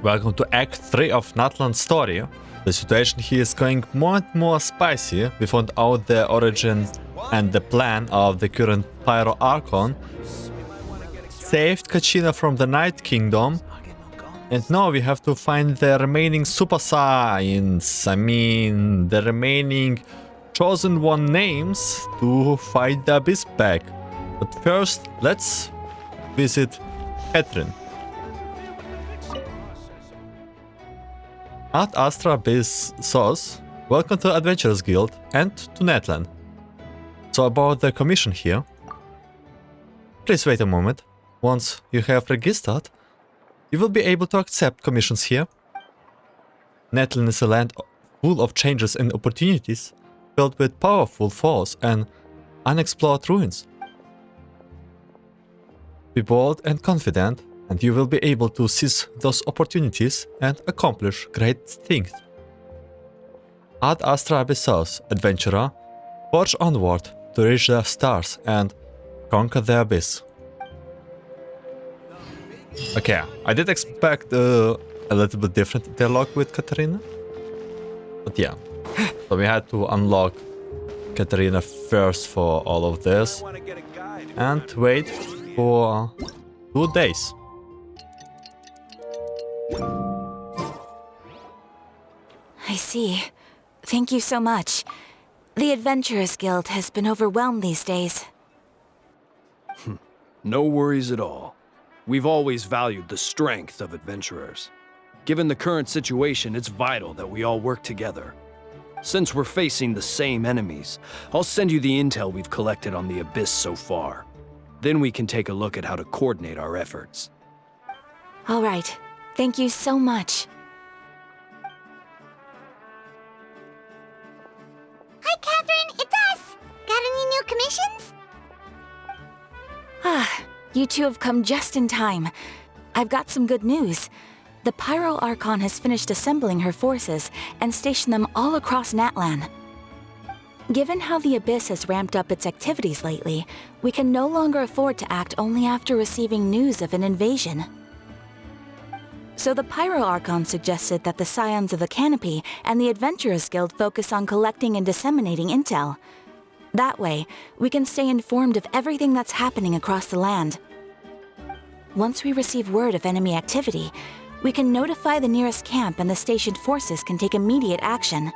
Welcome to Act 3 of Natlan's story. The situation here is going more and more spicy. We found out the origin and the plan of the current Pyro Archon, saved Kachina from the Night Kingdom, and now we have to find the remaining Super Saiyans. I mean, the remaining Chosen One names to fight the Abyss back. But first, let's visit Catherine. Ad Astra Abyss Sauce, welcome to Adventurers Guild and to Natlan. So about the commission here. Please wait a moment. Once you have registered, you will be able to accept commissions here. Natlan is a land full of changes and opportunities, filled with powerful foes and unexplored ruins. Be bold and confident, and you will be able to seize those opportunities and accomplish great things. Ad Astra Abyss, adventurer, forge onward to reach the stars and conquer the abyss. Okay, I did expect a little bit different dialogue with Katarina, but yeah. So we had to unlock Katarina first for all of this and wait for 2 days. I see. Thank you so much. The Adventurers Guild has been overwhelmed these days. No worries at all. We've always valued the strength of adventurers. Given the current situation, it's vital that we all work together. Since we're facing the same enemies, I'll send you the intel we've collected on the Abyss so far. Then we can take a look at how to coordinate our efforts. All right. Thank you so much. Hi, Catherine, it's us! Got any new commissions? You two have come just in time. I've got some good news. The Pyro Archon has finished assembling her forces and stationed them all across Natlan. Given how the Abyss has ramped up its activities lately, we can no longer afford to act only after receiving news of an invasion. So the Pyro Archon suggested that the Scions of the Canopy and the Adventurers Guild focus on collecting and disseminating intel. That way, we can stay informed of everything that's happening across the land. Once we receive word of enemy activity, we can notify the nearest camp and the stationed forces can take immediate action.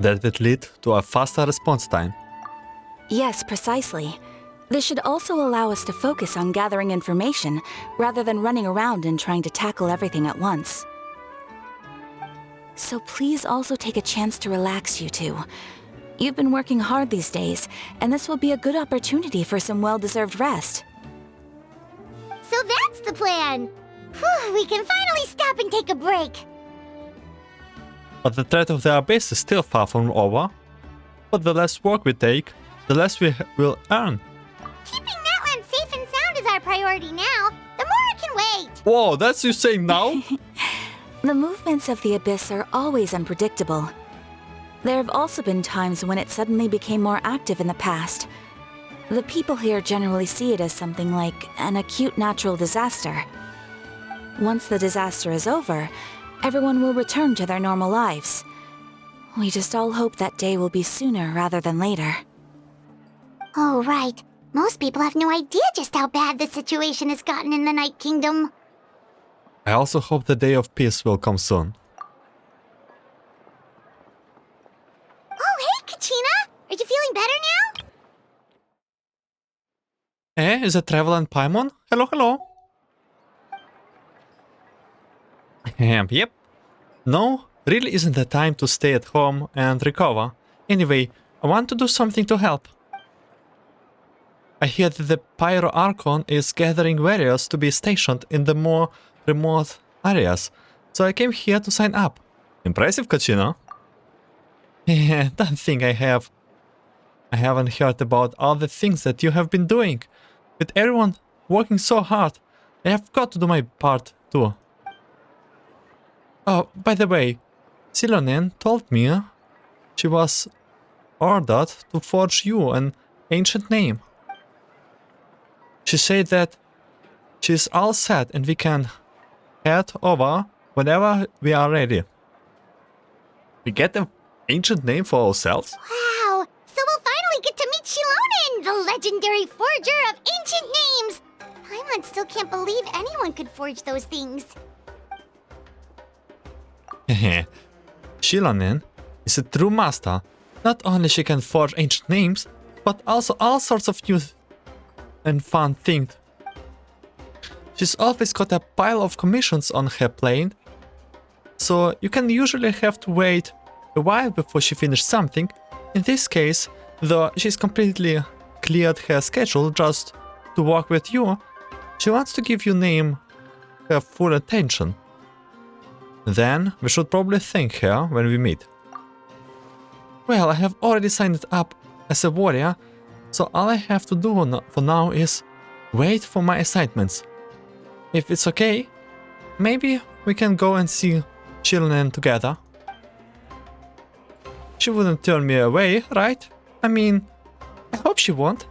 That would lead to a faster response time. Yes, precisely. This should also allow us to focus on gathering information rather than running around and trying to tackle everything at once. So please also take a chance to relax, you two. You've been working hard these days, and this will be a good opportunity for some well-deserved rest. So that's the plan! Whew, we can finally stop and take a break! But the threat of the abyss is still far from over. But the less work we take, the less we will earn. Keeping Natlan safe and sound is our priority now. The more it can wait! Whoa, that's you saying now? The movements of the Abyss are always unpredictable. There have also been times when it suddenly became more active in the past. The people here generally see it as something like an acute natural disaster. Once the disaster is over, everyone will return to their normal lives. We just all hope that day will be sooner rather than later. Oh, right. Most people have no idea just how bad the situation has gotten in the Night Kingdom. I also hope the day of peace will come soon. Oh, hey, Kachina! Are you feeling better now? Eh, is it Travel and Paimon? Hello, hello. Yep. No, really isn't the time to stay at home and recover. Anyway, I want to do something to help. I hear that the Pyro Archon is gathering warriors to be stationed in the more remote areas, so I came here to sign up. Impressive, Kachina. Yeah, don't think I haven't heard about all the things that you have been doing. With everyone working so hard, I have got to do my part too. Oh, by the way, Citlali told me she was ordered to forge you an ancient name. She said that she's all set and we can head over whenever we are ready. We get an ancient name for ourselves? Wow! So we'll finally get to meet Shilonen, the legendary forger of ancient names! Paimon still can't believe anyone could forge those things. Heh. Shilonen is a true master. Not only she can forge ancient names, but also all sorts of new and fun things. She's always got a pile of commissions on her plate, so you can usually have to wait a while before she finishes something. In this case, though she's completely cleared her schedule just to work with you, she wants to give your name her full attention. Then we should probably thank her when we meet. Well, I have already signed up as a warrior, so all I have to do for now is wait for my assignments. If it's okay, maybe we can go and see Shilonen together. She wouldn't turn me away, right? I mean, I hope she won't.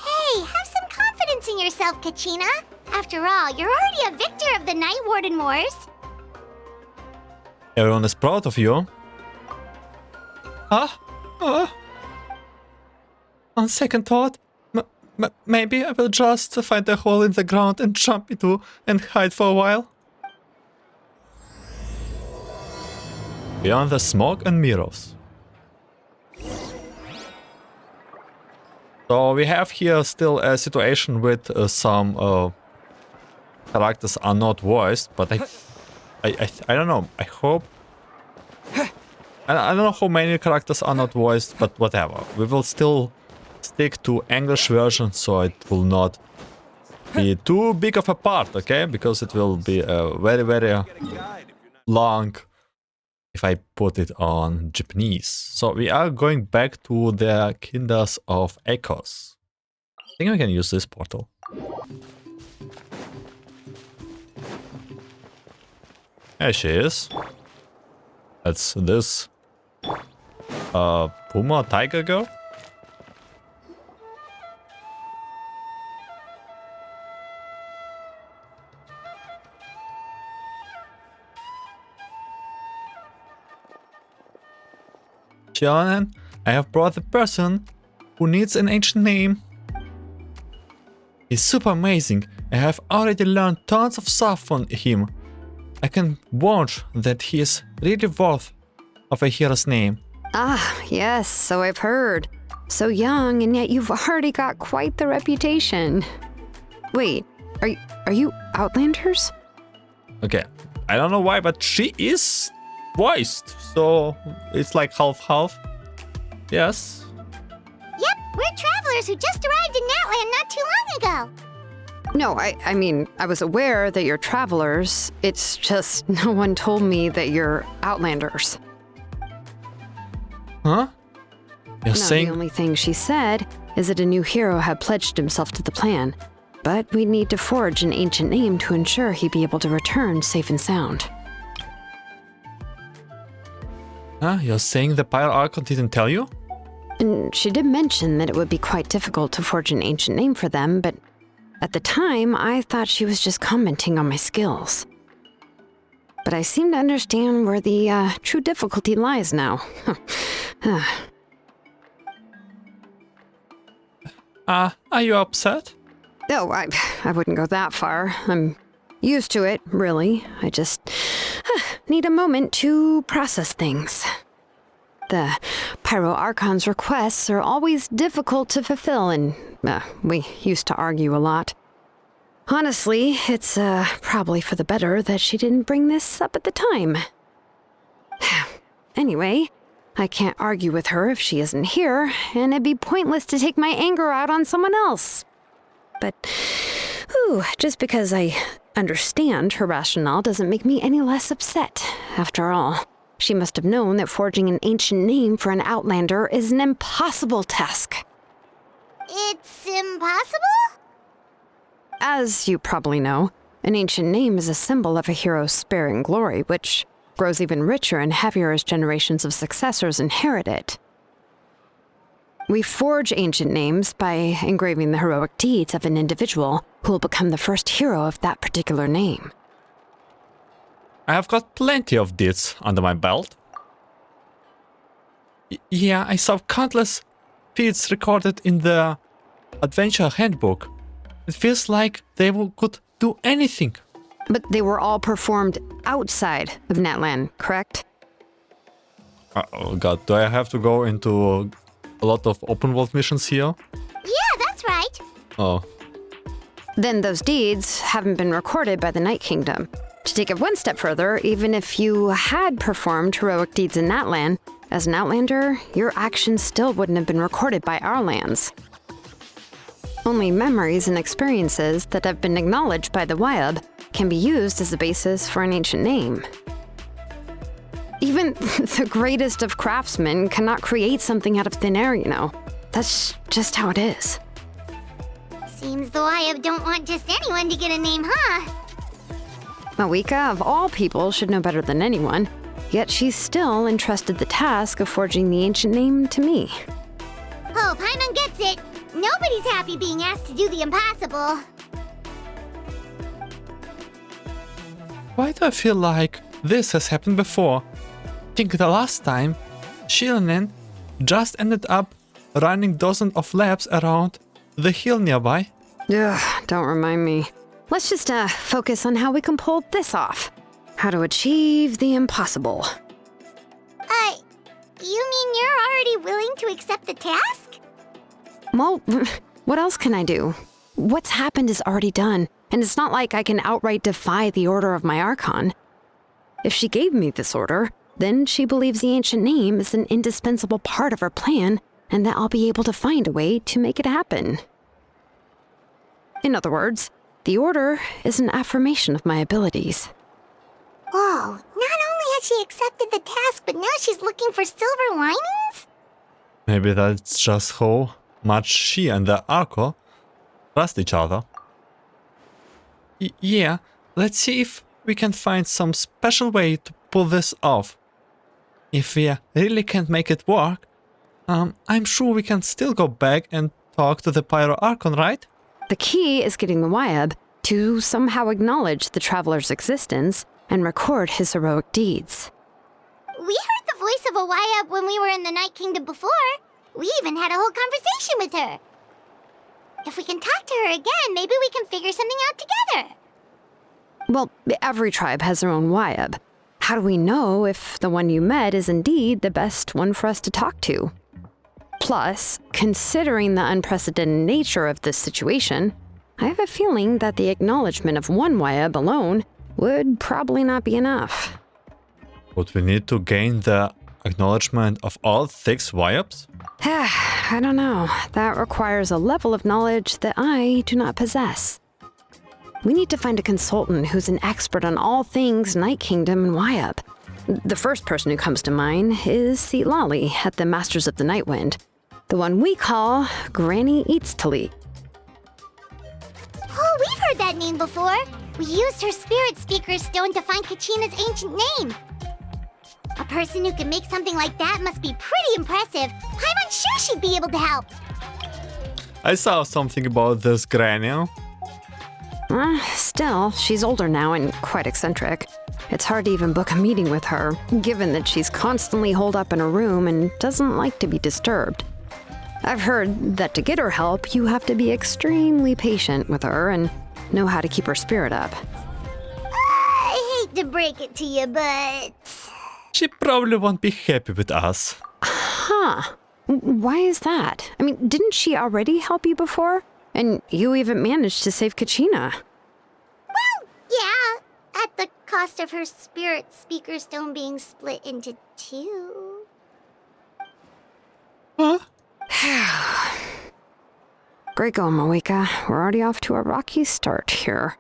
Hey, have some confidence in yourself, Kachina. After all, you're already a victor of the Night Warden Wars. Everyone is proud of you. On second thought, maybe I will just find a hole in the ground and jump into and hide for a while. Beyond the smoke and mirrors. So we have here still a situation with some characters are not voiced, but I don't know. I hope. I don't know how many characters are not voiced, but whatever. We will still stick to English version, so it will not be too big of a part, okay? Because it will be very, very long if I put it on Japanese. So we are going back to the Kinders of Echoes. I think we can use this portal. There she is. That's this Puma Tiger Girl. Shilonen, I have brought the person who needs an ancient name. He's super amazing. I have already learned tons of stuff from him. I can vouch that he is really worth of a hero's name. Ah, yes, so I've heard. So young, and yet you've already got quite the reputation. Wait, are you Outlanders? Okay, I don't know why, but she is voiced, so it's like half-half. Yes. Yep, we're travelers who just arrived in Natlan not too long ago. No, I mean, I was aware that you're travelers. It's just no one told me that you're Outlanders. Huh? You're No, saying... the only thing she said is that a new hero had pledged himself to the plan, but we'd need to forge an ancient name to ensure he'd be able to return safe and sound. Huh? You're saying the Pyro Archon didn't tell you? And she did mention that it would be quite difficult to forge an ancient name for them, but at the time, I thought she was just commenting on my skills. But I seem to understand where the true difficulty lies now. Are you upset? No, I wouldn't go that far. I'm used to it, really. I just need a moment to process things. The Pyro Archon's requests are always difficult to fulfill, and we used to argue a lot. Honestly, it's probably for the better that she didn't bring this up at the time. Anyway, I can't argue with her if she isn't here, and it'd be pointless to take my anger out on someone else. But, just because I understand her rationale doesn't make me any less upset. After all, she must have known that forging an ancient name for an Outlander is an impossible task. It's impossible? As you probably know, an ancient name is a symbol of a hero's sparing glory, which grows even richer and heavier as generations of successors inherit it. We forge ancient names by engraving the heroic deeds of an individual who will become the first hero of that particular name. I have got plenty of deeds under my belt. Yeah, I saw countless feats recorded in the Adventure Handbook. It feels like they could do anything. But they were all performed outside of Natlan, correct? Oh god, do I have to go into a lot of open world missions here? Yeah, that's right. Oh. Then those deeds haven't been recorded by the Night Kingdom. To take it one step further, even if you had performed heroic deeds in Natlan, as an Outlander, your actions still wouldn't have been recorded by our lands. Only memories and experiences that have been acknowledged by the Wyab can be used as a basis for an ancient name. Even the greatest of craftsmen cannot create something out of thin air, you know. That's just how it is. Seems the Wyab don't want just anyone to get a name, huh? Mawika, of all people, should know better than anyone, yet she's still entrusted the task of forging the ancient name to me. Oh, Paimon gets it. Nobody's happy being asked to do the impossible. Why do I feel like this has happened before? I think the last time, Shilanen just ended up running dozens of laps around the hill nearby. Ugh, don't remind me. Let's just focus on how we can pull this off. How to achieve the impossible. You mean you're already willing to accept the task? Well, what else can I do? What's happened is already done, and it's not like I can outright defy the order of my Archon. If she gave me this order, then she believes the ancient name is an indispensable part of her plan, and that I'll be able to find a way to make it happen. In other words, the order is an affirmation of my abilities. Whoa, not only has she accepted the task, but now she's looking for silver linings? Maybe that's just how much she and the Arco trust each other. Yeah, let's see if we can find some special way to pull this off. If we really can't make it work, I'm sure we can still go back and talk to the Pyro Archon, right? The key is getting the Wyab to somehow acknowledge the traveler's existence and record his heroic deeds. We heard the voice of a Wyab when we were in the Night Kingdom before. We even had a whole conversation with her. If we can talk to her again, maybe we can figure something out together. Well, every tribe has their own Wyab. How do we know if the one you met is indeed the best one for us to talk to? Plus, considering the unprecedented nature of this situation, I have a feeling that the acknowledgement of one Wyab alone would probably not be enough. Would we need to gain the acknowledgement of all 6 Wyabs? I don't know. That requires a level of knowledge that I do not possess. We need to find a consultant who's an expert on all things Night Kingdom and Wyab. The first person who comes to mind is Citlali at the Masters of the Nightwind, the one we call Granny Itztli. Oh, we've heard that name before. We used her Spirit Speaker Stone to find Kachina's ancient name. A person who can make something like that must be pretty impressive. I'm unsure she'd be able to help. I saw something about this Granny. Still, she's older now and quite eccentric. It's hard to even book a meeting with her, given that she's constantly holed up in her room and doesn't like to be disturbed. I've heard that to get her help, you have to be extremely patient with her and know how to keep her spirit up. I hate to break it to you, but... She probably won't be happy with us. Huh. Why is that? I mean, didn't she already help you before? And you even managed to save Kachina. Well, yeah, at the cost of her Spirit Speaker Stone being split into 2. Huh? Great going, Mawika. We're already off to a rocky start here.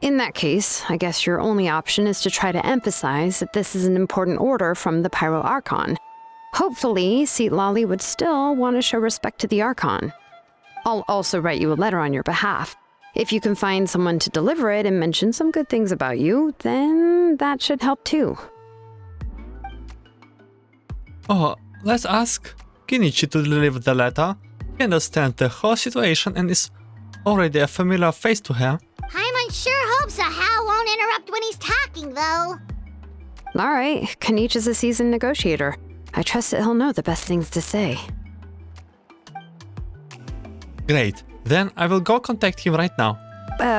In that case, I guess your only option is to try to emphasize that this is an important order from the Pyro Archon. Hopefully, Citlali would still want to show respect to the Archon. I'll also write you a letter on your behalf. If you can find someone to deliver it and mention some good things about you, then that should help too. Oh, let's ask Kinichi to deliver the letter. He understands the whole situation and is already a familiar face to her. Paimon sure hopes Sahel won't interrupt when he's talking, though. All right, Kanich is a seasoned negotiator. I trust that he'll know the best things to say. Great. Then I will go contact him right now.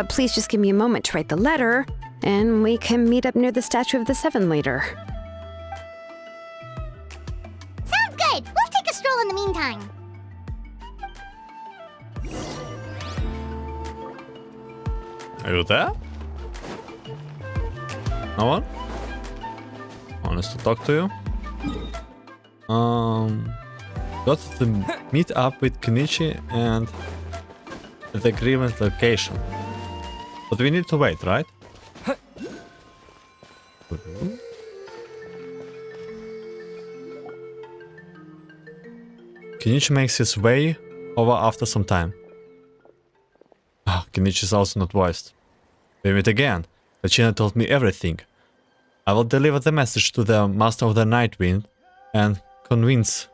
Please just give me a moment to write the letter, and we can meet up near the Statue of the Seven later. Sounds good. We'll take a stroll in the meantime. Are you there? No one? Wants to talk to you? Got to meet up with Kenichi and the agreement location. But we need to wait, right? Kenichi makes his way over after some time. Kenichi is also not voiced. We meet again. Kachina told me everything. I will deliver the message to the Master of the Night Wind and convince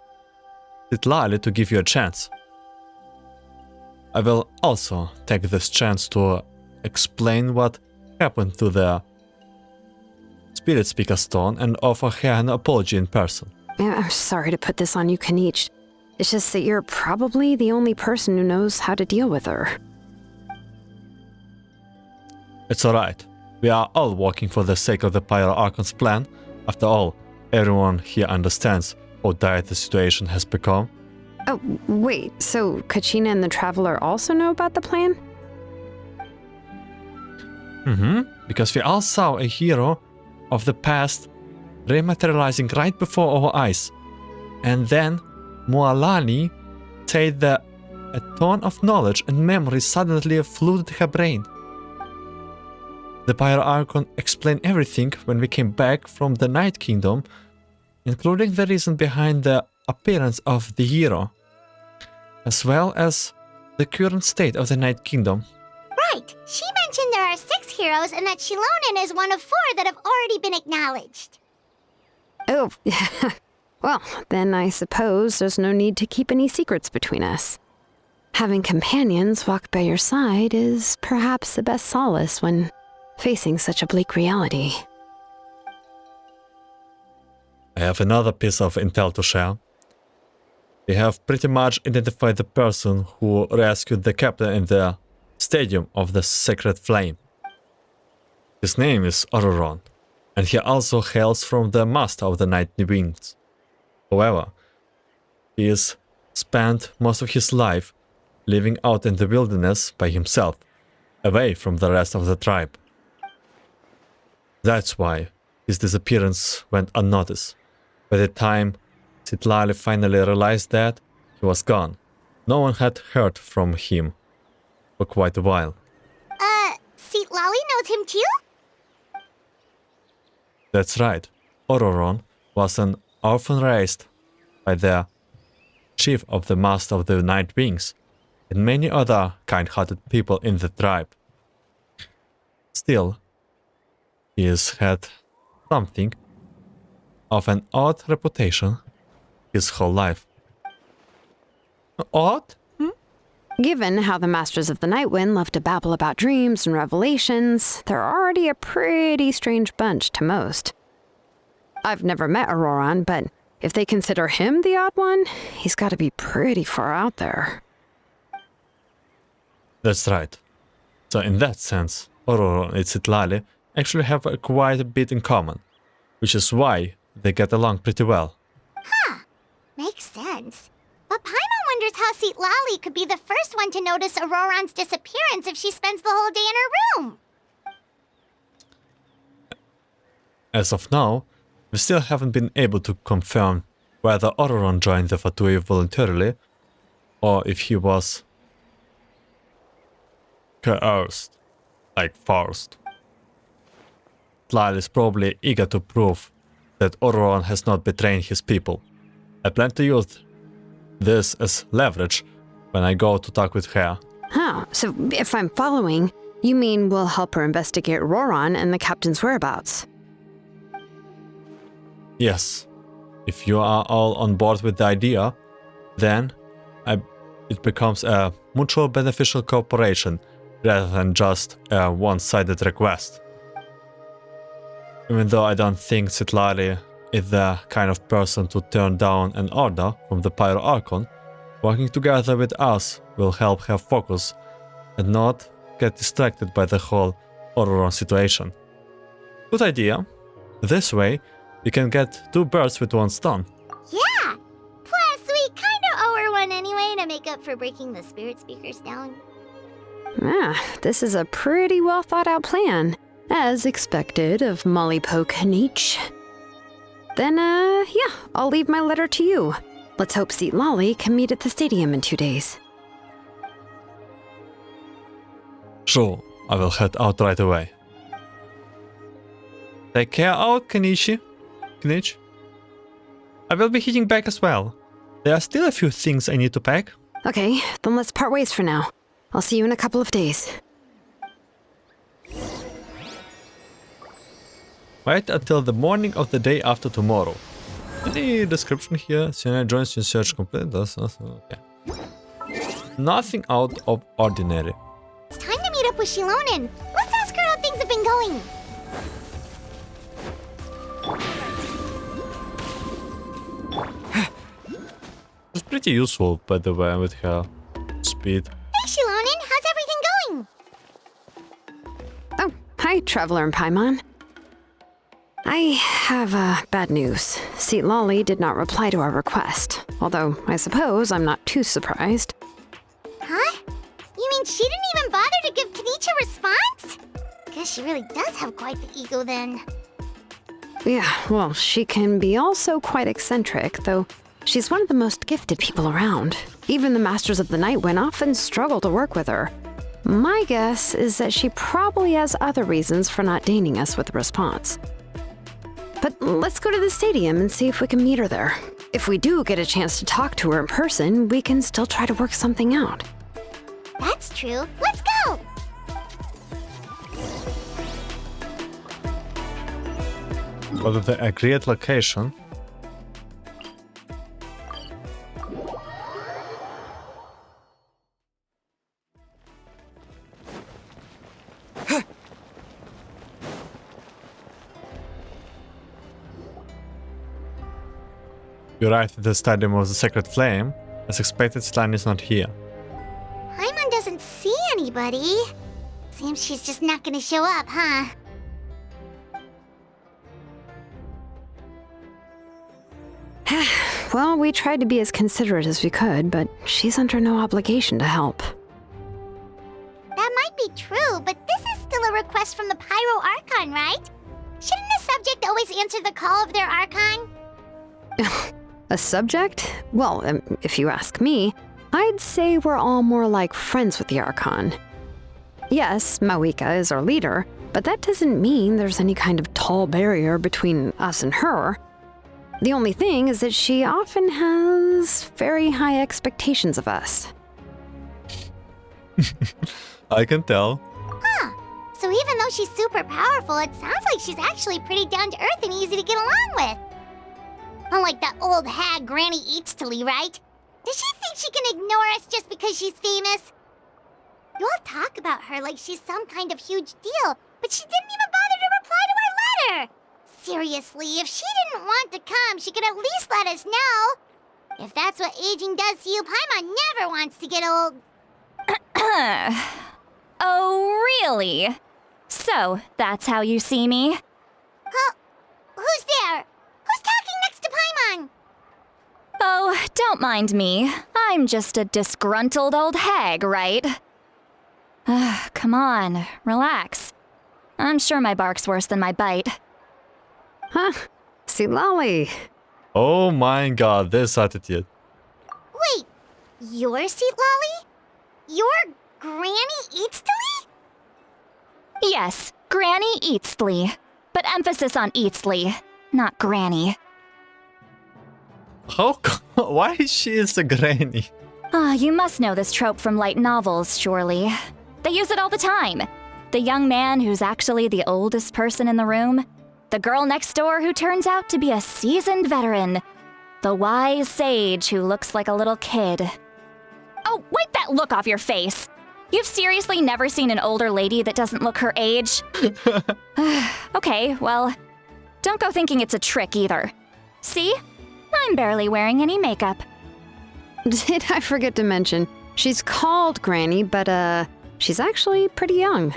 Citlali to give you a chance. I will also take this chance to explain what happened to the Spirit Speaker Stone and offer her an apology in person. I'm sorry to put this on you, Kanich. It's just that you're probably the only person who knows how to deal with her. It's alright. We are all working for the sake of the Pyro Archon's plan. After all, everyone here understands how dire the situation has become. Oh, wait, so Kachina and the Traveler also know about the plan? Because we all saw a hero of the past rematerializing right before our eyes. And then Mualani said that a ton of knowledge and memory suddenly flooded her brain. The Pyro Archon explained everything when we came back from the Night Kingdom, including the reason behind the appearance of the hero, as well as the current state of the Night Kingdom. Right. She mentioned there are 6 heroes and that Shilonen is one of 4 that have already been acknowledged. Oh, well, then I suppose there's no need to keep any secrets between us. Having companions walk by your side is perhaps the best solace when facing such a bleak reality. I have another piece of intel to share. We have pretty much identified the person who rescued the captain in the Stadium of the Sacred Flame. His name is Ororon, and he also hails from the Master of the Night Winds. However, he has spent most of his life living out in the wilderness by himself, away from the rest of the tribe. That's why his disappearance went unnoticed. By the time Citlali finally realized that he was gone, no one had heard from him for quite a while. Citlali knows him too? That's right. Ororon was an orphan raised by the chief of the Master of the Night Wings and many other kind-hearted people in the tribe. Still, he has had something of an odd reputation his whole life. Odd? Given how the Masters of the Night Wind love to babble about dreams and revelations, they're already a pretty strange bunch to most. I've never met Ororon, but if they consider him the odd one, he's got to be pretty far out there. That's right. So in that sense, Ororon and Citlali actually have quite a bit in common, which is why they get along pretty well. Makes sense. But Paimon wonders how Citlali could be the first one to notice Ororon's disappearance if she spends the whole day in her room. As of now, we still haven't been able to confirm whether Ororon joined the Fatui voluntarily, or if he was coerced, like forced. Citlali is probably eager to prove that Ororon has not betrayed his people. I plan to use this as leverage when I go to talk with her. Huh, so if I'm following, you mean we'll help her investigate Ororon and the captain's whereabouts? Yes. If you are all on board with the idea, then it becomes a mutual beneficial cooperation rather than just a one-sided request. Even though I don't think Citlali is the kind of person to turn down an order from the Pyro Archon, working together with us will help her focus and not get distracted by the whole Ororon situation. Good idea. This way, we can get 2 birds with 1 stone. Yeah! Plus, we kinda owe her one anyway to make up for breaking the spirit speakers down. This is a pretty well thought out plan, as expected of Molly Poke Niche. Then, yeah, I'll leave my letter to you. Let's hope Citlali can meet at the stadium in 2 days. Sure, I will head out right away. Take care out, Kenichi. I will be heading back as well. There are still a few things I need to pack. Okay, then let's part ways for now. I'll see you in a couple of days. Wait until the morning of the day after tomorrow. Any description here? Sienna joins in search complete. Okay. Nothing out of ordinary. It's time to meet up with Shilonen. Let's ask her how things have been going. It's pretty useful, by the way, with her speed. Hey Shilonen, how's everything going? Oh, hi, Traveler and Paimon. I have bad news. Citlali did not reply to our request, although I suppose I'm not too surprised. Huh? You mean she didn't even bother to give Kenichi a response? Guess she really does have quite the ego then. Yeah, well, she can be also quite eccentric, though she's one of the most gifted people around. Even the Masters of the Night Wind often struggle to work with her. My guess is that she probably has other reasons for not deigning us with a response. But let's go to the stadium and see if we can meet her there. If we do get a chance to talk to her in person, we can still try to work something out. That's true. Let's go! Go to the agreed location. You arrived at the Stadium of the Sacred Flame. As expected, Citlali is not here. Paimon doesn't see anybody. Seems she's just not gonna show up, huh? Well, we tried to be as considerate as we could, but she's under no obligation to help. That might be true, but this is still a request from the Pyro Archon, right? Shouldn't a subject always answer the call of their Archon? A subject? Well, if you ask me, I'd say we're all more like friends with the Archon. Yes, Mawika is our leader, but that doesn't mean there's any kind of tall barrier between us and her. The only thing is that she often has very high expectations of us. I can tell. Huh. So even though she's super powerful, it sounds like she's actually pretty down to earth and easy to get along with. Unlike that old hag Granny Itztli, right? Does she think she can ignore us just because she's famous? You all talk about her like she's some kind of huge deal, but she didn't even bother to reply to our letter! Seriously, if she didn't want to come, she could at least let us know. If that's what aging does to you, Paimon never wants to get old. Oh, really? So, that's how you see me? Huh? Who's there? Who's talking next to Paimon? Oh, don't mind me. I'm just a disgruntled old hag, right? Come on, relax. I'm sure my bark's worse than my bite. Huh? Citlali. Oh my god, this attitude. Wait, you're Citlali? You're Granny Itztli? Yes, Granny Itztli. But emphasis on Itztli, not Granny. Why is she a granny? You must know this trope from light novels, surely. They use it all the time. The young man who's actually the oldest person in the room. The girl next door who turns out to be a seasoned veteran. The wise sage who looks like a little kid. Oh, wipe that look off your face! You've seriously never seen an older lady that doesn't look her age? Okay, well, don't go thinking it's a trick either. See? I'm barely wearing any makeup. Did I forget to mention, she's called Granny, but she's actually pretty young.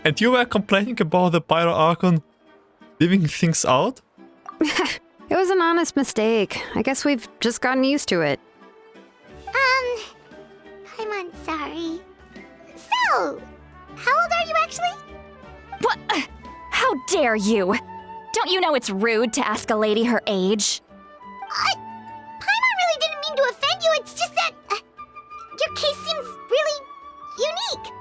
And you were complaining about the Pyro Archon leaving things out? It was an honest mistake. I guess we've just gotten used to it. I'm sorry. So, how old are you actually? What? How dare you? Don't you know it's rude to ask a lady her age? Paimon really didn't mean to offend you, it's just that your case seems really unique.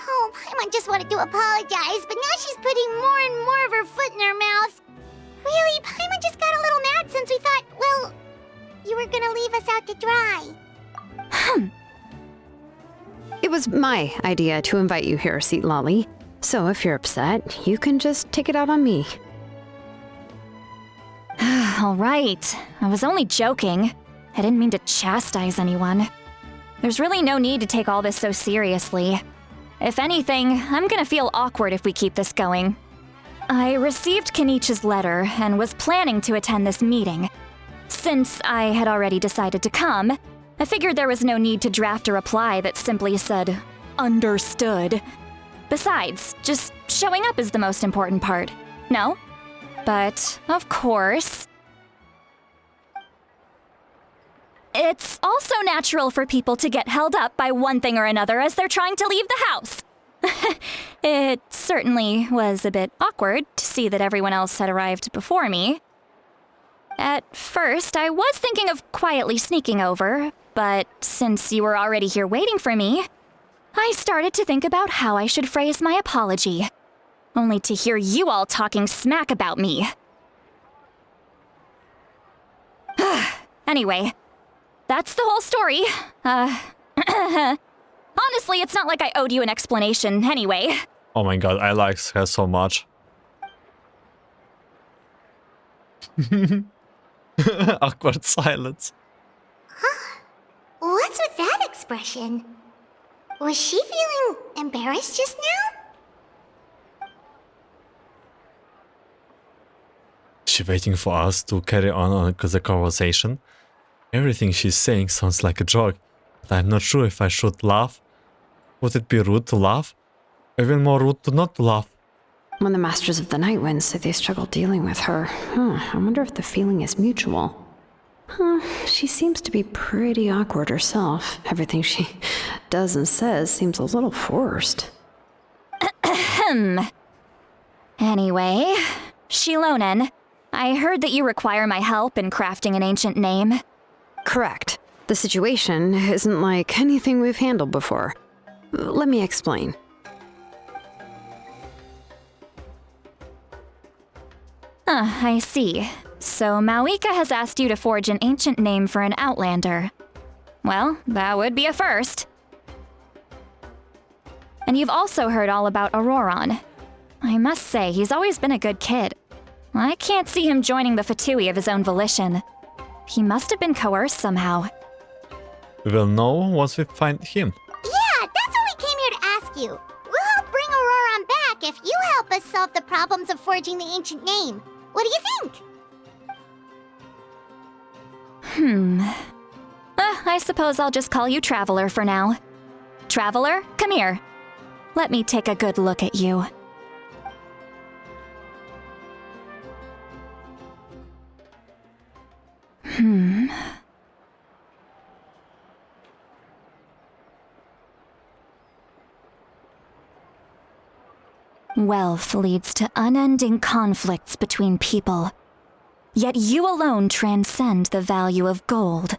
Oh, Paimon just wanted to apologize, but now she's putting more and more of her foot in her mouth. Really, Paimon just got a little mad since we thought, well, you were gonna leave us out to dry. It was my idea to invite you here, Citlali. So if you're upset, you can just take it out on me. All right. I was only joking. I didn't mean to chastise anyone. There's really no need to take all this so seriously. If anything, I'm gonna feel awkward if we keep this going. I received Kenichi's letter and was planning to attend this meeting. Since I had already decided to come, I figured there was no need to draft a reply that simply said, "Understood." Besides, just showing up is the most important part. No? But, of course, it's also natural for people to get held up by one thing or another as they're trying to leave the house. It certainly was a bit awkward to see that everyone else had arrived before me. At first, I was thinking of quietly sneaking over, but since you were already here waiting for me, I started to think about how I should phrase my apology, only to hear you all talking smack about me. Anyway, that's the whole story. Honestly, it's not like I owed you an explanation anyway. Oh my god, I like her so much. Awkward silence. What's with that expression? Was she feeling embarrassed just now? Is she waiting for us to carry on the conversation? Everything she's saying sounds like a joke, but I'm not sure if I should laugh. Would it be rude to laugh? Even more rude to not to laugh. When the Masters of the Night Wind say they struggle dealing with her, I wonder if the feeling is mutual. She seems to be pretty awkward herself. Everything she does and says seems a little forced. Anyway, Shilonen, I heard that you require my help in crafting an ancient name. Correct. The situation isn't like anything we've handled before. Let me explain. I see. So Mawika has asked you to forge an ancient name for an outlander. Well, that would be a first. And you've also heard all about Ororon. I must say, he's always been a good kid. I can't see him joining the Fatui of his own volition. He must have been coerced somehow. We will know once we find him. Yeah, that's what we came here to ask you. We'll help bring Ororon back if you help us solve the problems of forging the ancient name. What do you think? I suppose I'll just call you Traveler for now. Traveler, come here. Let me take a good look at you. Wealth leads to unending conflicts between people. Yet you alone transcend the value of gold.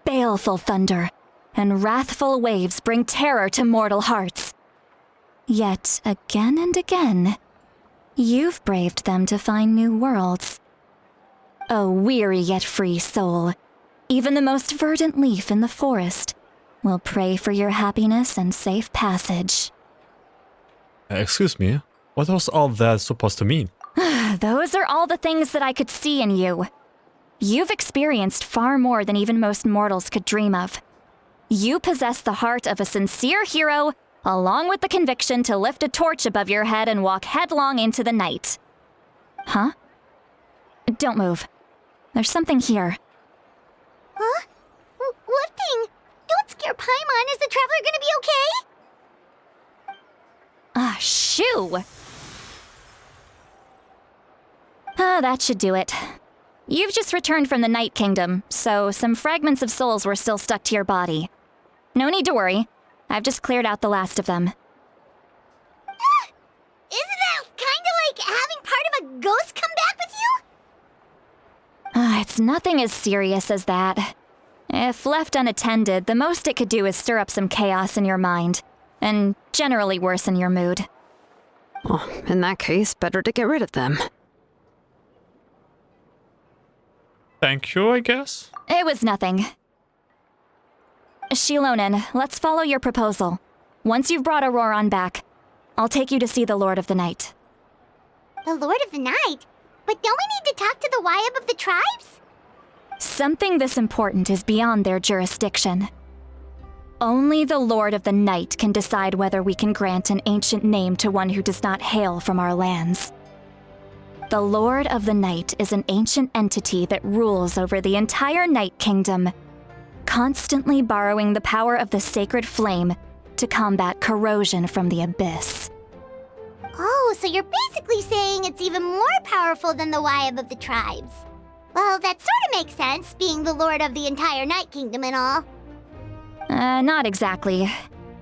Baleful thunder and wrathful waves bring terror to mortal hearts. Yet again and again, you've braved them to find new worlds. O weary yet free soul, even the most verdant leaf in the forest will pray for your happiness and safe passage. Excuse me, what was all that supposed to mean? Those are all the things that I could see in you. You've experienced far more than even most mortals could dream of. You possess the heart of a sincere hero, along with the conviction to lift a torch above your head and walk headlong into the night. Huh? Don't move. There's something here. Huh? What thing? Don't scare Paimon. Is the traveler gonna be okay? Ah, shoo! Ah, that should do it. You've just returned from the Night Kingdom, so some fragments of souls were still stuck to your body. No need to worry. I've just cleared out the last of them. Isn't that kinda like having part of a ghost come back with you? Ah, it's nothing as serious as that. If left unattended, the most it could do is stir up some chaos in your mind, and generally worsen your mood. Well, in that case, better to get rid of them. Thank you, I guess. It was nothing. Shilonen, let's follow your proposal. Once you've brought Ororon back, I'll take you to see the Lord of the Night. The Lord of the Night? But don't we need to talk to the Wyab of the tribes? Something this important is beyond their jurisdiction. Only the Lord of the Night can decide whether we can grant an ancient name to one who does not hail from our lands. The Lord of the Night is an ancient entity that rules over the entire Night Kingdom, constantly borrowing the power of the sacred flame to combat corrosion from the abyss. Oh, so you're basically saying it's even more powerful than the Wyab of the tribes. Well, that sort of makes sense, being the lord of the entire Night Kingdom and all. Not exactly.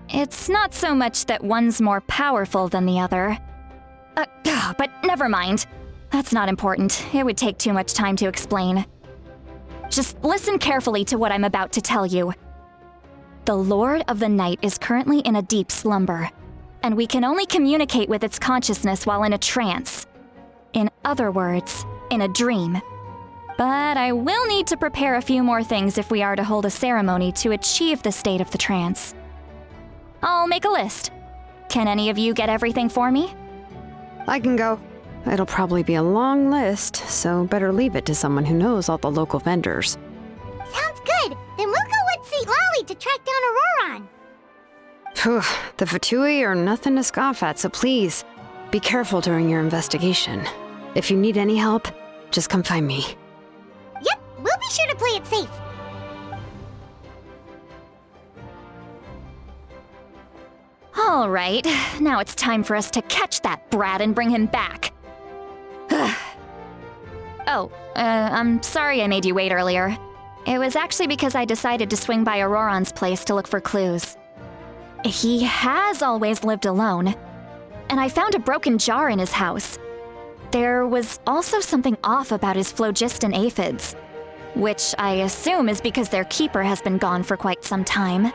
It's not so much that one's more powerful than the other. But never mind. That's not important. It would take too much time to explain. Just listen carefully to what I'm about to tell you. The Lord of the Night is currently in a deep slumber, and we can only communicate with its consciousness while in a trance. In other words, in a dream. But I will need to prepare a few more things if we are to hold a ceremony to achieve the state of the trance. I'll make a list. Can any of you get everything for me? I can go. It'll probably be a long list, so better leave it to someone who knows all the local vendors. Sounds good. Then we'll go with Citlali to track down Ororon. Phew, the Fatui are nothing to scoff at, so please, be careful during your investigation. If you need any help, just come find me. Yep, we'll be sure to play it safe. All right, now it's time for us to catch that brat and bring him back. I'm sorry I made you wait earlier. It was actually because I decided to swing by Ororon's place to look for clues. He has always lived alone, and I found a broken jar in his house. There was also something off about his phlogiston aphids, which I assume is because their keeper has been gone for quite some time.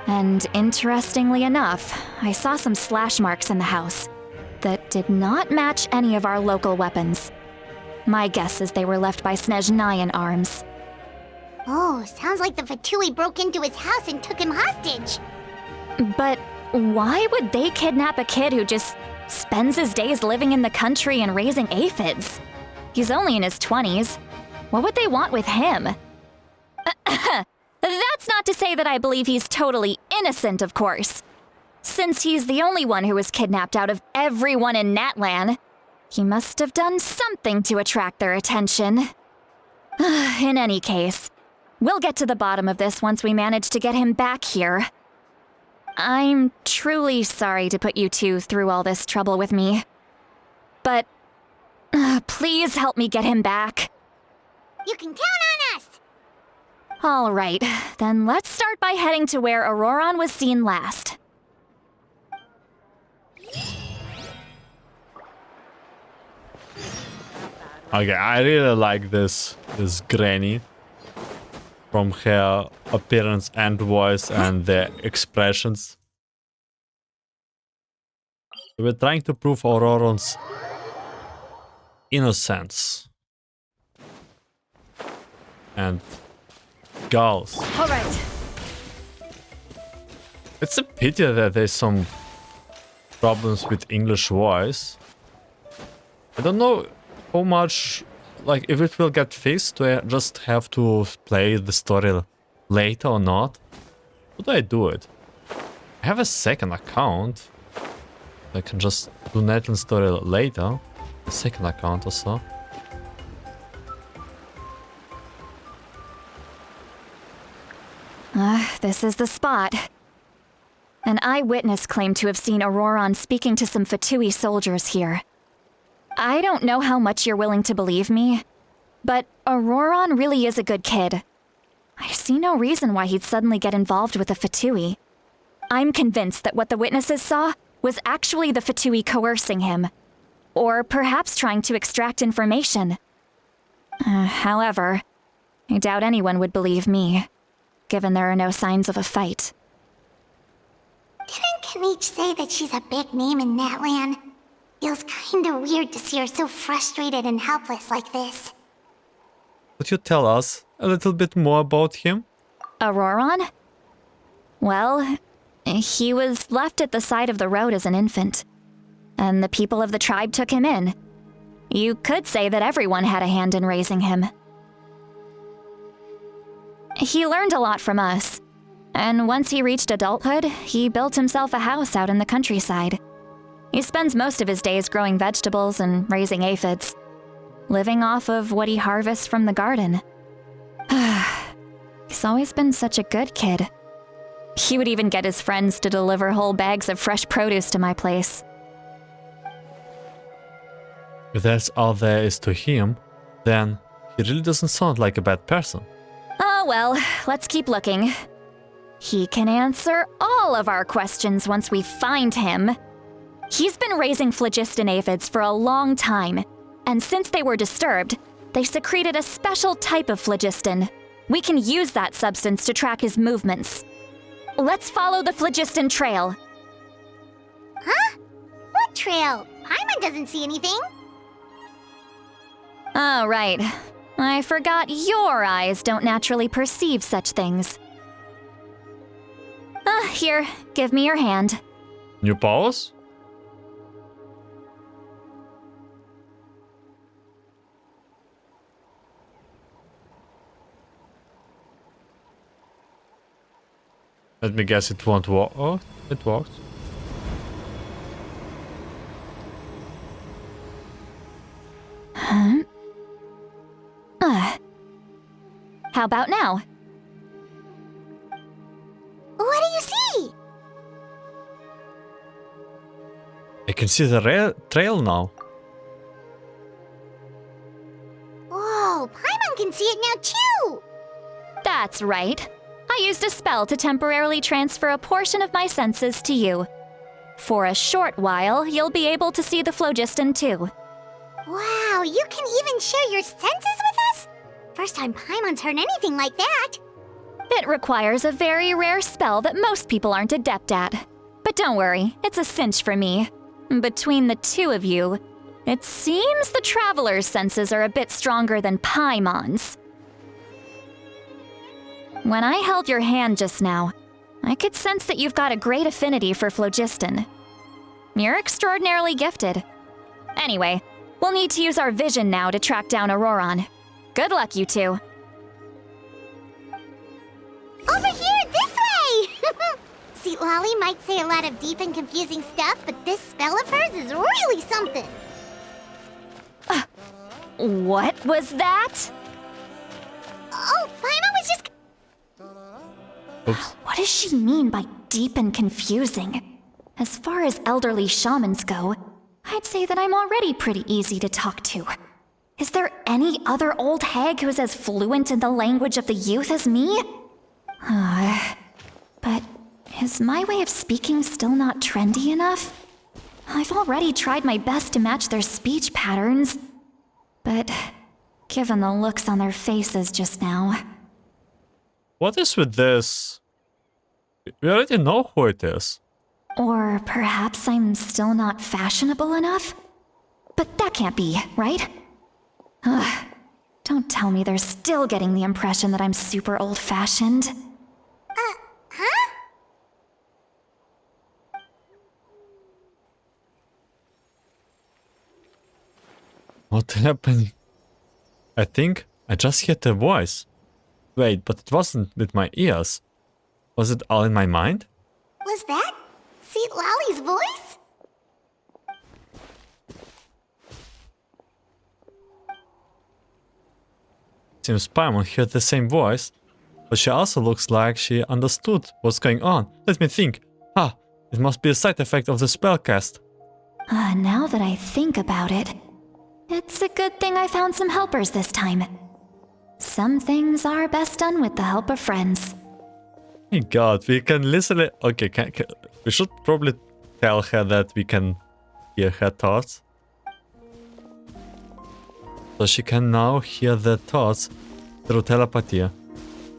And interestingly enough, I saw some slash marks in the house that did not match any of our local weapons. My guess is they were left by Snezhnayan arms. Oh, sounds like the Fatui broke into his house and took him hostage. But why would they kidnap a kid who just spends his days living in the country and raising aphids? He's only in his 20s. What would they want with him? That's not to say that I believe he's totally innocent, of course. Since he's the only one who was kidnapped out of everyone in Natlan, he must have done something to attract their attention. In any case, we'll get to the bottom of this once we manage to get him back here. I'm truly sorry to put you two through all this trouble with me. But please help me get him back. You can count on us! All right, then let's start by heading to where Ororon was seen last. Okay, I really like this granny. From her appearance and voice and the expressions. We're trying to prove Ororon's innocence. And girls. All right. It's a pity that there's some problems with English voice. I don't know how much, like, if it will get fixed, do I just have to play the story later or not? do I do it? I have a second account. I can just do Natlan story later. A second account or so. This is the spot. An eyewitness claimed to have seen Ororon speaking to some Fatui soldiers here. I don't know how much you're willing to believe me, but Ororon really is a good kid. I see no reason why he'd suddenly get involved with a Fatui. I'm convinced that what the witnesses saw was actually the Fatui coercing him, or perhaps trying to extract information. However, I doubt anyone would believe me, given there are no signs of a fight. Didn't Kanich say that she's a big name in Natlan? Feels kinda weird to see her so frustrated and helpless like this. Could you tell us a little bit more about him? Ororon? Well, he was left at the side of the road as an infant, and the people of the tribe took him in. You could say that everyone had a hand in raising him. He learned a lot from us, and once he reached adulthood, he built himself a house out in the countryside. He spends most of his days growing vegetables and raising aphids, living off of what he harvests from the garden. He's always been such a good kid. He would even get his friends to deliver whole bags of fresh produce to my place. If that's all there is to him, then he really doesn't sound like a bad person. Oh well, let's keep looking. He can answer all of our questions once we find him. He's been raising phlogiston aphids for a long time, and since they were disturbed, they secreted a special type of phlogiston. We can use that substance to track his movements. Let's follow the phlogiston trail. Huh? What trail? Paimon doesn't see anything. Oh, right. I forgot your eyes don't naturally perceive such things. Here, give me your hand. New powers? Let me guess, it won't work. Oh, it worked. How about now? What do you see? I can see the trail now. Whoa, Paimon can see it now too! That's right. I used a spell to temporarily transfer a portion of my senses to you. For a short while, you'll be able to see the phlogiston too. Wow, you can even share your senses with us? First time Paimon's heard anything like that. It requires a very rare spell that most people aren't adept at. But don't worry, it's a cinch for me. Between the two of you, it seems the Traveler's senses are a bit stronger than Paimon's. When I held your hand just now, I could sense that you've got a great affinity for phlogiston. You're extraordinarily gifted. Anyway, we'll need to use our vision now to track down Ororon. Good luck, you two. Over here, this way! Citlali might say a lot of deep and confusing stuff, but this spell of hers is really something. What was that? Oh, Paimon was just... Oops. What does she mean by deep and confusing? As far as elderly shamans go, I'd say that I'm already pretty easy to talk to. Is there any other old hag who's as fluent in the language of the youth as me? But is my way of speaking still not trendy enough? I've already tried my best to match their speech patterns. But given the looks on their faces just now... What is with this? We already know who it is. Or perhaps I'm still not fashionable enough? But that can't be, right? Ugh, don't tell me they're still getting the impression that I'm super old-fashioned. Huh? What happened? I think I just heard a voice. Wait, but it wasn't with my ears. Was it all in my mind? Was that Citlali's voice? Seems Paimon heard the same voice, but she also looks like she understood what's going on. Let me think. It must be a side effect of the spellcast. Now that I think about it, it's a good thing I found some helpers this time. Some things are best done with the help of friends. My god, we can listen it. Okay, we should probably tell her that we can hear her thoughts. So she can now hear the thoughts through telepathy.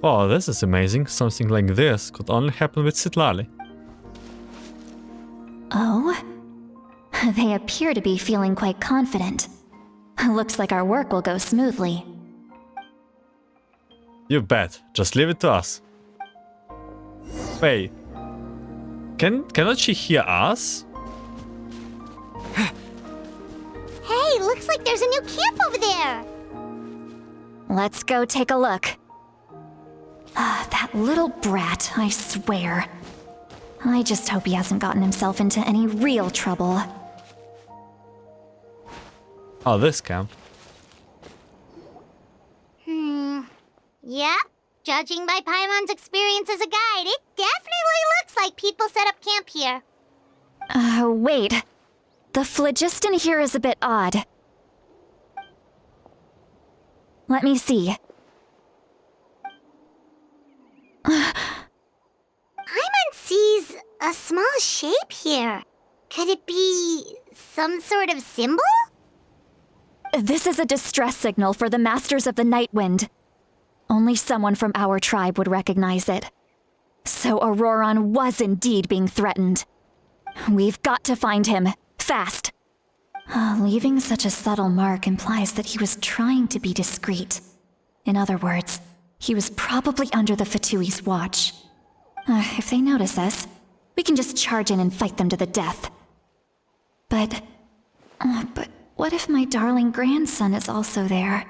Oh, this is amazing. Something like this could only happen with Citlali. Oh? They appear to be feeling quite confident. Looks like our work will go smoothly. You bet. Just leave it to us. Wait. Cannot she hear us? Hey, looks like there's a new camp over there. Let's go take a look. That little brat, I swear. I just hope he hasn't gotten himself into any real trouble. Oh, this camp. Yeah, judging by Paimon's experience as a guide, it definitely looks like people set up camp here. Wait. The phlogiston here is a bit odd. Let me see. Paimon sees a small shape here. Could it be some sort of symbol? This is a distress signal for the Masters of the Night Wind. Only someone from our tribe would recognize it. So Ororon was indeed being threatened. We've got to find him, fast. Leaving such a subtle mark implies that he was trying to be discreet. In other words, he was probably under the Fatui's watch. If they notice us, we can just charge in and fight them to the death. But what if my darling grandson is also there?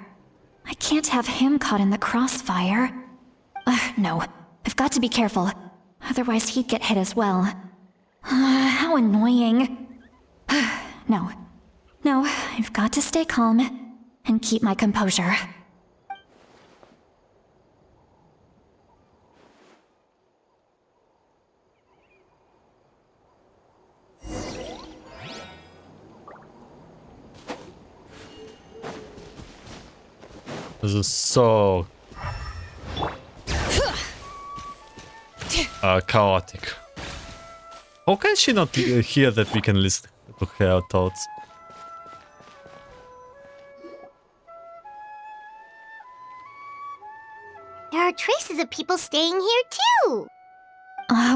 I can't have him caught in the crossfire. No, I've got to be careful. Otherwise he'd get hit as well. How annoying. No, I've got to stay calm and keep my composure. This is so chaotic. How can she not hear that we can listen to her thoughts? There are traces of people staying here too.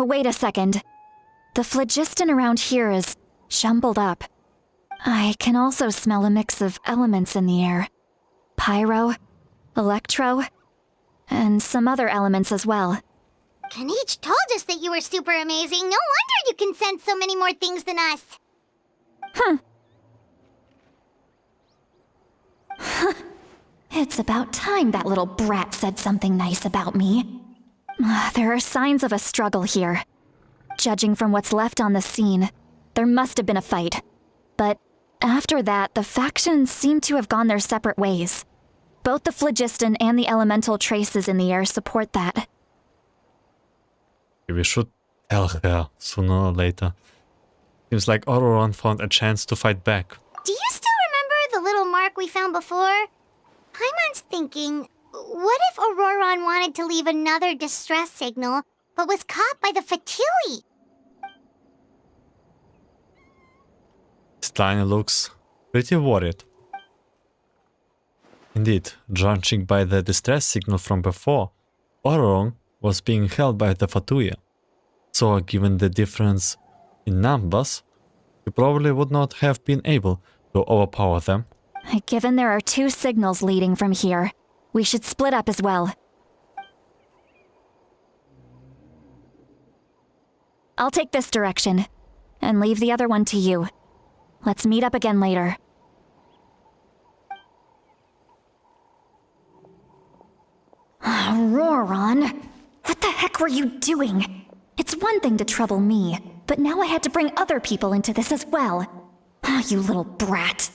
Wait a second. The phlogiston around here is jumbled up. I can also smell a mix of elements in the air. Pyro, electro, and some other elements as well. Kanich told us that you were super amazing. No wonder you can sense so many more things than us. It's about time that little brat said something nice about me. There are signs of a struggle here. Judging from what's left on the scene, there must have been a fight. But after that, the factions seem to have gone their separate ways. Both the phlogiston and the elemental traces in the air support that. We should tell her sooner or later. Seems like Ororon found a chance to fight back. Do you still remember the little mark we found before? Paimon's thinking, what if Ororon wanted to leave another distress signal, but was caught by the Fatui? Citlali looks pretty worried. Indeed, judging by the distress signal from before, Ororon was being held by the Fatui. So, given the difference in numbers, we probably would not have been able to overpower them. Given there are two signals leading from here, we should split up as well. I'll take this direction, and leave the other one to you. Let's meet up again later. Ororon, What the heck were you doing? It's one thing to trouble me, but now I had to bring other people into this as well. Ah, you little brat.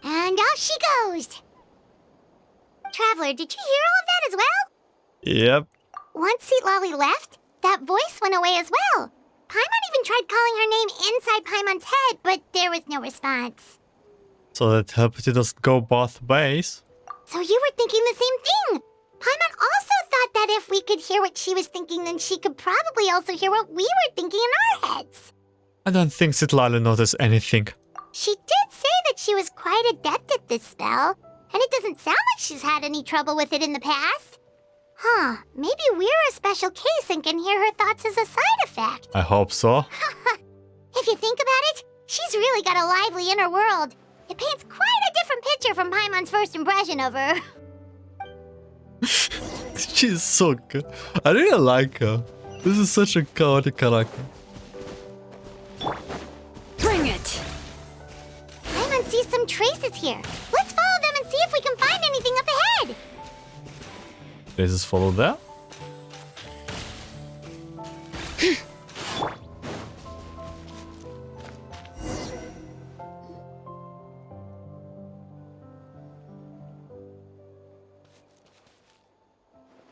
And off she goes. Traveler, did you hear all of that as well? Yep. Once Citlali left, that voice went away as well. Paimon even tried calling her name inside Paimon's head, but there was no response. So that telepathy doesn't go both ways. So you were thinking the same thing. Paimon also thought that if we could hear what she was thinking, then she could probably also hear what we were thinking in our heads. I don't think Citlali noticed anything. She did say that she was quite adept at this spell, and it doesn't sound like she's had any trouble with it in the past. Huh, maybe we're a special case and can hear her thoughts as a side effect. I hope so. If you think about it, she's really got a lively inner world. It paints quite a different picture from Paimon's first impression of her. She's so good. I really like her. This is such a chaotic character. Bring it! Paimon sees some traces here. Let's follow them and see if we can find anything up ahead. Let's just follow that.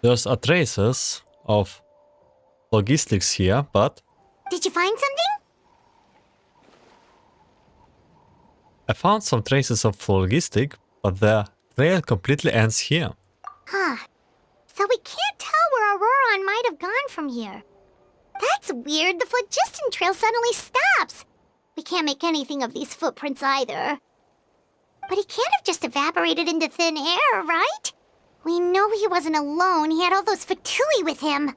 There's a traces of logistics here, but Did you find something? I found some traces of logistic, but the trail completely ends here. Huh. So we can't tell where Ororon might have gone from here. That's weird. The phlogiston trail suddenly stops. We can't make anything of these footprints either. But he can't have just evaporated into thin air, right? We know he wasn't alone. He had all those Fatui with him.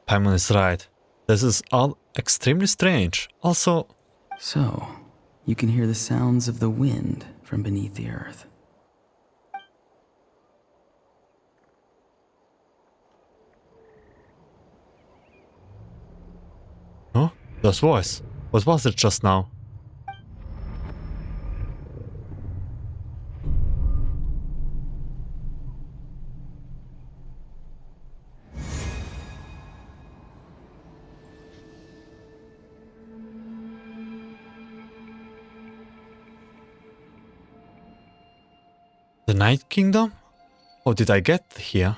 Paimon is right. This is all extremely strange. Also, So, you can hear the sounds of the wind from beneath the earth. huh? This voice. What was it just now? The Night Kingdom? How did I get here?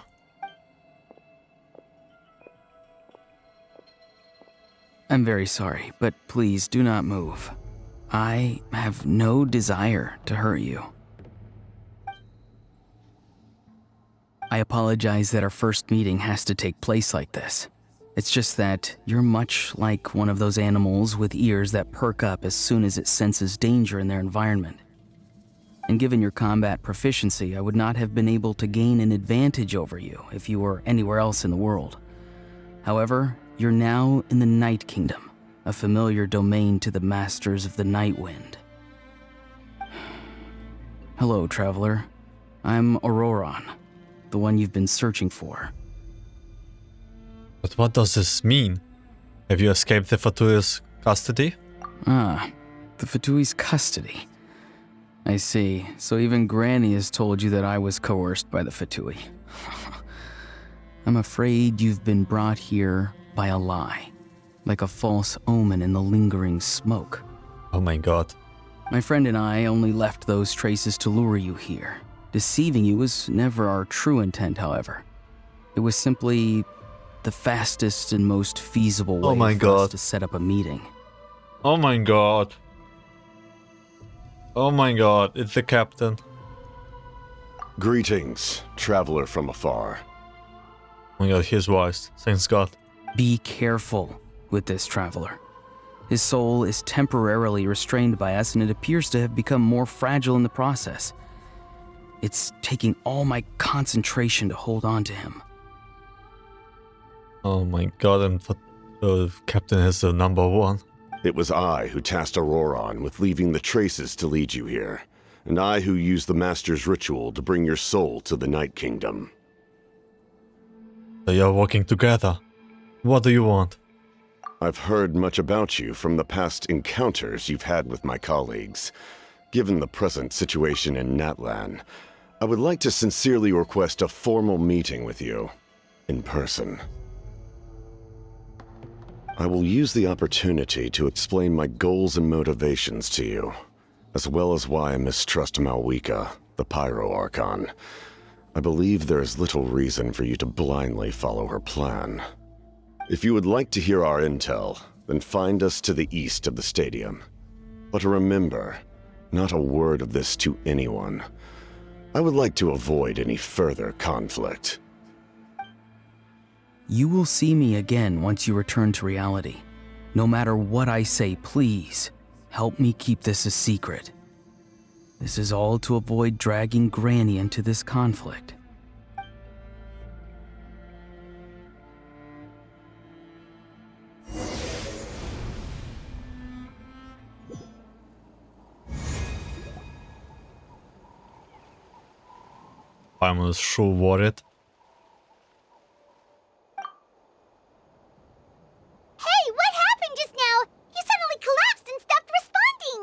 I'm very sorry, but please do not move. I have no desire to hurt you. I apologize that our first meeting has to take place like this. It's just that you're much like one of those animals with ears that perk up as soon as it senses danger in their environment. And given your combat proficiency, I would not have been able to gain an advantage over you if you were anywhere else in the world. However, you're now in the Night Kingdom, a familiar domain to the masters of the Night Wind. Hello, traveler. I'm Ororon, the one you've been searching for. But what does this mean? Have you escaped the Fatui's custody? Ah, the Fatui's custody. I see. So even Granny has told you that I was coerced by the Fatui. I'm afraid you've been brought here by a lie, like a false omen in the lingering smoke. Oh my god. My friend and I only left those traces to lure you here. Deceiving you was never our true intent, however. It was simply the fastest and most feasible way Oh my for us God. to set up a meeting. Oh my god. Oh my god, it's the captain. Greetings, traveler from afar. Oh my god, his voice. Thanks god. Be careful with this traveler. His soul is temporarily restrained by us, and it appears to have become more fragile in the process. It's taking all my concentration to hold on to him. Oh my god, and the captain is the number one. It was I who tasked Ororon with leaving the traces to lead you here, and I who used the Master's ritual to bring your soul to the Night Kingdom. They are working together. What do you want? I've heard much about you from the past encounters you've had with my colleagues. Given the present situation in Natlan, I would like to sincerely request a formal meeting with you, in person. I will use the opportunity to explain my goals and motivations to you, as well as why I mistrust Malwika, the Pyro Archon. I believe there is little reason for you to blindly follow her plan. If you would like to hear our intel, then find us to the east of the stadium. But remember, not a word of this to anyone. I would like to avoid any further conflict. You will see me again once you return to reality. No matter what I say, please, help me keep this a secret. This is all to avoid dragging Granny into this conflict. Paimon is so worried. Hey, what happened just now? You suddenly collapsed and stopped responding.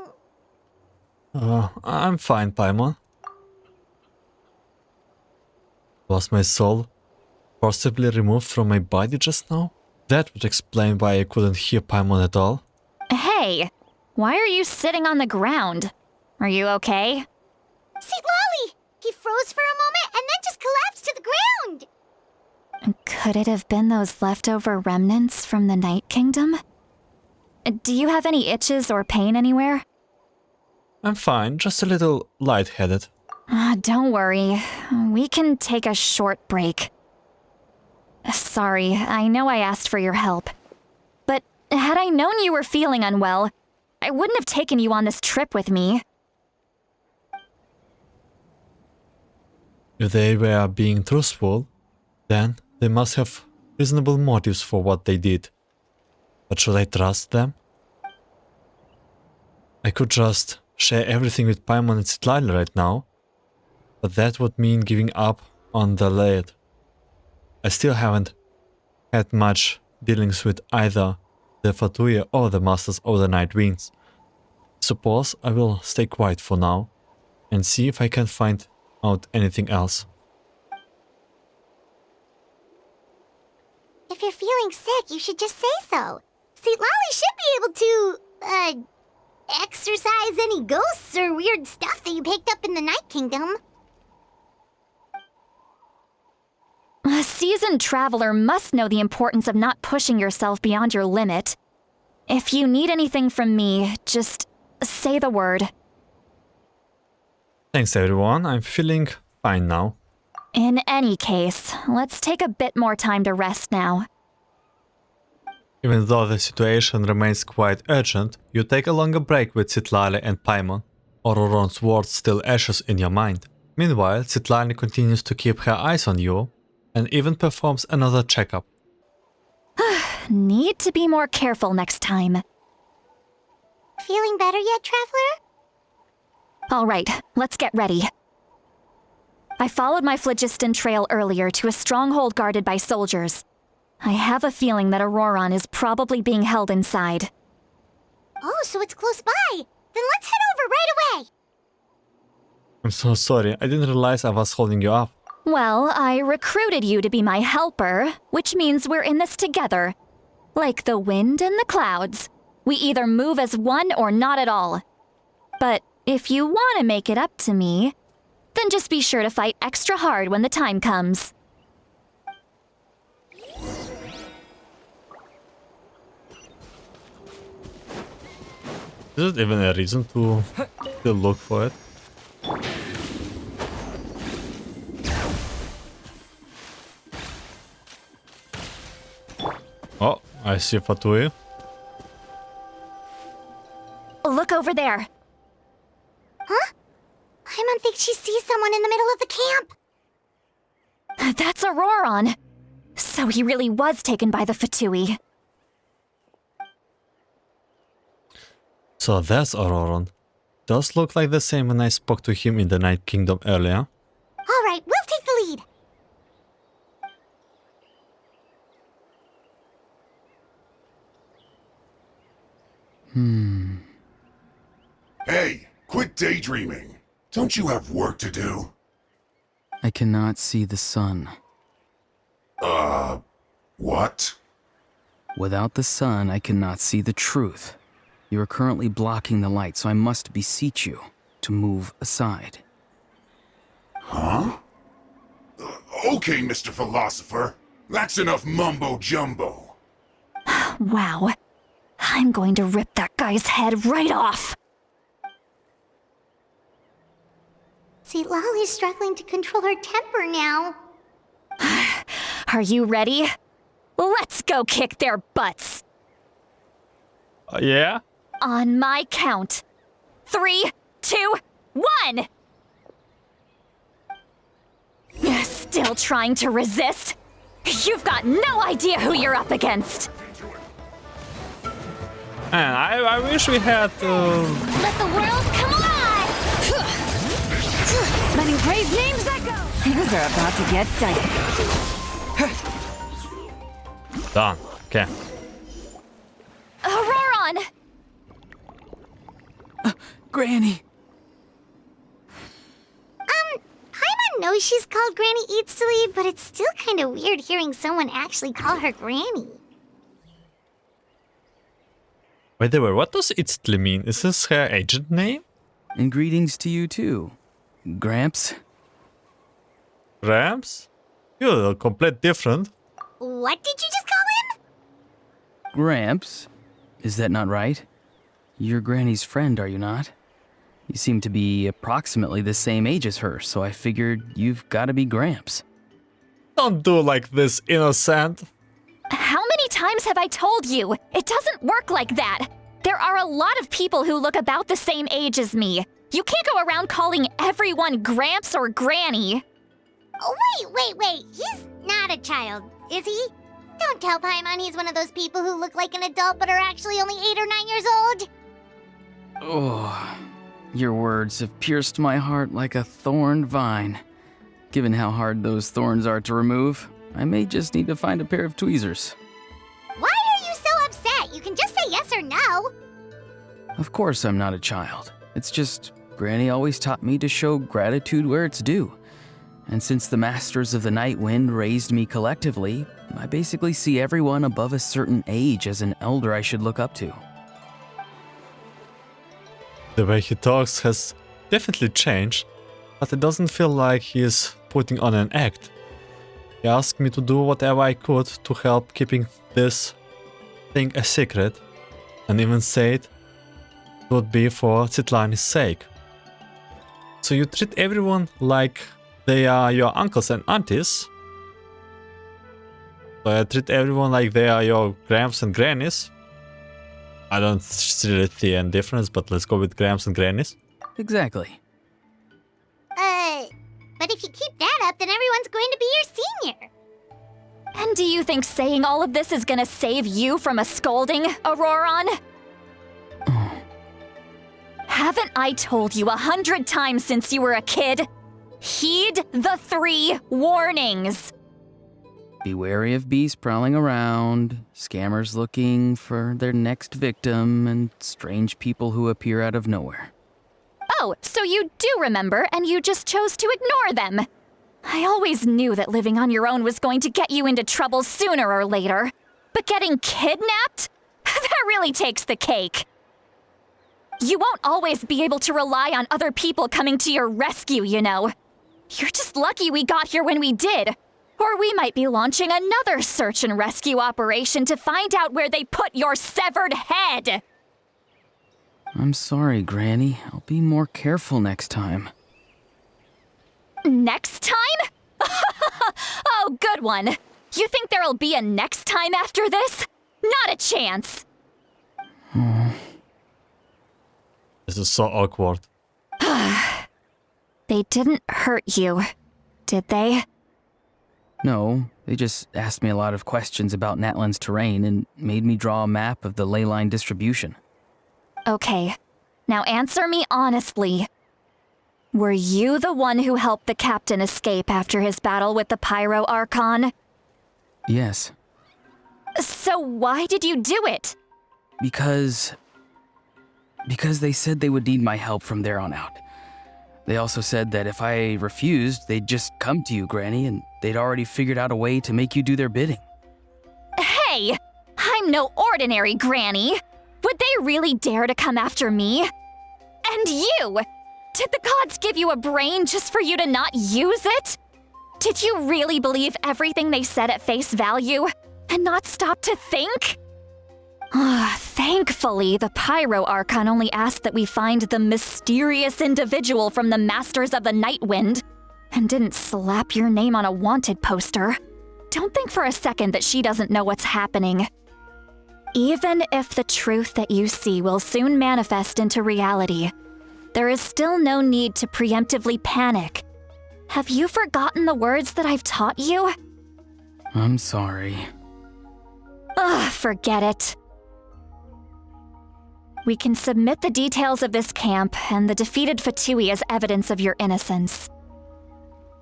I'm fine, Paimon. Was my soul forcibly removed from my body just now? That would explain why I couldn't hear Paimon at all. Hey, why are you sitting on the ground? Are you okay? Citlali! He froze for a moment and then just collapsed to the ground. Could it have been those leftover remnants from the Night Kingdom? Do you have any itches or pain anywhere? I'm fine, just a little lightheaded. Don't worry. We can take a short break. Sorry, I know I asked for your help. But had I known you were feeling unwell, I wouldn't have taken you on this trip with me. If they were being truthful, then they must have reasonable motives for what they did. But should I trust them? I could just share everything with Paimon and Citlali right now, but that would mean giving up on the lad. I still haven't had much dealings with either the Fatui or the Masters of the Night Winds. Suppose I will stay quiet for now and see if I can find out anything else. If you're feeling sick, you should just say so. Citlali should be able to, exorcise any ghosts or weird stuff that you picked up in the Night Kingdom. A seasoned traveler must know the importance of not pushing yourself beyond your limit. If you need anything from me, just say the word. Thanks everyone, I'm feeling fine now. In any case, let's take a bit more time to rest now. Even though the situation remains quite urgent, you take a longer break with Citlali and Paimon. Ororon's words still echoes in your mind. Meanwhile, Citlali continues to keep her eyes on you and even performs another checkup. Need to be more careful next time. Feeling better yet, Traveler? All right, let's get ready. I followed my phlogiston trail earlier to a stronghold guarded by soldiers. I have a feeling that Ororon is probably being held inside. Oh, so it's close by. Then let's head over right away. I'm so sorry, I didn't realize I was holding you up. Well, I recruited you to be my helper, which means we're in this together. Like the wind and the clouds. We either move as one or not at all. But if you want to make it up to me, then just be sure to fight extra hard when the time comes. Is it even a reason to still look for it? Oh, I see Fatui. Look over there. Huh? Paimon thinks she sees someone in the middle of the camp. That's Ororon. So he really was taken by the Fatui. So that's Ororon. Does look like the same when I spoke to him in the Night Kingdom earlier. All right, we'll take the lead. Hey, quit daydreaming. Don't you have work to do? I cannot see the sun. What? Without the sun, I cannot see the truth. You are currently blocking the light, so I must beseech you to move aside. Huh? Okay, Mr. Philosopher. That's enough mumbo-jumbo. Wow. I'm going to rip that guy's head right off. Citlali's struggling to control her temper now. Are you ready? Let's go kick their butts. Yeah? On my count. 3, 2, 1! Still trying to resist? You've got no idea who you're up against. Man, I wish we had... Let the world come alive! Letting praise names echo! Things are about to get dicey. Done. Okay. Ororon! Granny! Paimon knows she's called Granny Itztli, but it's still kind of weird hearing someone actually call her Granny. By the way, what does Itztli mean? Is this her agent name? And greetings to you too, Gramps. Gramps? You're complete different. What did you just call him? Gramps? Is that not right? You're Granny's friend, are you not? You seem to be approximately the same age as her, so I figured you've got to be Gramps. Don't do like this, innocent. How many times have I told you? It doesn't work like that. There are a lot of people who look about the same age as me. You can't go around calling everyone Gramps or Granny. Oh, wait. He's not a child, is he? Don't tell Paimon he's one of those people who look like an adult but are actually only 8 or 9 years old. Oh, your words have pierced my heart like a thorn vine. Given how hard those thorns are to remove, I may just need to find a pair of tweezers. Why are you so upset? You can just say yes or no. Of course I'm not a child. It's just Granny always taught me to show gratitude where it's due. And since the Masters of the Night Wind raised me collectively, I basically see everyone above a certain age as an elder I should look up to. The way he talks has definitely changed, but it doesn't feel like he is putting on an act. He asked me to do whatever I could to help keeping this thing a secret, and even said it would be for Citlali's sake. So you treat everyone like they are your uncles and aunties. So I treat everyone like they are your gramps and grannies. I don't really see any difference, but let's go with gramps and grannies. Exactly. But if you keep that up, then everyone's going to be your senior. And do you think saying all of this is gonna save you from a scolding, Ororon? Haven't I told you 100 times since you were a kid? Heed the 3 warnings. Be wary of beasts prowling around, scammers looking for their next victim, and strange people who appear out of nowhere. Oh, so you do remember, and you just chose to ignore them. I always knew that living on your own was going to get you into trouble sooner or later. But getting kidnapped? That really takes the cake. You won't always be able to rely on other people coming to your rescue, you know. You're just lucky we got here when we did. Or we might be launching another search and rescue operation to find out where they put your severed head. I'm sorry, Granny. I'll be more careful next time. Next time? Oh, good one. You think there'll be a next time after this? Not a chance. This is so awkward. They didn't hurt you, did they? No, they just asked me a lot of questions about Natlan's terrain and made me draw a map of the ley line distribution. Okay, now answer me honestly. Were you the one who helped the captain escape after his battle with the Pyro Archon? Yes. So why did you do it? Because they said they would need my help from there on out. They also said that if I refused, they'd just come to you, Granny, and they'd already figured out a way to make you do their bidding. Hey! I'm no ordinary granny! Would they really dare to come after me? And you! Did the gods give you a brain just for you to not use it? Did you really believe everything they said at face value and not stop to think? Thankfully, the Pyro Archon only asked that we find the mysterious individual from the Masters of the Night Wind and didn't slap your name on a wanted poster. Don't think for a second that she doesn't know what's happening. Even if the truth that you see will soon manifest into reality, there is still no need to preemptively panic. Have you forgotten the words that I've taught you? I'm sorry. Forget it. We can submit the details of this camp and the defeated Fatui as evidence of your innocence.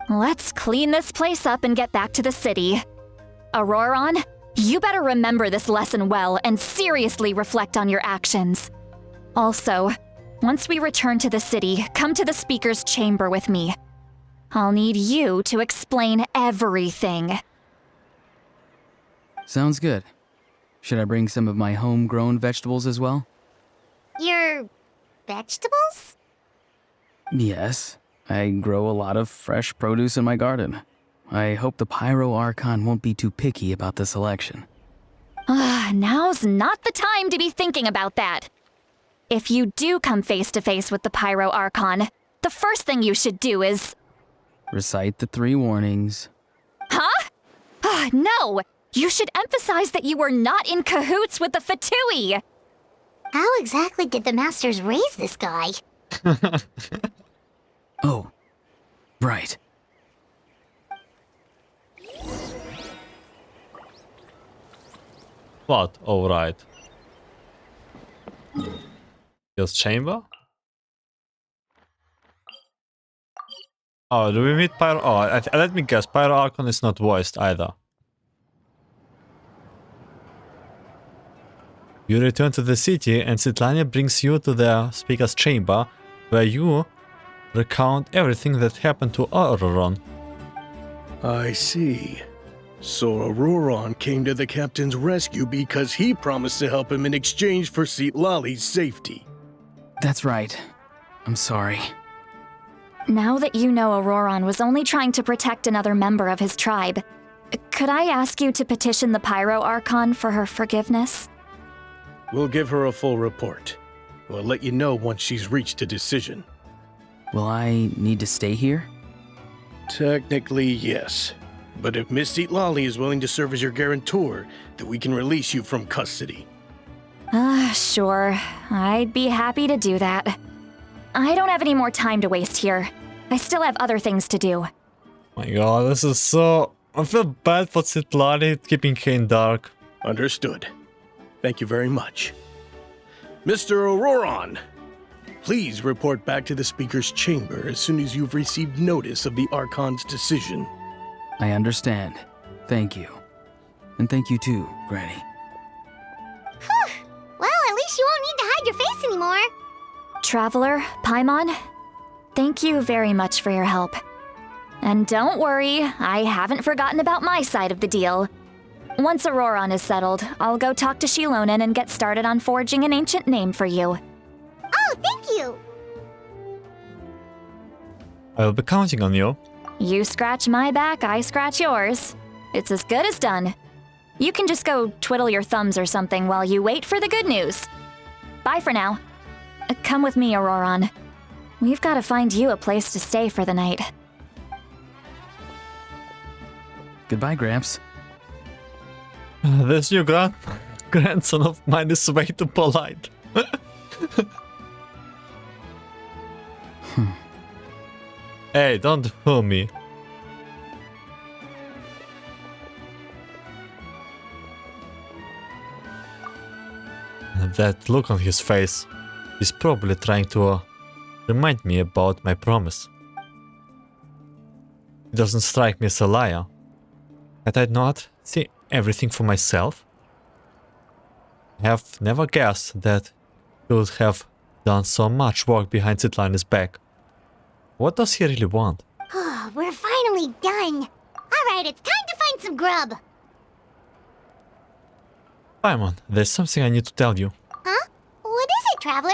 Let's clean this place up and get back to the city. Ororon, you better remember this lesson well and seriously reflect on your actions. Also, once we return to the city, come to the speaker's chamber with me. I'll need you to explain everything. Sounds good. Should I bring some of my homegrown vegetables as well? Your vegetables? Yes. I grow a lot of fresh produce in my garden. I hope the Pyro Archon won't be too picky about the selection. Now's not the time to be thinking about that. If you do come face to face with the Pyro Archon, the first thing you should do is... Recite the 3 warnings. Huh? No! You should emphasize that you were not in cahoots with the Fatui! How exactly did the Masters raise this guy? Oh, right. What? Oh, right. His chamber? Oh, do we meet Pyro? Oh, let me guess. Pyro Archon is not voiced either. You return to the city and Citlali brings you to the speaker's chamber, where you recount everything that happened to Ororon. I see. So Ororon came to the captain's rescue because he promised to help him in exchange for Citlali's safety. That's right. I'm sorry. Now that you know Ororon was only trying to protect another member of his tribe, could I ask you to petition the Pyro Archon for her forgiveness? We'll give her a full report. We'll let you know once she's reached a decision. Will I need to stay here? Technically, yes. But if Miss Citlali is willing to serve as your guarantor, then we can release you from custody. Sure. I'd be happy to do that. I don't have any more time to waste here. I still have other things to do. My god, this is so... I feel bad for Citlali keeping her in dark. Understood. Thank you very much. Mr. Ororon, please report back to the speaker's chamber as soon as you've received notice of the Archon's decision. I understand. Thank you. And thank you too, Granny. Well, at least you won't need to hide your face anymore. Traveler, Paimon, thank you very much for your help. And don't worry, I haven't forgotten about my side of the deal. Once Ororon is settled, I'll go talk to Shilonen and get started on forging an ancient name for you. Oh, thank you. I'll be counting on you. You scratch my back, I scratch yours. It's as good as done. You can just go twiddle your thumbs or something while you wait for the good news. Bye for now. Come with me, Ororon. We've got to find you a place to stay for the night. Goodbye, Gramps. This new grandson of mine is way too polite. Hey, don't fool me. That look on his face. He's probably trying to remind me about my promise. He doesn't strike me as a liar. Had I not seen everything for myself? I have never guessed that he would have done so much work behind Citlali's back. What does he really want? We're finally done. Alright, it's time to find some grub. Paimon, there's something I need to tell you. Huh? What is it, Traveler?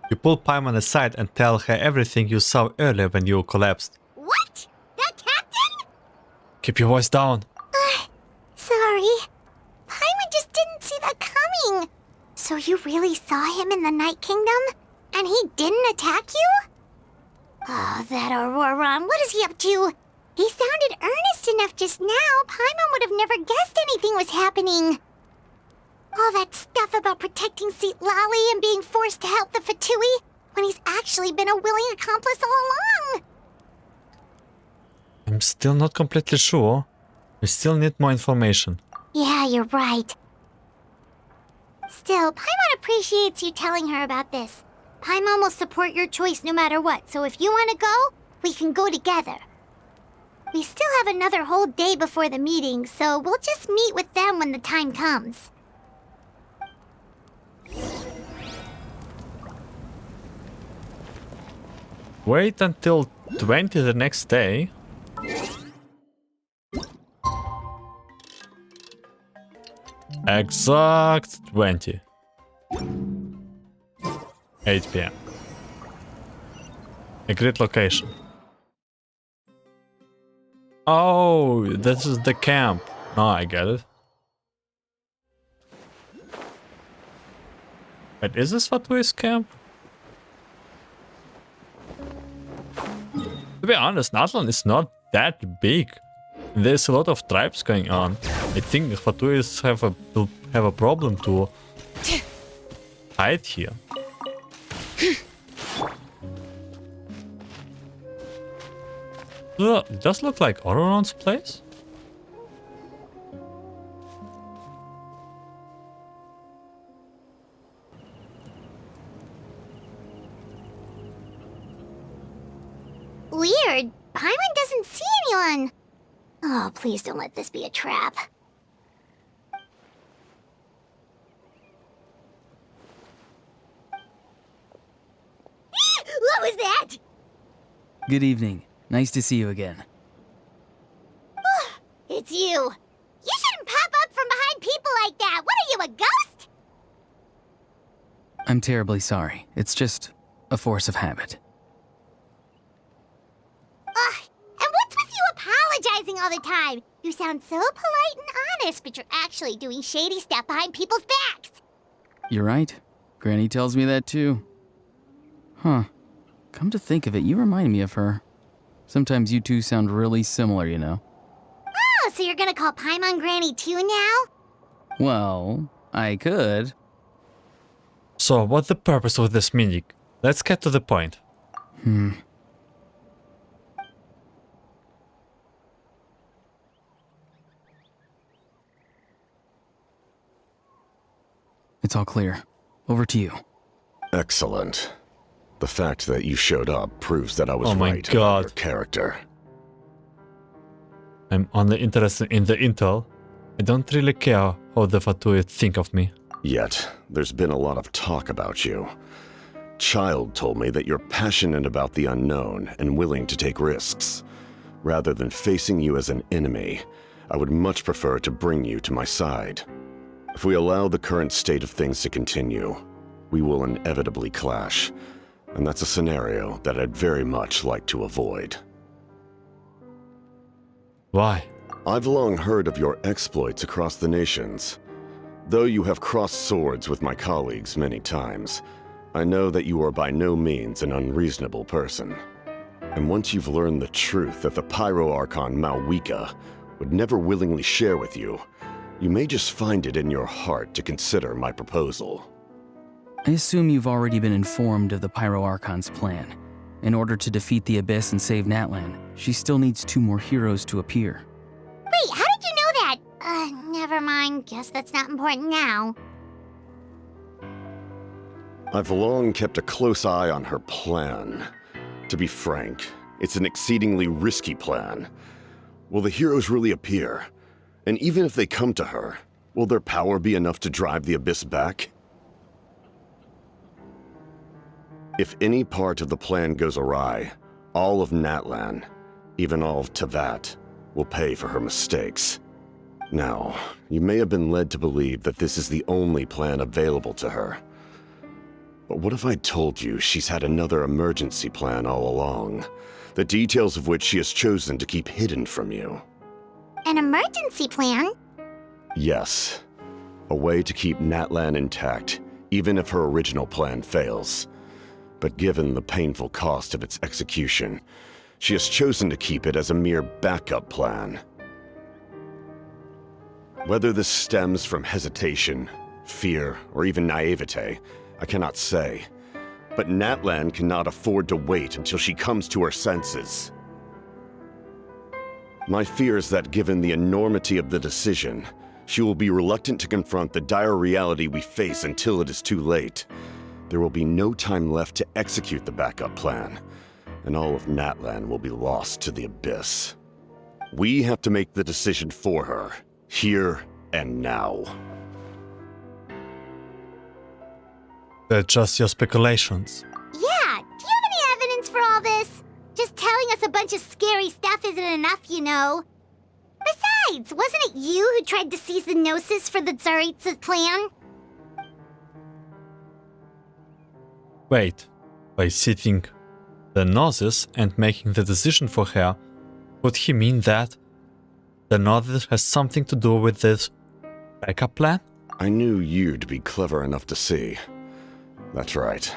You pull Paimon aside and tell her everything you saw earlier when you collapsed. What? That captain? Keep your voice down. Sorry. Paimon just didn't see that coming. So you really saw him in the Night Kingdom? And he didn't attack you? Oh, that Ororon, what is he up to? He sounded earnest enough just now. Paimon would have never guessed anything was happening. All that stuff about protecting Citlali and being forced to help the Fatui when he's actually been a willing accomplice all along. I'm still not completely sure. We still need more information. Yeah, you're right. Still, Paimon appreciates you telling her about this. Paimon will support your choice no matter what, so if you want to go, we can go together. We still have another whole day before the meeting, so we'll just meet with them when the time comes. Wait until 20 the next day. Exact 20. 8 p.m. Agreed location. Oh, this is the camp. Oh, I get it. Wait, is this Fatui's camp? To be honest, Natlan is not that big. There's a lot of tribes going on. I think Fatuis have a problem to hide here. It does look like Ororon's place. Weird. Paimon doesn't see anyone. Oh, please don't let this be a trap. What was that? Good evening. Nice to see you again. It's you. You shouldn't pop up from behind people like that. What are you, a ghost? I'm terribly sorry. It's just a force of habit. And what's with you apologizing all the time? You sound so polite and honest, but you're actually doing shady stuff behind people's backs. You're right. Granny tells me that too. Huh. Come to think of it, you remind me of her. Sometimes you two sound really similar, you know. Oh, so you're gonna call Paimon Granny too now? Well, I could. So, what's the purpose of this meeting? Let's get to the point. It's all clear. Over to you. Excellent. The fact that you showed up proves that I was Oh my right God. about your character. I'm only interested in the intel. I don't really care how the Fatui think of me. Yet, there's been a lot of talk about you. Child told me that you're passionate about the unknown and willing to take risks. Rather than facing you as an enemy, I would much prefer to bring you to my side. If we allow the current state of things to continue, we will inevitably clash, and that's a scenario that I'd very much like to avoid. Why? I've long heard of your exploits across the nations. Though you have crossed swords with my colleagues many times, I know that you are by no means an unreasonable person. And once you've learned the truth that the Pyro Archon Malwika would never willingly share with you, you may just find it in your heart to consider my proposal. I assume you've already been informed of the Pyro Archon's plan. In order to defeat the Abyss and save Natlan, she still needs 2 more heroes to appear. Wait, how did you know that? Never mind. Guess that's not important now. I've long kept a close eye on her plan. To be frank, it's an exceedingly risky plan. Will the heroes really appear? And even if they come to her, will their power be enough to drive the Abyss back? If any part of the plan goes awry, All of Natlan, even all of Tevat, will pay for her mistakes. Now, you may have been led to believe that this is the only plan available to her. But what if I told you she's had another emergency plan all along, the details of which she has chosen to keep hidden from you? An emergency plan? Yes. A way to keep Natlan intact, even if her original plan fails. But given the painful cost of its execution, she has chosen to keep it as a mere backup plan. Whether this stems from hesitation, fear, or even naivete, I cannot say. But Natlan cannot afford to wait until she comes to her senses. My fear is that given the enormity of the decision, she will be reluctant to confront the dire reality we face until it is too late. There will be no time left to execute the backup plan, and all of Natlan will be lost to the abyss. We have to make the decision for her, here and now. They're just your speculations. Yeah, do you have any evidence for all this? Just telling us a bunch of scary stuff isn't enough, you know. Besides, wasn't it you who tried to seize the Gnosis for the Tsaritsa clan? Wait, by seizing the Gnosis and making the decision for her, would he mean that the Gnosis has something to do with this backup plan? I knew you to be clever enough to see. That's right.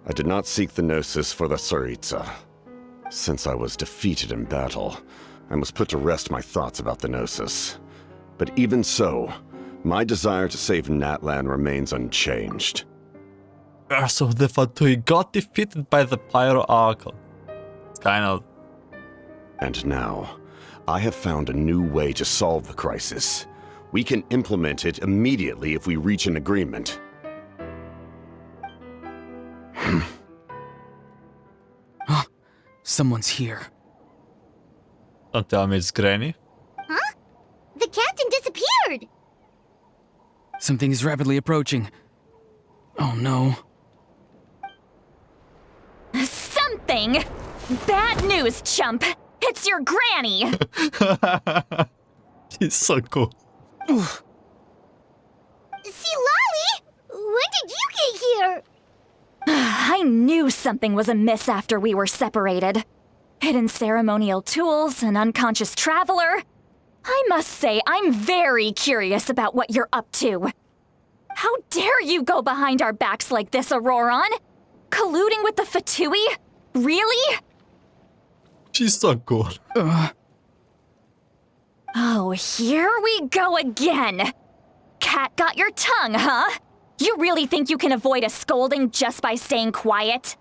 I did not seek the Gnosis for the Tsaritsa. Since I was defeated in battle, I must put to rest my thoughts about the Gnosis. But even so, my desire to save Natlan remains unchanged. So the Fatui got defeated by the Pyro Archon. It's kind of... And now, I have found a new way to solve the crisis. We can implement it immediately if we reach an agreement. Someone's here. Don't tell me it's Granny. Huh? The captain disappeared! Something is rapidly approaching. Oh no. Something? Bad news, chump! It's your granny! She's so cool. Citlali! When did you get here? I knew something was amiss after we were separated. Hidden ceremonial tools, an unconscious traveler. I must say, I'm very curious about what you're up to. How dare you go behind our backs like this, Ororon? Colluding with the Fatui? Really? She's so cool. Oh, here we go again. Cat got your tongue, huh? You really think you can avoid a scolding just by staying quiet?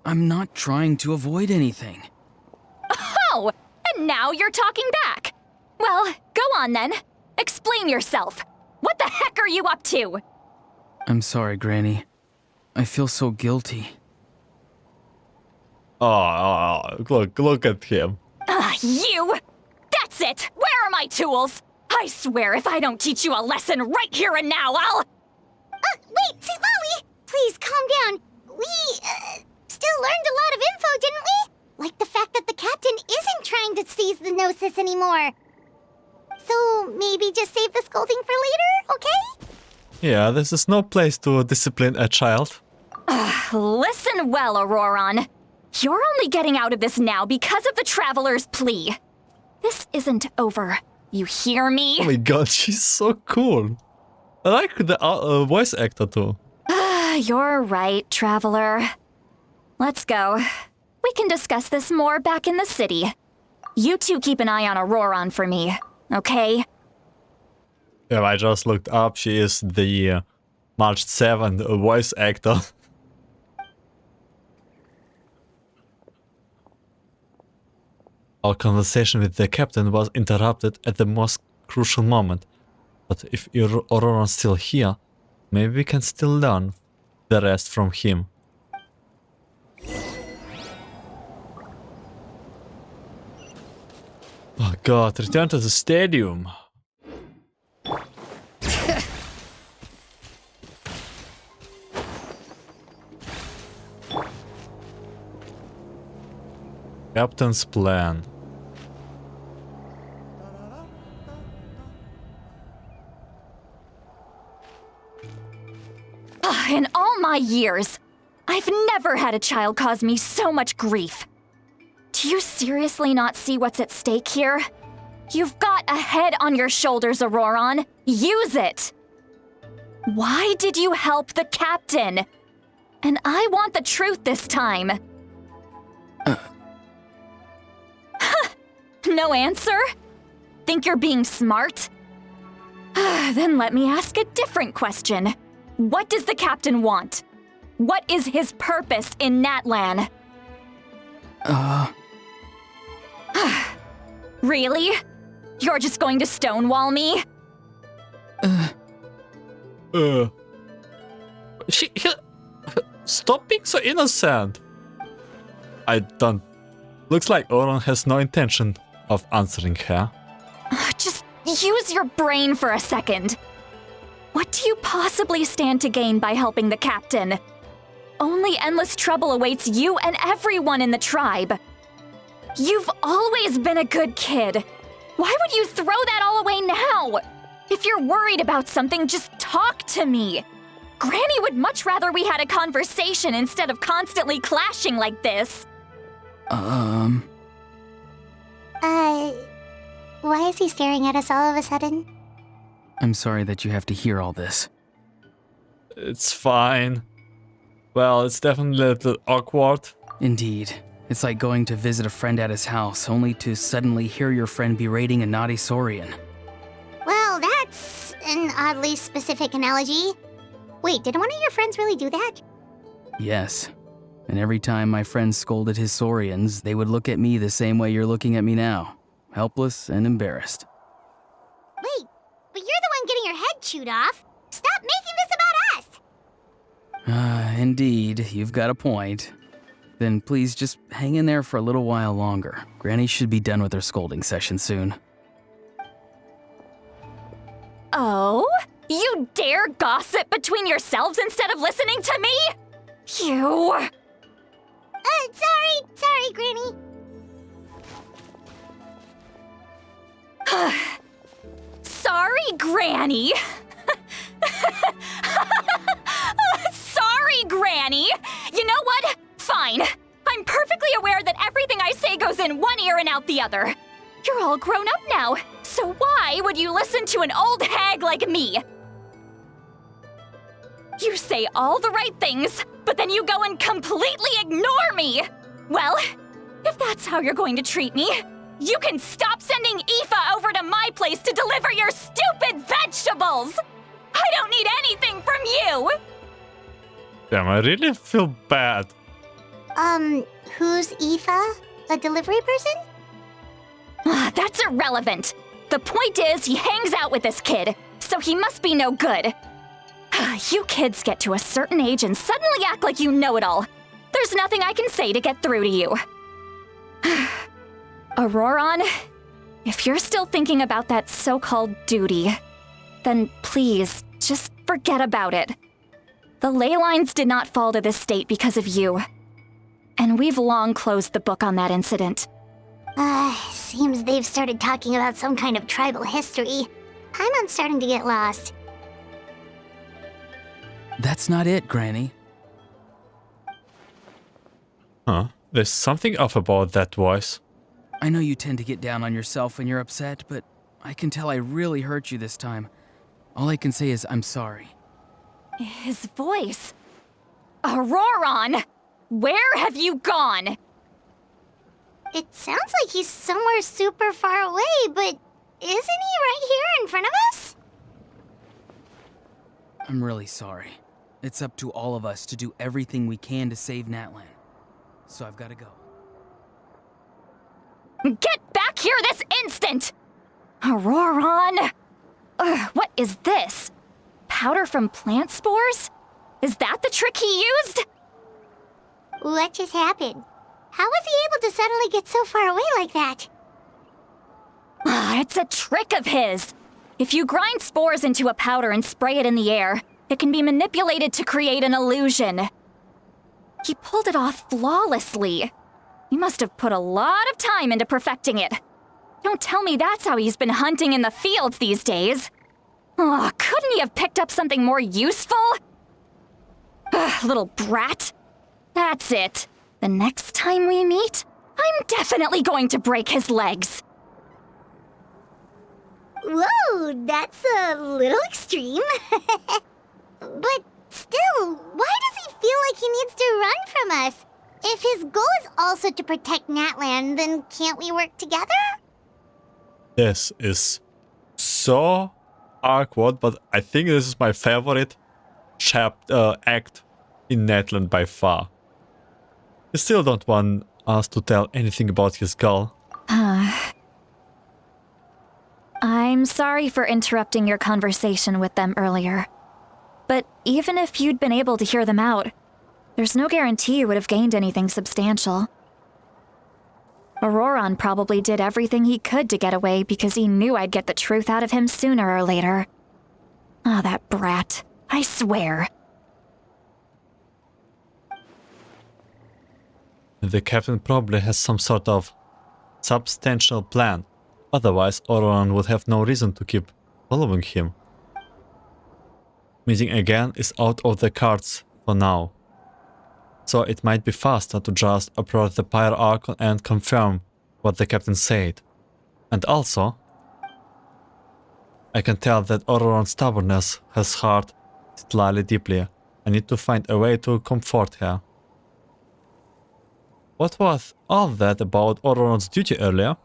I'm not trying to avoid anything. Oh, and now you're talking back. Well, go on then. Explain yourself. What the heck are you up to? I'm sorry, Granny. I feel so guilty. Oh, look at him. You! That's it! Where are my tools? I swear if I don't teach you a lesson right here and now, I'll... Wait, Citlali! Please, calm down. We, still learned a lot of info, didn't we? Like the fact that the captain isn't trying to seize the Gnosis anymore. So, maybe just save the scolding for later, okay? Yeah, this is no place to discipline a child. Listen well, Ororon. You're only getting out of this now because of the Traveler's plea. This isn't over. You hear me? Oh my god, she's so cool. I like the voice actor too. You're right, Traveler. Let's go. We can discuss this more back in the city. You two keep an eye on Ororon for me, okay? Yeah, I just looked up. She is the March 7th voice actor. Our conversation with the captain was interrupted at the most crucial moment. But if Ororon's still here, maybe we can still learn the rest from him. Oh god, return to the stadium. Captain's plan. In all my years, I've never had a child cause me so much grief. Do you seriously not see what's at stake here? You've got a head on your shoulders, Ororon. Use it! Why did you help the captain? And I want the truth this time. No answer? Think you're being smart? Then let me ask a different question. What does the captain want? What is his purpose in Natlan? Really? You're just going to stonewall me? Stop being so innocent. I don't. Looks like Ororon has no intention of answering her. Just use your brain for a second. What do you possibly stand to gain by helping the captain? Only endless trouble awaits you and everyone in the tribe. You've always been a good kid. Why would you throw that all away now? If you're worried about something, just talk to me. Granny would much rather we had a conversation instead of constantly clashing like this. Why is he staring at us all of a sudden? I'm sorry that you have to hear all this. It's fine. Well, it's definitely a little awkward. Indeed. It's like going to visit a friend at his house, only to suddenly hear your friend berating a naughty Saurian. Well, that's an oddly specific analogy. Wait, did one of your friends really do that? Yes. And every time my friend scolded his Saurians, they would look at me the same way you're looking at me now. Helpless and embarrassed. Wait, but you're the one getting your head chewed off. Stop making this about us! Indeed, you've got a point. Then please just hang in there for a little while longer. Granny should be done with her scolding session soon. Oh? You dare gossip between yourselves instead of listening to me? You... Sorry, Granny. Sorry, Granny. Sorry, Granny. You know what? Fine. I'm perfectly aware that everything I say goes in one ear and out the other. You're all grown up now, so why would you listen to an old hag like me? You say all the right things, but then you go and completely ignore me! Well, if that's how you're going to treat me, you can stop sending Aoife over to my place to deliver your stupid vegetables! I don't need anything from you! Damn, I really feel bad. Who's Aoife? A delivery person? That's irrelevant. The point is, he hangs out with this kid, so he must be no good. You kids get to a certain age and suddenly act like you know it all. There's nothing I can say to get through to you. Ororon, if you're still thinking about that so-called duty, then please, just forget about it. The ley lines did not fall to this state because of you. And we've long closed the book on that incident. Seems they've started talking about some kind of tribal history. I'm starting to get lost. That's not it, Granny. Huh? There's something off about that voice. I know you tend to get down on yourself when you're upset, but I can tell I really hurt you this time. All I can say is I'm sorry. His voice. Ororon! Where have you gone? It sounds like he's somewhere super far away, but isn't he right here in front of us? I'm really sorry. It's up to all of us to do everything we can to save Natlan. So I've got to go. Get back here this instant! Ororon! What is this? Powder from plant spores? Is that the trick he used? What just happened? How was he able to suddenly get so far away like that? It's a trick of his. If you grind spores into a powder and spray it in the air, it can be manipulated to create an illusion. He pulled it off flawlessly. He must have put a lot of time into perfecting it. Don't tell me that's how he's been hunting in the fields these days. Oh, couldn't he have picked up something more useful? Ugh, little brat. That's it. The next time we meet, I'm definitely going to break his legs. Whoa, that's a little extreme. But still, why does he feel like he needs to run from us? If his goal is also to protect Natlan, then can't we work together? This is so awkward, but I think this is my favorite act in Natlan by far. You still don't want us to tell anything about his goal. I'm sorry for interrupting your conversation with them earlier. But even if you'd been able to hear them out, there's no guarantee you would have gained anything substantial. Ororon probably did everything he could to get away because he knew I'd get the truth out of him sooner or later. Ah, that brat. I swear. The captain probably has some sort of substantial plan. Otherwise, Ororon would have no reason to keep following him. Meeting again is out of the cards for now. So it might be faster to just approach the Pyro Archon and confirm what the captain said. And also, I can tell that Ororon's stubbornness has hurt Citlali deeply. I need to find a way to comfort her. What was all that about Ororon's duty earlier?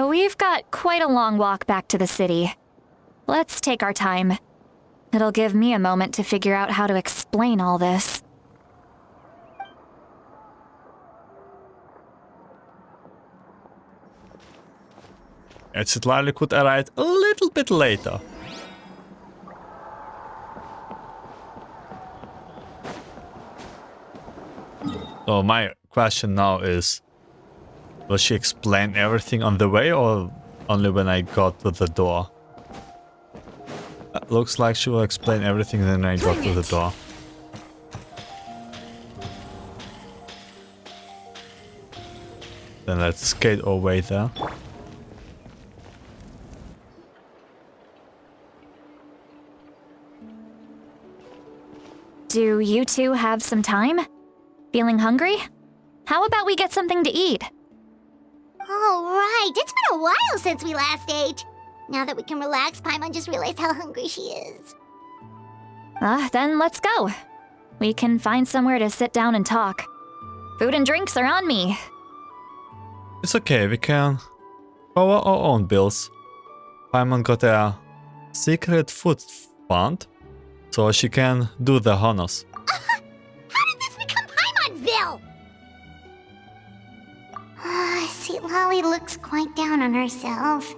We've got quite a long walk back to the city. Let's take our time. It'll give me a moment to figure out how to explain all this. Citlali could arrive a little bit later. So my question now is, will she explain everything on the way or only when I got to the door? Looks like she will explain everything when I got to the door. Then let's skate our way there. Do you two have some time? Feeling hungry? How about we get something to eat? Oh, right. It's been a while since we last ate. Now that we can relax, Paimon just realized how hungry she is. Then let's go. We can find somewhere to sit down and talk. Food and drinks are on me. It's okay, we can cover our own bills. Paimon got a secret food fund, so she can do the honors. How did this become Paimon's bill? Citlali looks quite down on herself.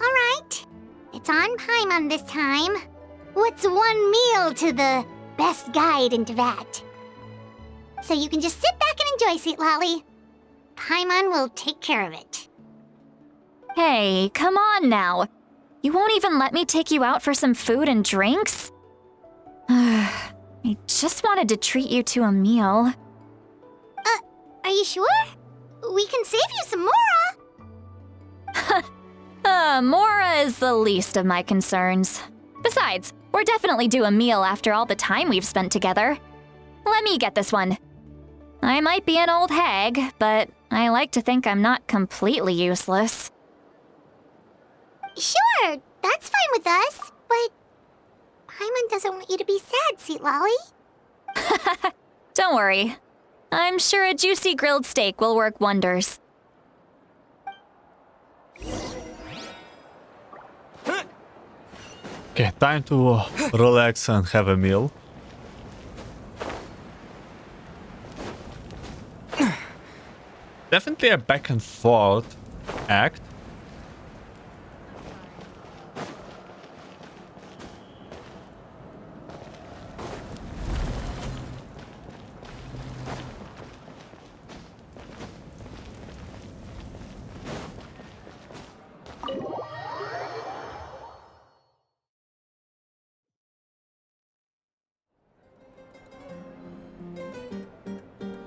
Alright. It's on Paimon this time. What's one meal to the best guide into that? So you can just sit back and enjoy, Citlali. Paimon will take care of it. Hey, come on now. You won't even let me take you out for some food and drinks? I just wanted to treat you to a meal. Are you sure? We can save you some Mora. Mora is the least of my concerns. Besides, we're definitely due a meal after all the time we've spent together. Let me get this one. I might be an old hag, but I like to think I'm not completely useless. Sure, that's fine with us, but Paimon doesn't want you to be sad, Citlali. Don't worry. I'm sure a juicy grilled steak will work wonders. Okay, time to relax and have a meal. Definitely a back and forth act.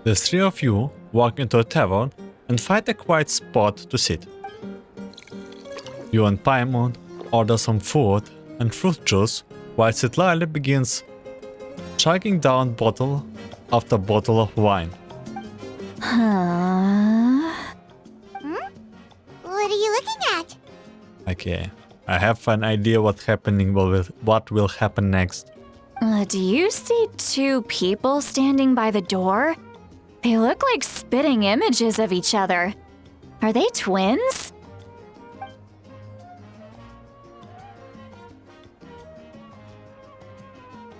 The three of you walk into a tavern and find a quiet spot to sit. You and Paimon order some food and fruit juice while Citlali begins chugging down bottle after bottle of wine. What are you looking at? Okay, I have an idea what will happen next. Do you see two people standing by the door? They look like spitting images of each other. Are they twins?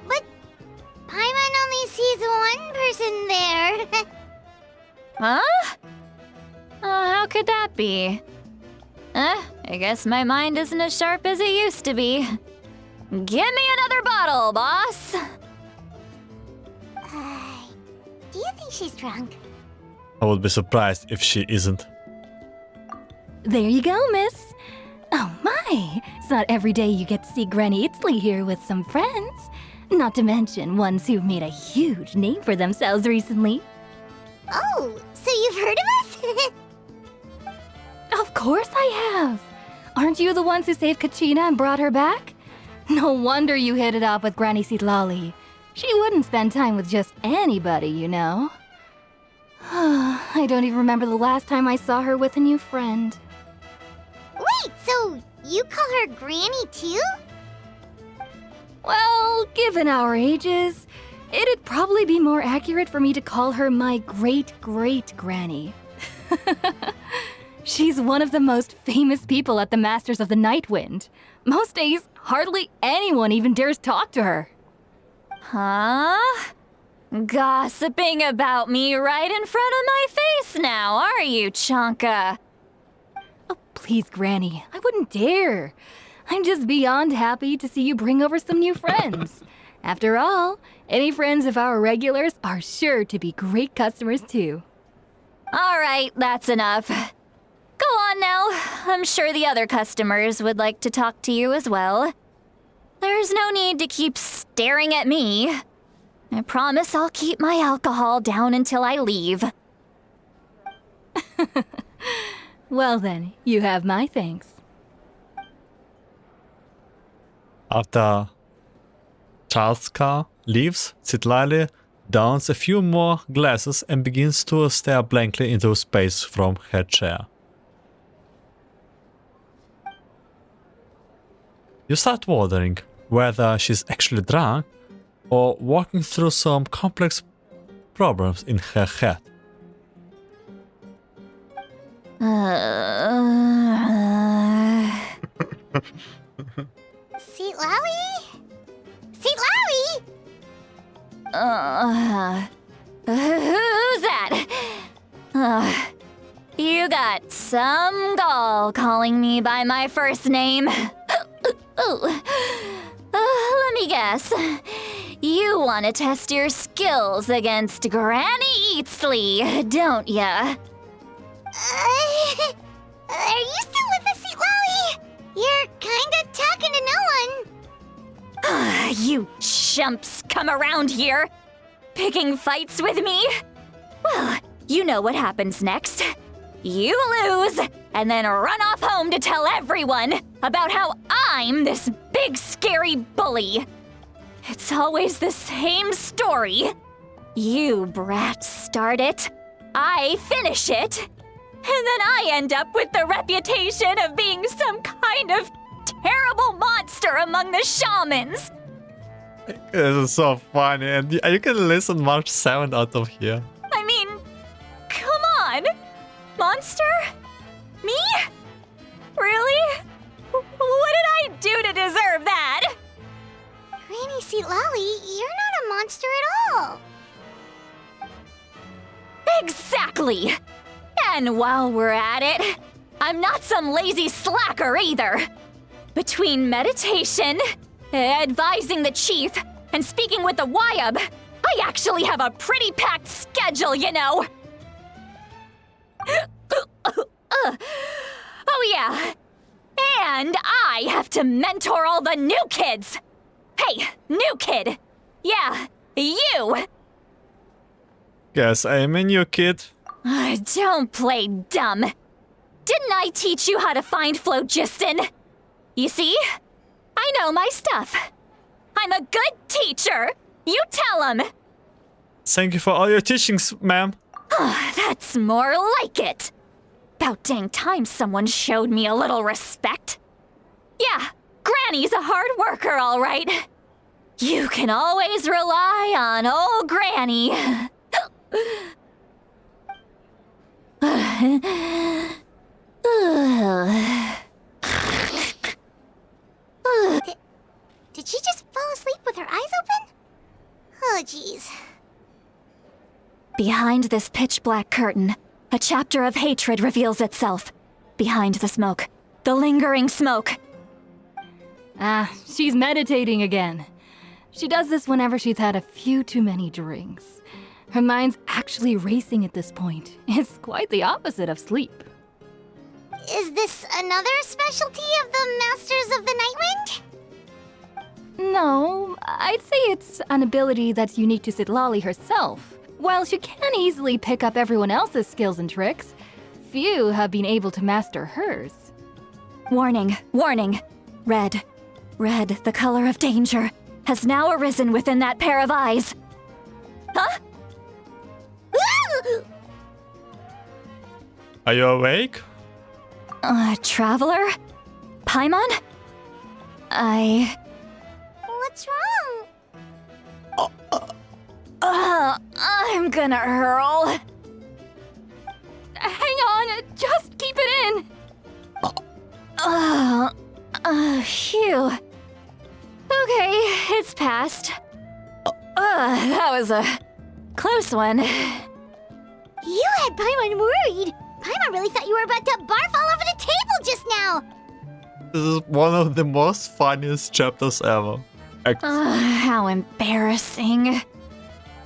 But Paimon only sees one person there. Huh? How could that be? I guess my mind isn't as sharp as it used to be. Give me another bottle, boss! Do you think she's drunk? I would be surprised if she isn't. There you go, miss. Oh my, it's not every day you get to see Granny Itztli here with some friends. Not to mention ones who've made a huge name for themselves recently. Oh, so you've heard of us? Of course I have. Aren't you the ones who saved Kachina and brought her back? No wonder you hit it off with Granny Citlali. She wouldn't spend time with just anybody, you know. I don't even remember the last time I saw her with a new friend. Wait, so you call her Granny too? Well, given our ages, it'd probably be more accurate for me to call her my great-great-granny. She's one of the most famous people at the Masters of the Nightwind. Most days, hardly anyone even dares talk to her. Huh? Gossiping about me right in front of my face now, are you, Chonka? Oh, please, Granny, I wouldn't dare. I'm just beyond happy to see you bring over some new friends. After all, any friends of our regulars are sure to be great customers too. All right, that's enough. Go on now. I'm sure the other customers would like to talk to you as well. There's no need to keep staring at me. I promise I'll keep my alcohol down until I leave. Well then, you have my thanks. After Chalska leaves, Citlali downs a few more glasses and begins to stare blankly into space from her chair. You start wondering whether she's actually drunk or walking through some complex problems in her head. Citlali? Citlali? Who's that? You got some gall calling me by my first name. Let me guess. You want to test your skills against Granny Itztli, don't ya? Are you still with us, Citlali? You're kinda talking to no one. You chumps come around here, picking fights with me? Well, you know what happens next. You lose, and then run off home to tell everyone about how I'm this big scary bully. It's always the same story. You brats start it, I finish it, and then I end up with the reputation of being some kind of terrible monster among the shamans. This is so funny, and you can listen March 7 out of here. I mean, come on! Monster? Me? Really? What did I do to deserve that? Granny Citlali, you're not a monster at all. Exactly! And while we're at it, I'm not some lazy slacker either. Between meditation, advising the chief, and speaking with the Wyab, I actually have a pretty packed schedule, you know. Oh yeah, and I have to mentor all the new kids. Hey, new kid, yeah, you. Guess I'm a new kid. Don't play dumb. Didn't I teach you how to find phlogiston? You see? I know my stuff. I'm a good teacher. You tell him. Thank you for all your teachings, ma'am. That's more like it. About dang time someone showed me a little respect. Yeah, Granny's a hard worker, all right. You can always rely on old Granny. Did she just fall asleep with her eyes open? Oh, jeez. Behind this pitch-black curtain, a chapter of hatred reveals itself. Behind the smoke. The lingering smoke. She's meditating again. She does this whenever she's had a few too many drinks. Her mind's actually racing at this point. It's quite the opposite of sleep. Is this another specialty of the Masters of the Nightwind? No, I'd say it's an ability that's unique to Citlali herself. While she can easily pick up everyone else's skills and tricks, few have been able to master hers. Warning, warning. Red, the color of danger, has now arisen within that pair of eyes. Huh? Are you awake? Traveler? Paimon? What's wrong? I'm gonna hurl. Hang on, just keep it in. Phew. Okay, it's passed. That was a close one. You had Paimon worried. Paimon really thought you were about to barf all over the table just now. This is one of the most funniest chapters ever. How embarrassing.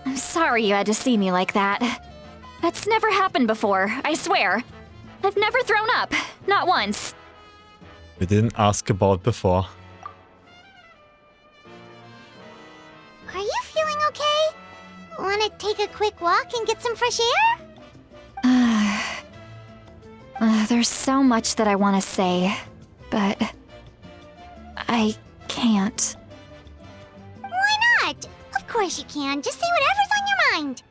I'm sorry you had to see me like that. That's never happened before, I swear. I've never thrown up, not once. We didn't ask about before. Are you feeling okay? Wanna take a quick walk and get some fresh air? There's so much that I want to say, but I can't. Why not? Of course you can. Just say whatever's on your mind.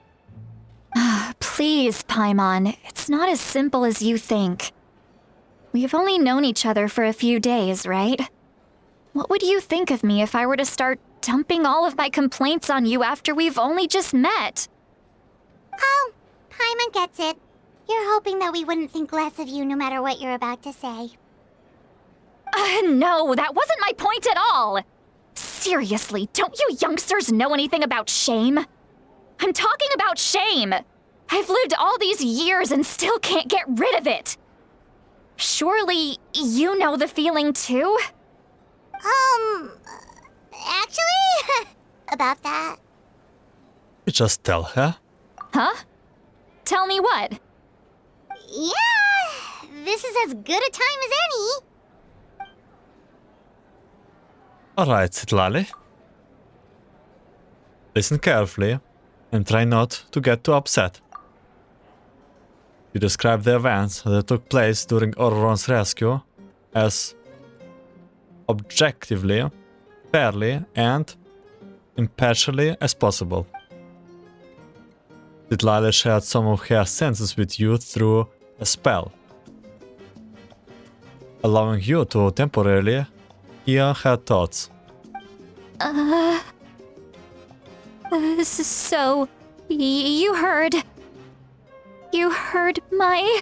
Please, Paimon, it's not as simple as you think. We've only known each other for a few days, right? What would you think of me if I were to start dumping all of my complaints on you after we've only just met? Oh, Paimon gets it. You're hoping that we wouldn't think less of you no matter what you're about to say. No, that wasn't my point at all! Seriously, don't you youngsters know anything about shame? I'm talking about shame! I've lived all these years and still can't get rid of it! Surely, you know the feeling too? Actually, about that. You just tell her. Huh? Tell me what? Yeah, this is as good a time as any. Alright, Citlali. Listen carefully and try not to get too upset. You describe the events that took place during Ororon's rescue as objectively, fairly, and impartially as possible. Citlali shared some of her senses with you through a spell, allowing you to temporarily hear her thoughts. So, you heard my...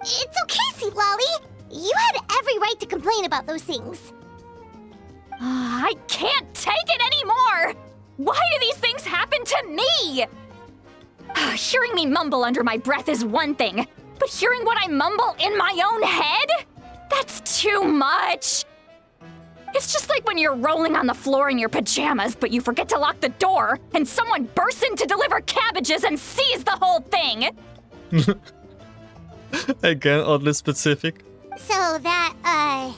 It's okay, Citlali. You had every right to complain about those things. I can't take it anymore! Why do these things happen to me? Hearing me mumble under my breath is one thing, but hearing what I mumble in my own head? That's too much! It's just like when you're rolling on the floor in your pajamas, but you forget to lock the door, and someone bursts in to deliver cabbages and sees the whole thing! Again, oddly specific. So that,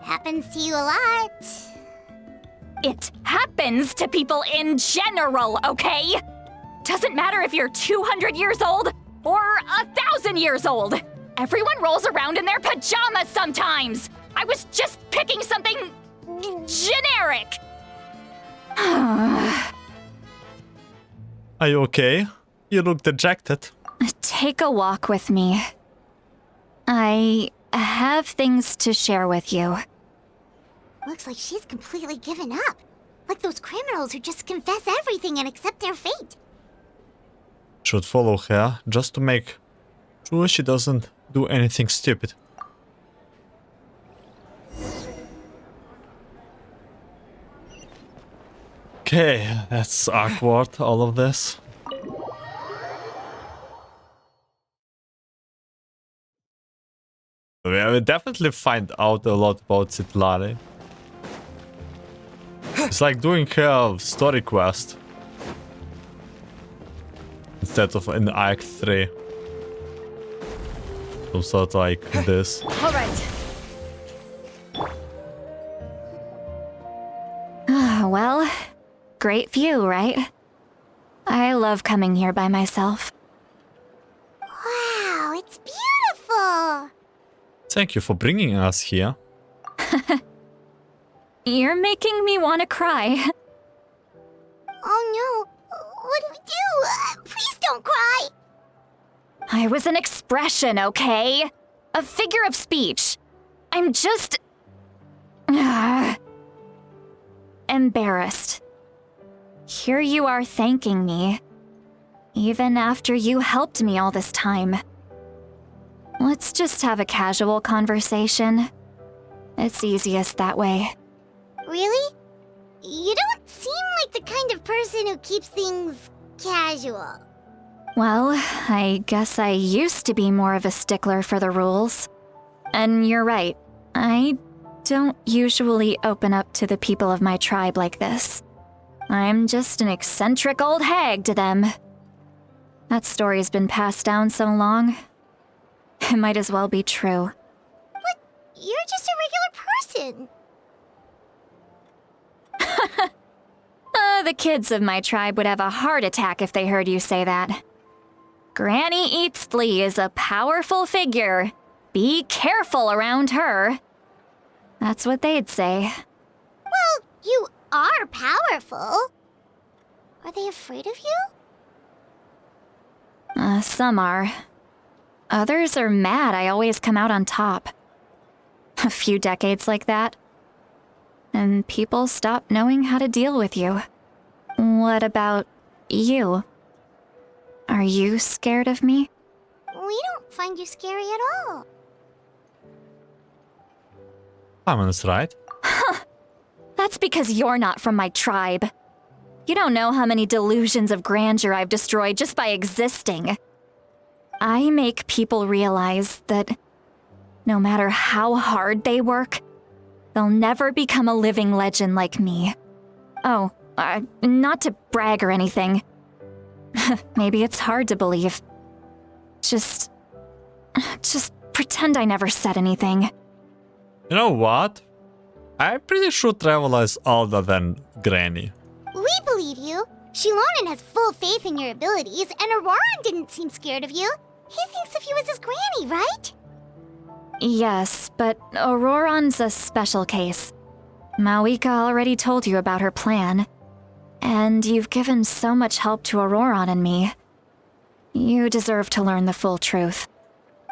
happens to you a lot. It happens to people in general, okay? doesn't matter if you're 200 years old or 1,000 years old. Everyone rolls around in their pajamas sometimes. I was just picking something generic. Are you okay? You look dejected. Take a walk with me. I have things to share with you. Looks like she's completely given up. Like those criminals who just confess everything and accept their fate. Should follow her just to make sure she doesn't do anything stupid. Okay, that's awkward, all of this. We will definitely find out a lot about Citlali. It's like doing her story quest instead of in Act 3. Some sort like this. All right. Well, great view, right? I love coming here by myself. Wow, it's beautiful! Thank you for bringing us here. You're making me want to cry. Oh no, what do we do? Please don't cry! I was an expression, okay? A figure of speech. I'm just... embarrassed. Here you are thanking me. Even after you helped me all this time. Let's just have a casual conversation. It's easiest that way. Really? You don't seem like the kind of person who keeps things casual. Well, I guess I used to be more of a stickler for the rules. And you're right, I don't usually open up to the people of my tribe like this. I'm just an eccentric old hag to them. That story's been passed down so long. It might as well be true. But you're just a regular person. The kids of my tribe would have a heart attack if they heard you say that. Granny Itztli is a powerful figure. Be careful around her. That's what they'd say. Well, you are powerful. Are they afraid of you? Some are. Others are mad I always come out on top. A few decades like that. And people stop knowing how to deal with you. What about you? Are you scared of me? We don't find you scary at all. Simon's right. That's because you're not from my tribe. You don't know how many delusions of grandeur I've destroyed just by existing. I make people realize that no matter how hard they work, they'll never become a living legend like me. Oh, not to brag or anything. Maybe it's hard to believe. Just pretend I never said anything. You know what? I'm pretty sure Traveler is older than Granny. We believe you. Shilonen has full faith in your abilities, and Ororon didn't seem scared of you. He thinks of you as his granny, right? Yes, but Ororon's a special case. Mawika already told you about her plan. And you've given so much help to Ororon and me. You deserve to learn the full truth.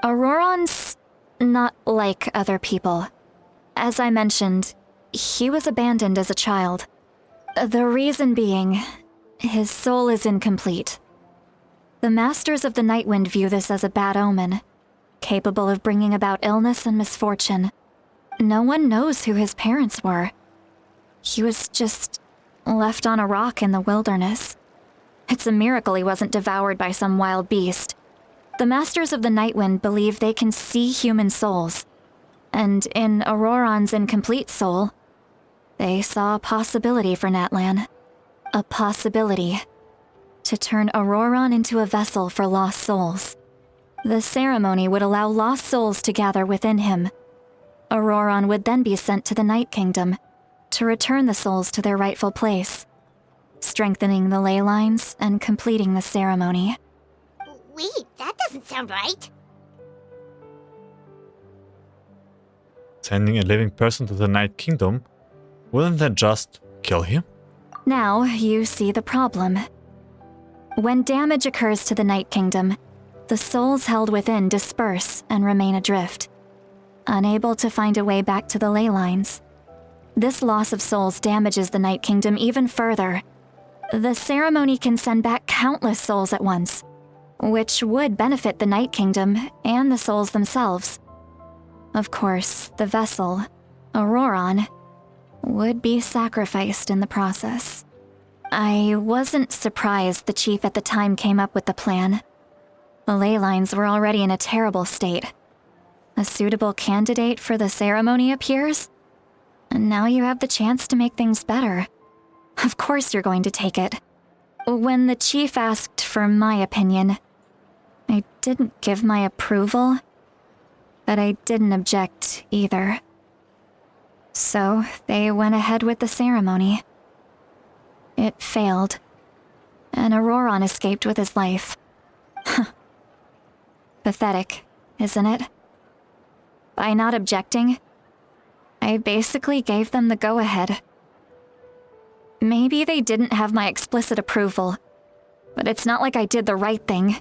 Ororon's not like other people. As I mentioned, he was abandoned as a child. The reason being, his soul is incomplete. The Masters of the Nightwind view this as a bad omen, capable of bringing about illness and misfortune. No one knows who his parents were. He was just left on a rock in the wilderness. It's a miracle he wasn't devoured by some wild beast. The Masters of the Nightwind believe they can see human souls. And in Ororon's incomplete soul, they saw a possibility for Natlan. A possibility to turn Ororon into a vessel for lost souls. The ceremony would allow lost souls to gather within him. Ororon would then be sent to the Night Kingdom to return the souls to their rightful place. strengthening the ley lines and completing the ceremony. Wait, that doesn't sound right. Sending a living person to the Night Kingdom? Wouldn't that just kill him? Now you see the problem. When damage occurs to the Night Kingdom, the souls held within disperse and remain adrift, unable to find a way back to the ley lines. This loss of souls damages the Night Kingdom even further. The ceremony can send back countless souls at once, which would benefit the Night Kingdom and the souls themselves. Of course, the vessel, Ororon, would be sacrificed in the process. I wasn't surprised the chief at the time came up with the plan. The ley lines were already in a terrible state. A suitable candidate for the ceremony appears, and now you have the chance to make things better. Of course you're going to take it. When the chief asked for my opinion, I didn't give my approval, but I didn't object either. So they went ahead with the ceremony. It failed, and Ororon escaped with his life. Pathetic, isn't it? By not objecting, I basically gave them the go-ahead. Maybe they didn't have my explicit approval, but it's not like I did the right thing.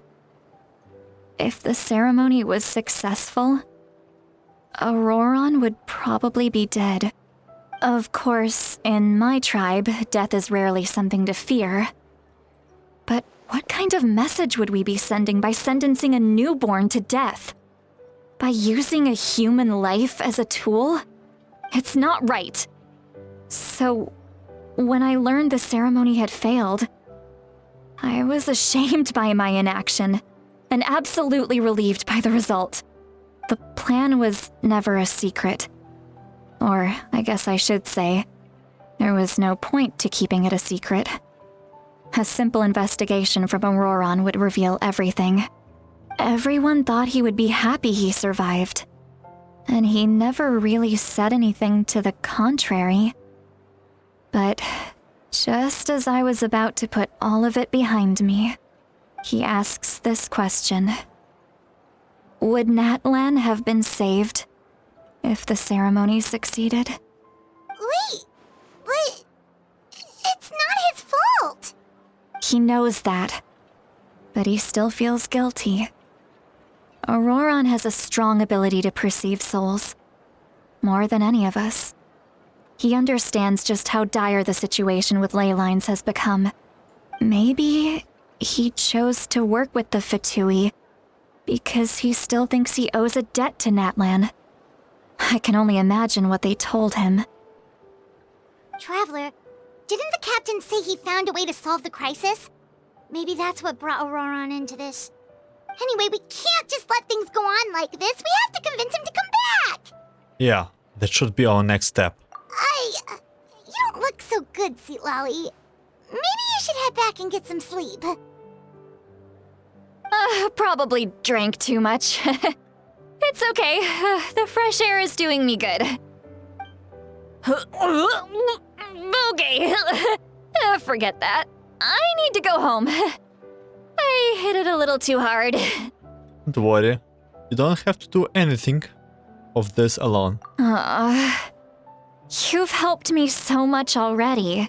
If the ceremony was successful, Ororon would probably be dead. Of course, in my tribe, death is rarely something to fear. But what kind of message would we be sending by sentencing a newborn to death? By using a human life as a tool? It's not right. So, when I learned the ceremony had failed, I was ashamed by my inaction, and absolutely relieved by the result. The plan was never a secret. Or, I guess I should say, there was no point to keeping it a secret. A simple investigation from Ororon would reveal everything. Everyone thought he would be happy he survived, and he never really said anything to the contrary. But just as I was about to put all of it behind me, he asks this question. Would Natlan have been saved if the ceremony succeeded? Wait, but it's not his fault. He knows that, but he still feels guilty. Ororon has a strong ability to perceive souls, more than any of us. He understands just how dire the situation with ley lines has become. Maybe he chose to work with the Fatui because he still thinks he owes a debt to Natlan. I can only imagine what they told him. Traveler, didn't the captain say he found a way to solve the crisis? Maybe that's what brought Ororon into this. Anyway, we can't just let things go on like this. We have to convince him to come back! Yeah, that should be our next step. You don't look so good, Citlali. Maybe you should head back and get some sleep. Probably drank too much. It's okay. The fresh air is doing me good. Okay. Forget that. I need to go home. I hit it a little too hard. Don't worry. You don't have to do anything of this alone. You've helped me so much already.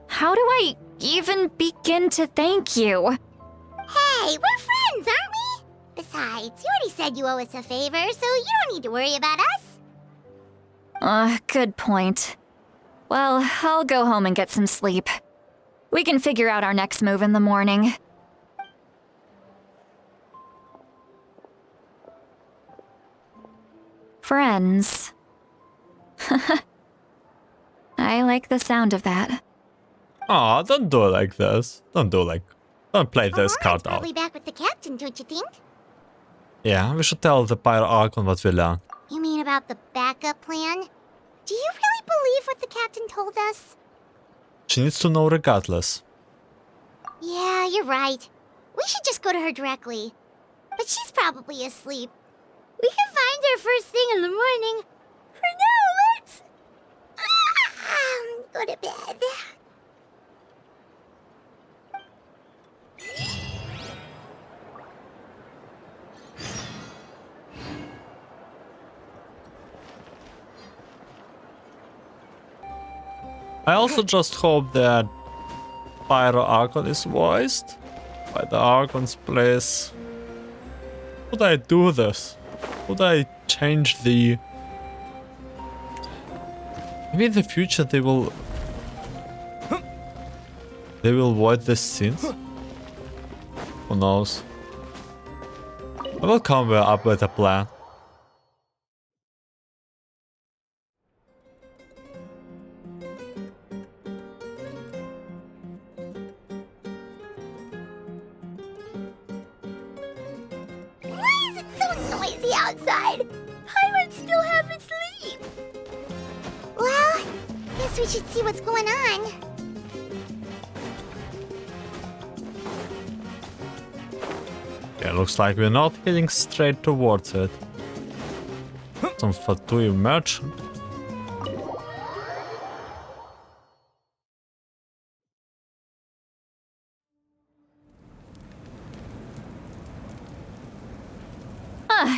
How do I even begin to thank you? Hey, we're friends, aren't we? Besides, you already said you owe us a favor, so you don't need to worry about us. Good point. Well, I'll go home and get some sleep. We can figure out our next move in the morning. Friends. I like the sound of that. Aw, don't do it like this. Don't play this Ororon's card out. probably back with the captain, don't you think? Yeah, we should tell the Pyro Archon what we learned. You mean about the backup plan? Do you really believe what the captain told us? She needs to know regardless. Yeah, you're right. We should just go to her directly. But she's probably asleep. We can find her first thing in the morning. For now, let's... go to bed. I also just hope that Pyro Archon is voiced by the Archon's place. Would I do this? Would I change the... Maybe in the future they will void the scenes? Who knows? I will come up with a plan. Why is it so noisy outside? Pirates still haven't sleep. Well, guess we should see what's going on. Yeah, looks like we're not heading straight towards it. Some Fatui merchant.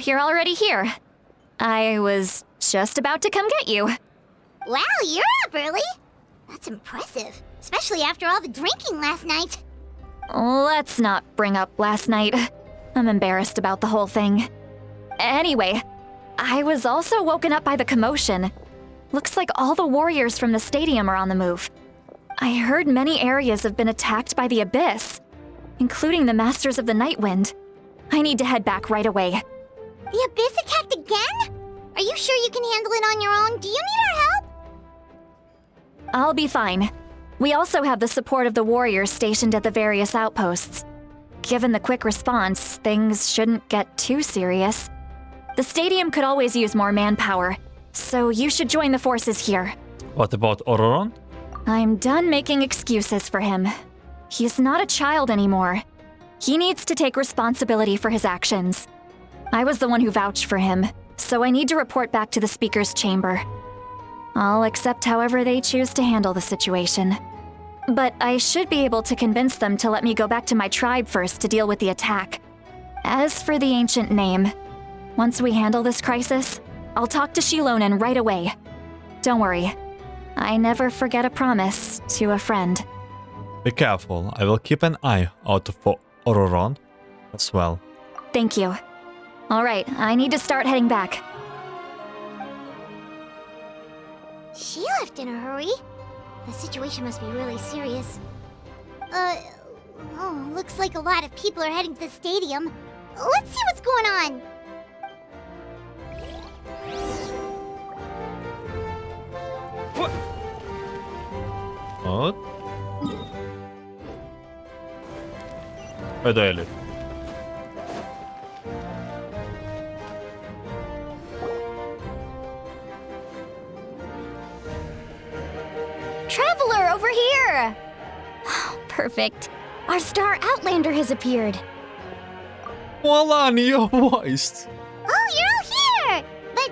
You're already here. I was just about to come get you. Wow, you're up early. That's impressive, especially after all the drinking last night. Let's not bring up last night. I'm embarrassed about the whole thing. Anyway, I was also woken up by the commotion. Looks like all the warriors from the stadium are on the move. I heard many areas have been attacked by the Abyss, including the Masters of the Nightwind. I need to head back right away. The Abyss attacked again? Are you sure you can handle it on your own? Do you need our help? I'll be fine. We also have the support of the warriors stationed at the various outposts. Given the quick response, things shouldn't get too serious. The stadium could always use more manpower, so you should join the forces here. What about Ororon? I'm done making excuses for him. He's not a child anymore. He needs to take responsibility for his actions. I was the one who vouched for him, so I need to report back to the Speaker's chamber. I'll accept however they choose to handle the situation. But I should be able to convince them to let me go back to my tribe first to deal with the attack. As for the ancient name, once we handle this crisis, I'll talk to Shilonen right away. Don't worry, I never forget a promise to a friend. Be careful, I will keep an eye out for Ororon as well. Thank you. Alright, I need to start heading back. She left in a hurry. The situation must be really serious. Looks like a lot of people are heading to the stadium. Let's see what's going on. What? Where do I live? Traveler, over here! Perfect. Our star Outlander has appeared. Molani, your voice! Oh, you're all here! But,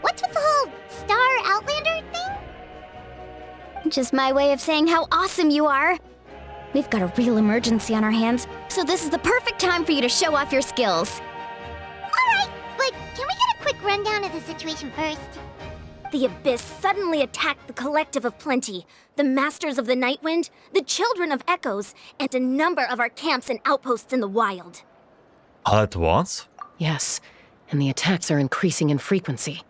what's with the whole Star Outlander thing? Just my way of saying how awesome you are. We've got a real emergency on our hands, so this is the perfect time for you to show off your skills. Alright, but can we get a quick rundown of the situation first? The Abyss suddenly attacked the Collective of Plenty, the Masters of the Nightwind, the Children of Echoes, and a number of our camps and outposts in the wild. All at once? Yes, and the attacks are increasing in frequency.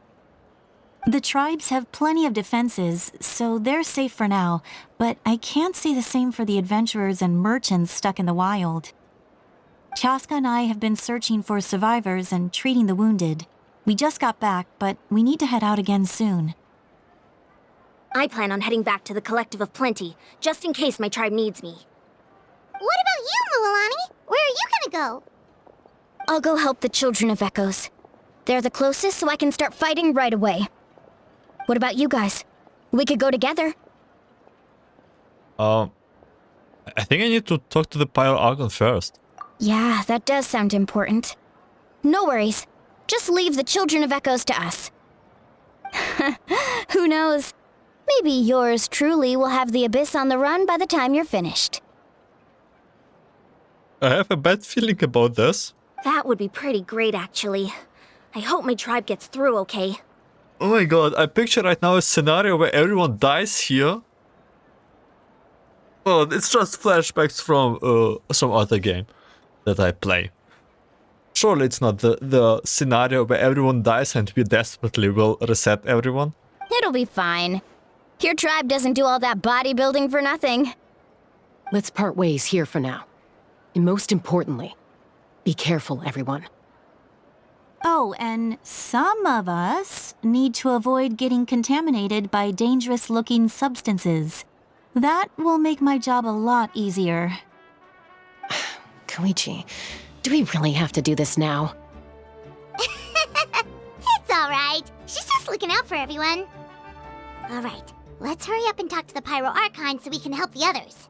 The tribes have plenty of defenses, so they're safe for now, but I can't say the same for the adventurers and merchants stuck in the wild. Chaska and I have been searching for survivors and treating the wounded. We just got back, but we need to head out again soon. I plan on heading back to the Collective of Plenty, just in case my tribe needs me. What about you, Mualani? Where are you gonna go? I'll go help the Children of Echoes. They're the closest, so I can start fighting right away. What about you guys? We could go together. I think I need to talk to the Pyro Archon first. Yeah, that does sound important. No worries. Just leave the Children of Echoes to us. Who knows? Maybe yours truly will have the Abyss on the run by the time you're finished. I have a bad feeling about this. That would be pretty great, actually. I hope my tribe gets through okay. Oh my god, I picture right now a scenario where everyone dies here. Oh, it's just flashbacks from some other game that I play. Surely it's not the scenario where everyone dies and we desperately will reset everyone. It'll be fine. Your tribe doesn't do all that bodybuilding for nothing. Let's part ways here for now. And most importantly, be careful, everyone. Oh, and some of us need to avoid getting contaminated by dangerous-looking substances. That will make my job a lot easier. Koichi, do we really have to do this now? It's alright. She's just looking out for everyone. Alright, let's hurry up and talk to the Pyro Archon so we can help the others.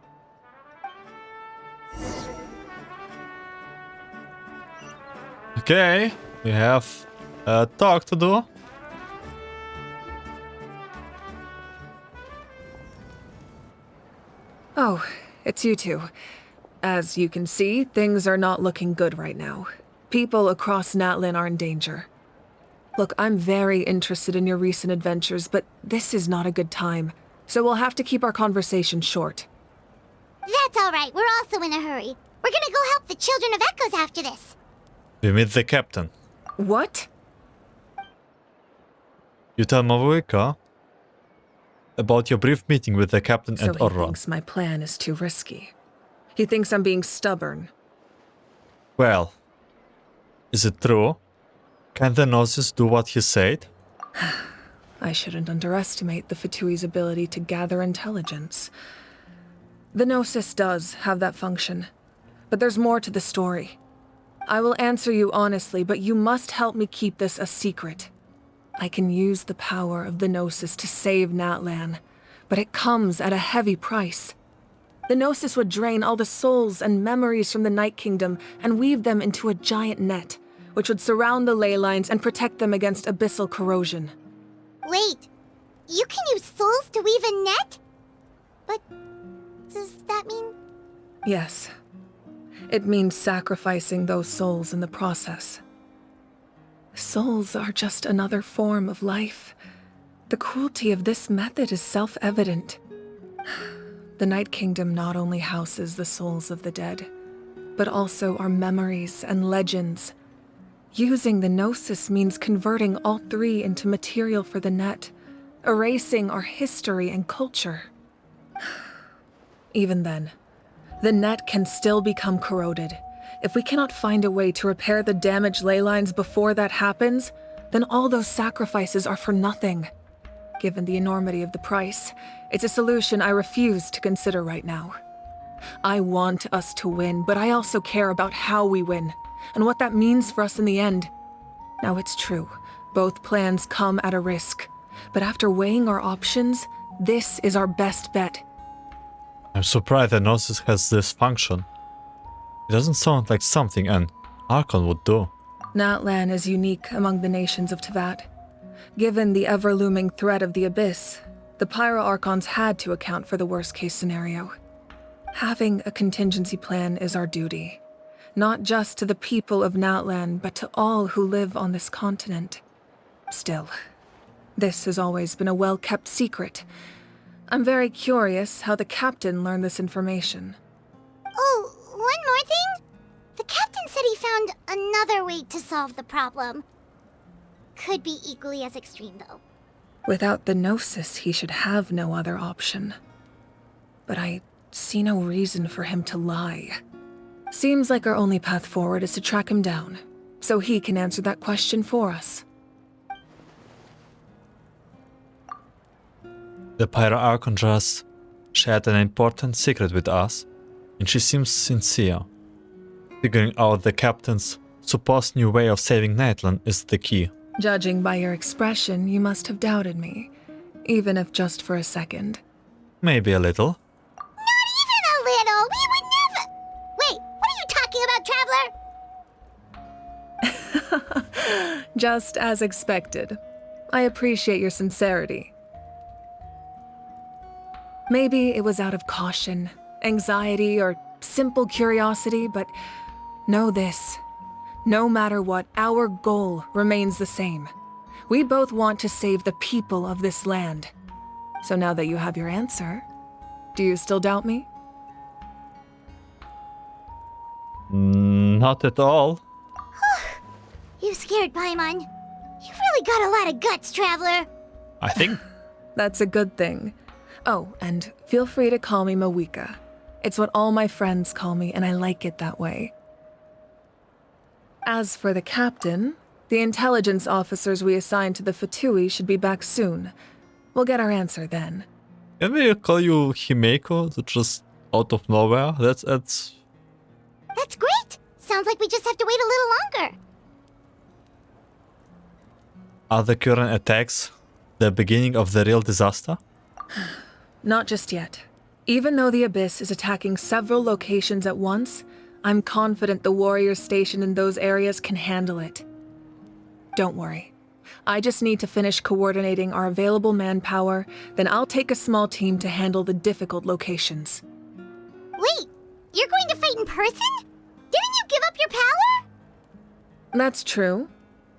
Okay, we have a talk to do. Oh, it's you two. As you can see, things are not looking good right now. People across Natlan are in danger. Look, I'm very interested in your recent adventures, but this is not a good time, so we'll have to keep our conversation short. That's alright, we're also in a hurry. We're gonna go help the Children of Echoes after this. We meet the captain. What? You tell Mavuika about your brief meeting with the captain and So he Ororon. thinks my plan is too risky. He thinks I'm being stubborn. Well, is it true? Can the Gnosis do what he said? I shouldn't underestimate the Fatui's ability to gather intelligence. The Gnosis does have that function, but there's more to the story. I will answer you honestly, but you must help me keep this a secret. I can use the power of the Gnosis to save Natlan, but it comes at a heavy price. The Gnosis would drain all the souls and memories from the Night Kingdom and weave them into a giant net, which would surround the ley lines and protect them against abyssal corrosion. Wait, you can use souls to weave a net? But does that mean... Yes. It means sacrificing those souls in the process. Souls are just another form of life. The cruelty of this method is self-evident. The Night Kingdom not only houses the souls of the dead, but also our memories and legends. Using the Gnosis means converting all three into material for the net, erasing our history and culture. Even then, the net can still become corroded. If we cannot find a way to repair the damaged ley lines before that happens, then all those sacrifices are for nothing. Given the enormity of the price, it's a solution I refuse to consider right now. I want us to win, but I also care about how we win, and what that means for us in the end. Now it's true, both plans come at a risk, but after weighing our options, this is our best bet. I'm surprised that Gnosis has this function. It doesn't sound like something an Archon would do. Natlan is unique among the nations of Teyvat. Given the ever-looming threat of the Abyss, the Pyro Archons had to account for the worst-case scenario. Having a contingency plan is our duty, not just to the people of Natlan, but to all who live on this continent. Still, this has always been a well-kept secret. I'm very curious how the captain learned this information. Oh, one more thing? The captain said he found another way to solve the problem. Could be equally as extreme, though. Without the Gnosis, he should have no other option. But I see no reason for him to lie. Seems like our only path forward is to track him down, so he can answer that question for us. The Pyro Archon just shared an important secret with us, and she seems sincere. Figuring out the captain's supposed new way of saving Natlan is the key. Judging by your expression, you must have doubted me, even if just for a second. Maybe a little. Not even a little! We would never... Wait, what are you talking about, Traveler? Just as expected. I appreciate your sincerity. Maybe it was out of caution, anxiety, or simple curiosity, but know this. No matter what, our goal remains the same. We both want to save the people of this land. So now that you have your answer, do you still doubt me? Not at all. You scared Paimon. You really got a lot of guts, Traveler. I think. That's a good thing. Oh, and feel free to call me Mawika. It's what all my friends call me, and I like it that way. As for the captain, the intelligence officers we assigned to the Fatui should be back soon. We'll get our answer then. Can we call you Himeko? That's just out of nowhere. That's That's great. Sounds like we just have to wait a little longer. Are the current attacks the beginning of the real disaster? Not just yet. Even though the Abyss is attacking several locations at once, I'm confident the warriors stationed in those areas can handle it. Don't worry. I just need to finish coordinating our available manpower, then I'll take a small team to handle the difficult locations. Wait, you're going to fight in person? Didn't you give up your power? That's true.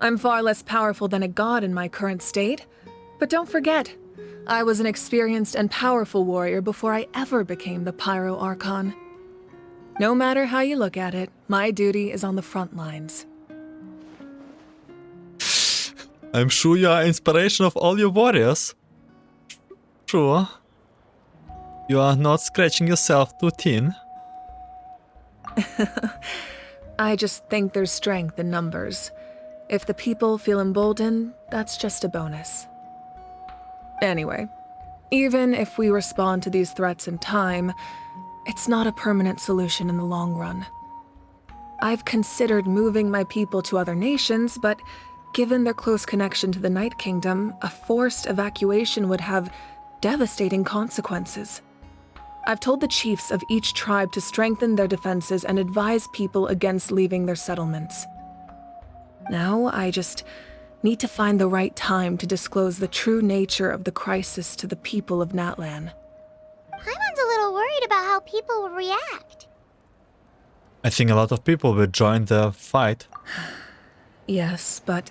I'm far less powerful than a god in my current state. But don't forget, I was an experienced and powerful warrior before I ever became the Pyro Archon. No matter how you look at it, my duty is on the front lines. I'm sure you are inspiration of all your warriors. Sure. You are not scratching yourself too thin. I just think there's strength in numbers. If the people feel emboldened, that's just a bonus. Anyway, even if we respond to these threats in time, it's not a permanent solution in the long run. I've considered moving my people to other nations, but given their close connection to the Night Kingdom, a forced evacuation would have devastating consequences. I've told the chiefs of each tribe to strengthen their defenses and advise people against leaving their settlements. Now, I just need to find the right time to disclose the true nature of the crisis to the people of Natlan. Paimon's a little worried about how people will react. I think a lot of people will join the fight. Yes, but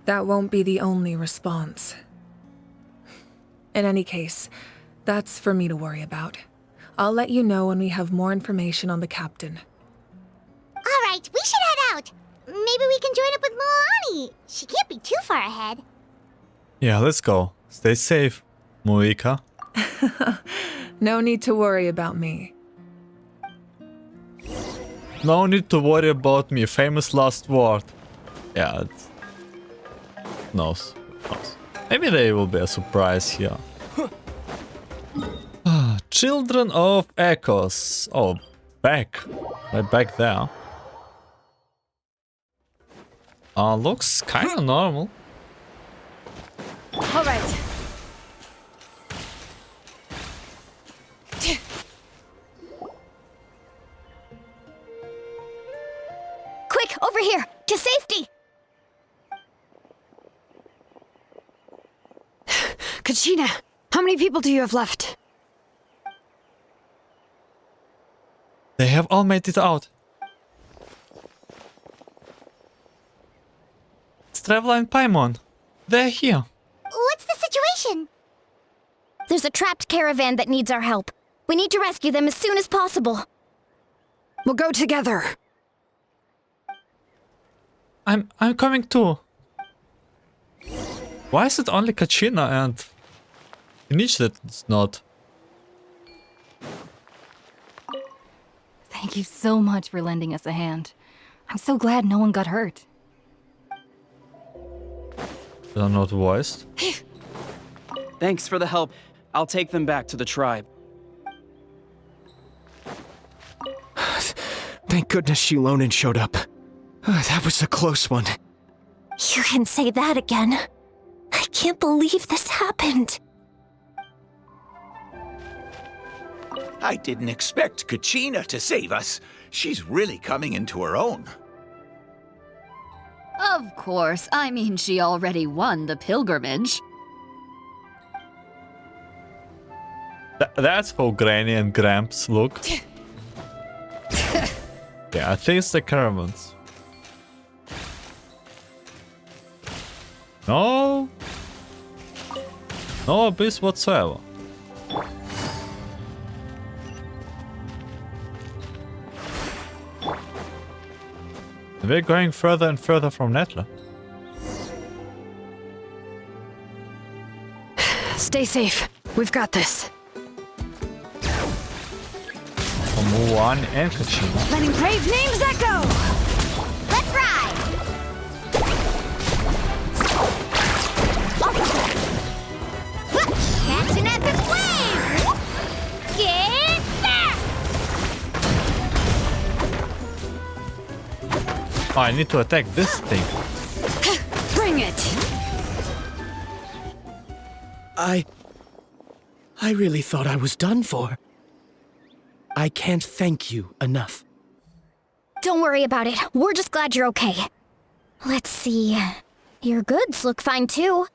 that won't be the only response. In any case, that's for me to worry about. I'll let you know when we have more information on the captain. All right, we should head out. Maybe we can join up with Moani. She can't be too far ahead. Yeah, let's go. Stay safe, Muika. No need to worry about me. No need to worry about me. Famous last word. Yeah, it's... knows. Maybe they will be a surprise here. Children of Echoes. Oh, back. Right back there. Looks kinda normal. All right. Quick, over here! To safety! Kachina, how many people do you have left? They have all made it out. Citlali and Paimon. They're here. What's the situation? There's a trapped caravan that needs our help. We need to rescue them as soon as possible. We'll go together. I'm coming too. Why is it only Kachina and Niche that's not? Thank you so much for lending us a hand. I'm so glad no one got hurt. They're not voiced. Thanks for the help. I'll take them back to the tribe. Thank goodness Shilonen showed up. That was a close one. You can say that again. I can't believe this happened. I didn't expect Kachina to save us. She's really coming into her own. Of course. I mean, she already won the pilgrimage. That's how Granny and Gramps look. Yeah, I think it's the caravans. No, No abyss whatsoever. We're going further and further from Natlan. Stay safe. We've got this. For Mulan and Kachina. Letting brave names echo! Let's ride! Catch an epic wave! Get back! Oh, I need to attack this thing. Bring it! I really thought I was done for. I can't thank you enough. Don't worry about it. We're just glad you're okay. Let's see. Your goods look fine too.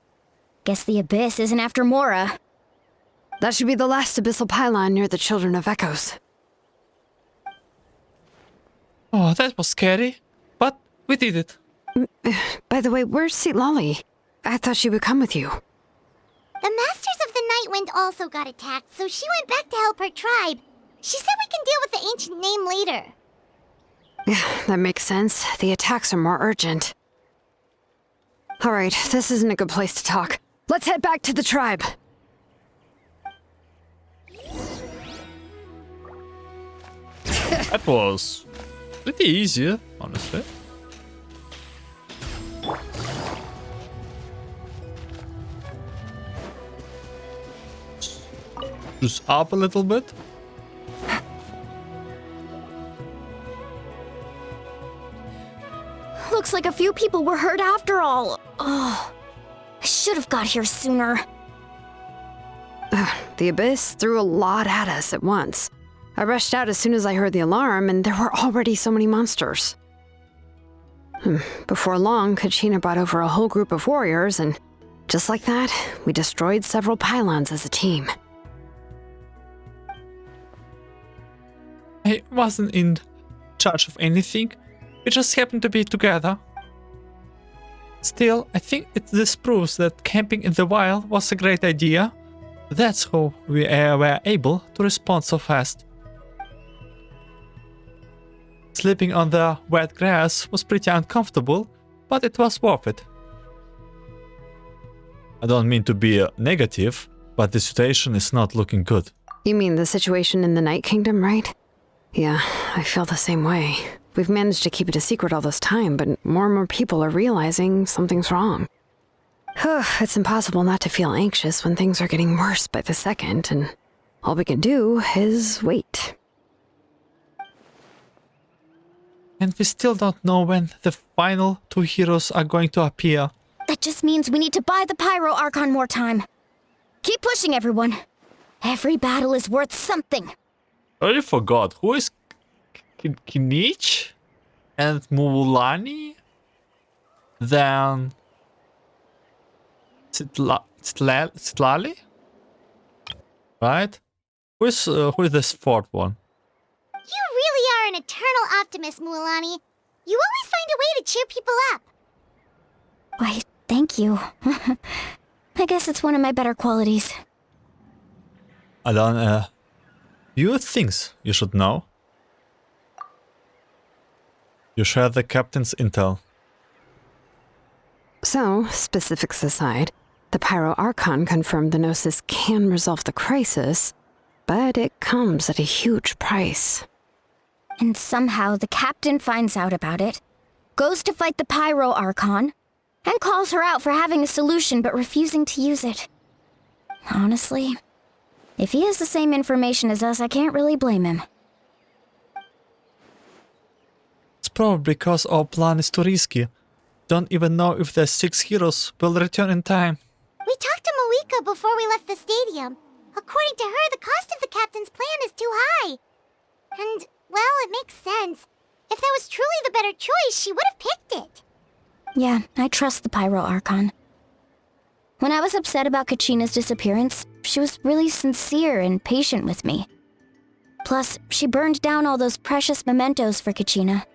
Guess the abyss isn't after Mora. That should be the last abyssal pylon near the Children of Echoes. Oh, that was scary. But we did it. By the way, where's Citlali? I thought she would come with you. The Masters of the Nightwind also got attacked, so she went back to help her tribe. She said we can deal with the ancient name later. Yeah, that makes sense. The attacks are more urgent. Alright, this isn't a good place to talk. Let's head back to the tribe. That was pretty easy, honestly. Just up a little bit. Looks like a few people were hurt after all. Oh, I should have got here sooner. The abyss threw a lot at us at once. I rushed out as soon as I heard the alarm, and there were already so many monsters. Before long, Kachina brought over a whole group of warriors, and just like that, we destroyed several pylons as a team. I wasn't in charge of anything. We just happened to be together. Still, I think this proves that camping in the wild was a great idea. That's how we were able to respond so fast. Sleeping on the wet grass was pretty uncomfortable, but it was worth it. I don't mean to be negative, but the situation is not looking good. You mean the situation in the Night Kingdom, right? Yeah, I feel the same way. We've managed to keep it a secret all this time, but more and more people are realizing something's wrong. It's impossible not to feel anxious when things are getting worse by the second, and all we can do is wait. And we still don't know when the final two heroes are going to appear. That just means we need to buy the Pyro Archon more time. Keep pushing, everyone. Every battle is worth something. I already forgot. Who is Kinich and Mulani? Then Citlali? Right? Who is this fourth one? You really are an eternal optimist, Mualani. You always find a way to cheer people up. Why, thank you. I guess it's one of my better qualities. Alan, few things you should know. You share the captain's intel. So, specifics aside, the Pyro Archon confirmed the Gnosis can resolve the crisis, but it comes at a huge price. And somehow the captain finds out about it, goes to fight the Pyro Archon, and calls her out for having a solution but refusing to use it. Honestly, if he has the same information as us, I can't really blame him. It's probably because our plan is too risky. Don't even know if the 6 heroes will return in time. We talked to Moika before we left the stadium. According to her, the cost of the captain's plan is too high. And, well, it makes sense. If that was truly the better choice, she would have picked it. Yeah, I trust the Pyro Archon. When I was upset about Kachina's disappearance, she was really sincere and patient with me. Plus, she burned down all those precious mementos for Kachina.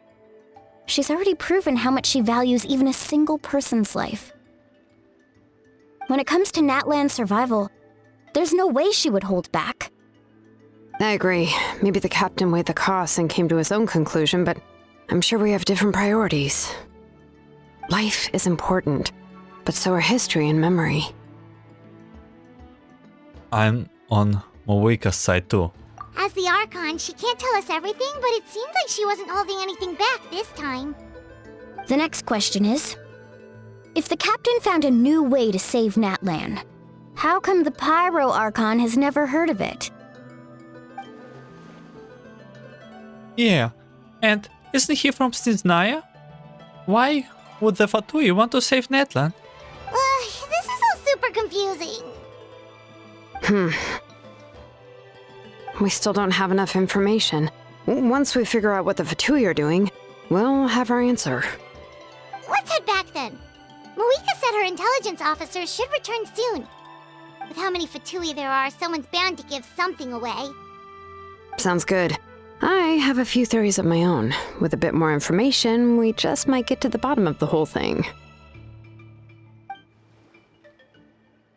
She's already proven how much she values even a single person's life. When it comes to Natlan's survival, there's no way she would hold back. I agree. Maybe the captain weighed the costs and came to his own conclusion, but I'm sure we have different priorities. Life is important, but so are history and memory. I'm on Mawika's side too. As the Archon, she can't tell us everything, but it seems like she wasn't holding anything back this time. The next question is, if the captain found a new way to save Natlan, how come the Pyro Archon has never heard of it? Yeah, and isn't he from Stinsnaya? Why would the Fatui want to save Natlan? This is all super confusing. We still don't have enough information. Once we figure out what the Fatui are doing, we'll have our answer. Let's head back then. Mawika said her intelligence officers should return soon. With how many Fatui there are, someone's bound to give something away. Sounds good. I have a few theories of my own. With a bit more information, we just might get to the bottom of the whole thing.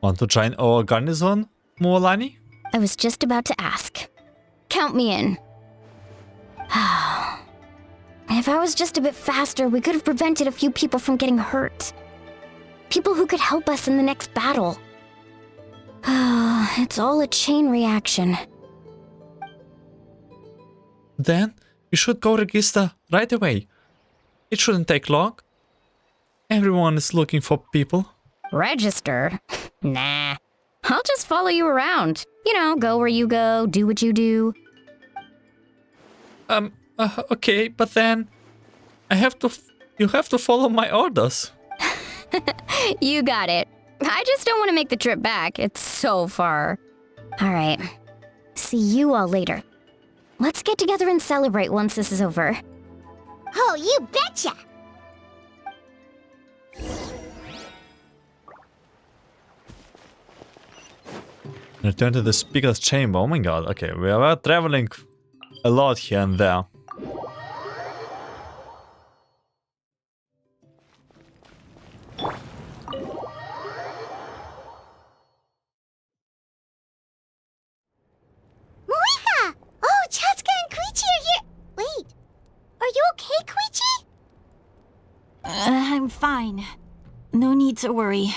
Want to join our garnison, Mualani? I was just about to ask. Count me in. If I was just a bit faster, we could have prevented a few people from getting hurt. People who could help us in the next battle. It's all a chain reaction. Then you should go register right away. It shouldn't take long. Everyone is looking for people. Register? Nah. I'll just follow you around. You know, go where you go, do what you do. Okay, but then you have to follow my orders. You got it. I just don't want to make the trip back. It's so far. All right. See you all later. Let's get together and celebrate once this is over. Oh, you betcha! Return to the speaker's chamber. Oh my god, okay, we are traveling a lot here and there. Mawika! Oh, Chaska and Koichi are here! Wait, are you okay, Koichi? I'm fine. No need to worry.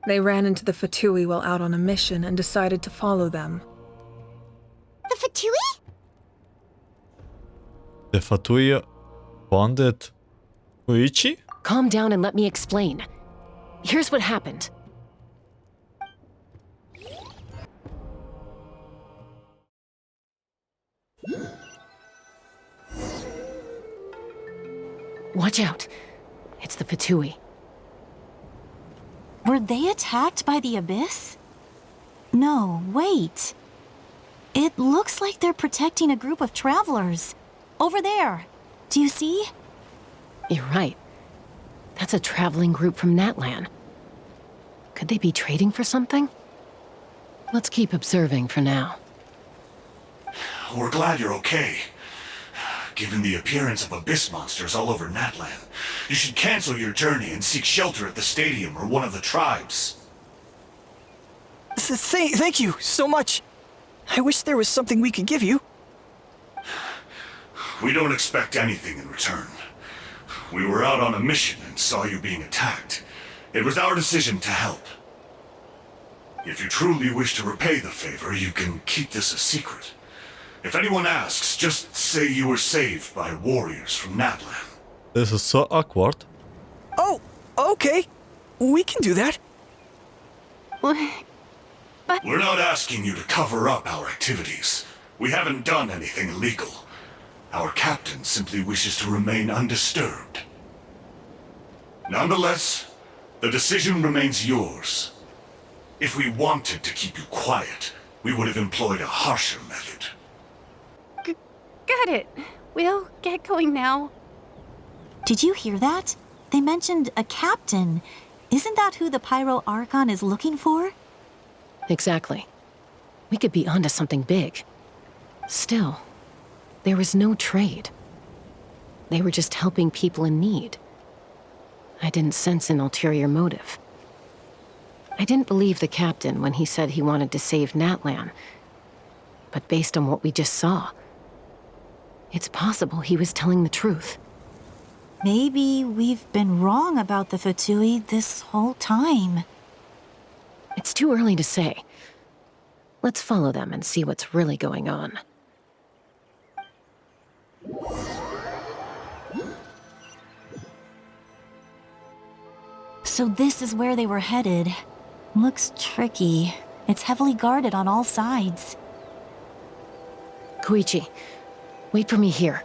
They ran into the Fatui while out on a mission and decided to follow them. The Fatui? The Fatui bonded Koichi? Calm down and let me explain. Here's what happened. Watch out. It's the Fatui. Were they attacked by the abyss? No, wait. It looks like they're protecting a group of travelers. Over there. Do you see? You're right. That's a traveling group from Natlan. Could they be trading for something? Let's keep observing for now. We're glad you're okay. Given the appearance of abyss monsters all over Natlan, you should cancel your journey and seek shelter at the stadium or one of the tribes. Thank you so much. I wish there was something we could give you. We don't expect anything in return. We were out on a mission and saw you being attacked. It was our decision to help. If you truly wish to repay the favor, you can keep this a secret. If anyone asks, just say you were saved by warriors from Natlan. This is so awkward. Oh, okay. We can do that. We're not asking you to cover up our activities. We haven't done anything illegal. Our captain simply wishes to remain undisturbed. Nonetheless, the decision remains yours. If we wanted to keep you quiet, we would have employed a harsher method. Got it. We'll get going now. Did you hear that? They mentioned a captain. Isn't that who the Pyro Archon is looking for? Exactly. We could be onto something big. Still, there was no trade. They were just helping people in need. I didn't sense an ulterior motive. I didn't believe the captain when he said he wanted to save Natlan. But based on what we just saw, it's possible he was telling the truth. Maybe we've been wrong about the Fatui this whole time. It's too early to say. Let's follow them and see what's really going on. So this is where they were headed. Looks tricky. It's heavily guarded on all sides. Koichi, wait for me here.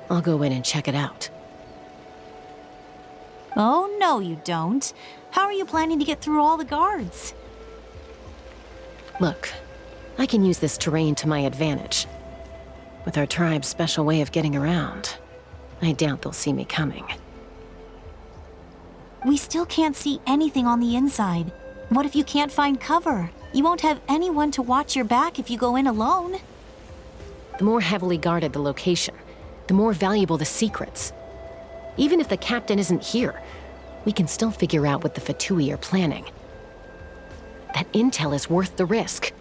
I'll go in and check it out. Oh, no, you don't. How are you planning to get through all the guards? Look, I can use this terrain to my advantage. With our tribe's special way of getting around, I doubt they'll see me coming. We still can't see anything on the inside. What if you can't find cover? You won't have anyone to watch your back if you go in alone. The more heavily guarded the location, the more valuable the secrets. Even if the captain isn't here, we can still figure out what the Fatui are planning. That intel is worth the risk.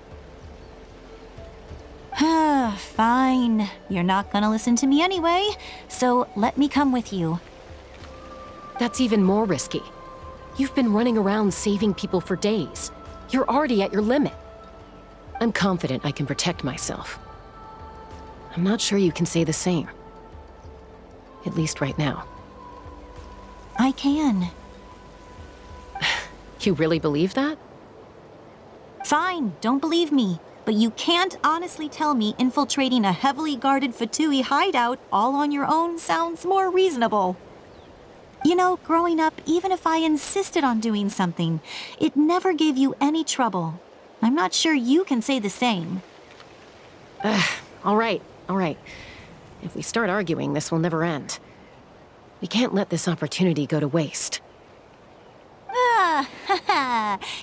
Fine. You're not gonna listen to me anyway, so let me come with you. That's even more risky. You've been running around saving people for days. You're already at your limit. I'm confident I can protect myself. I'm not sure you can say the same. At least right now. I can. You really believe that? Fine, don't believe me. But you can't honestly tell me infiltrating a heavily guarded Fatui hideout all on your own sounds more reasonable. You know, growing up, even if I insisted on doing something, it never gave you any trouble. I'm not sure you can say the same. All right. If we start arguing, this will never end. We can't let this opportunity go to waste.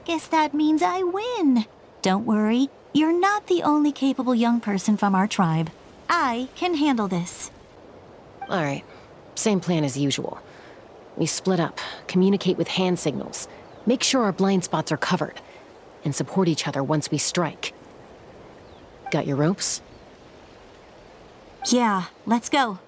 Guess that means I win. Don't worry, you're not the only capable young person from our tribe. I can handle this. All right, same plan as usual. We split up, communicate with hand signals, make sure our blind spots are covered, and support each other once we strike. Got your ropes? Yeah, let's go.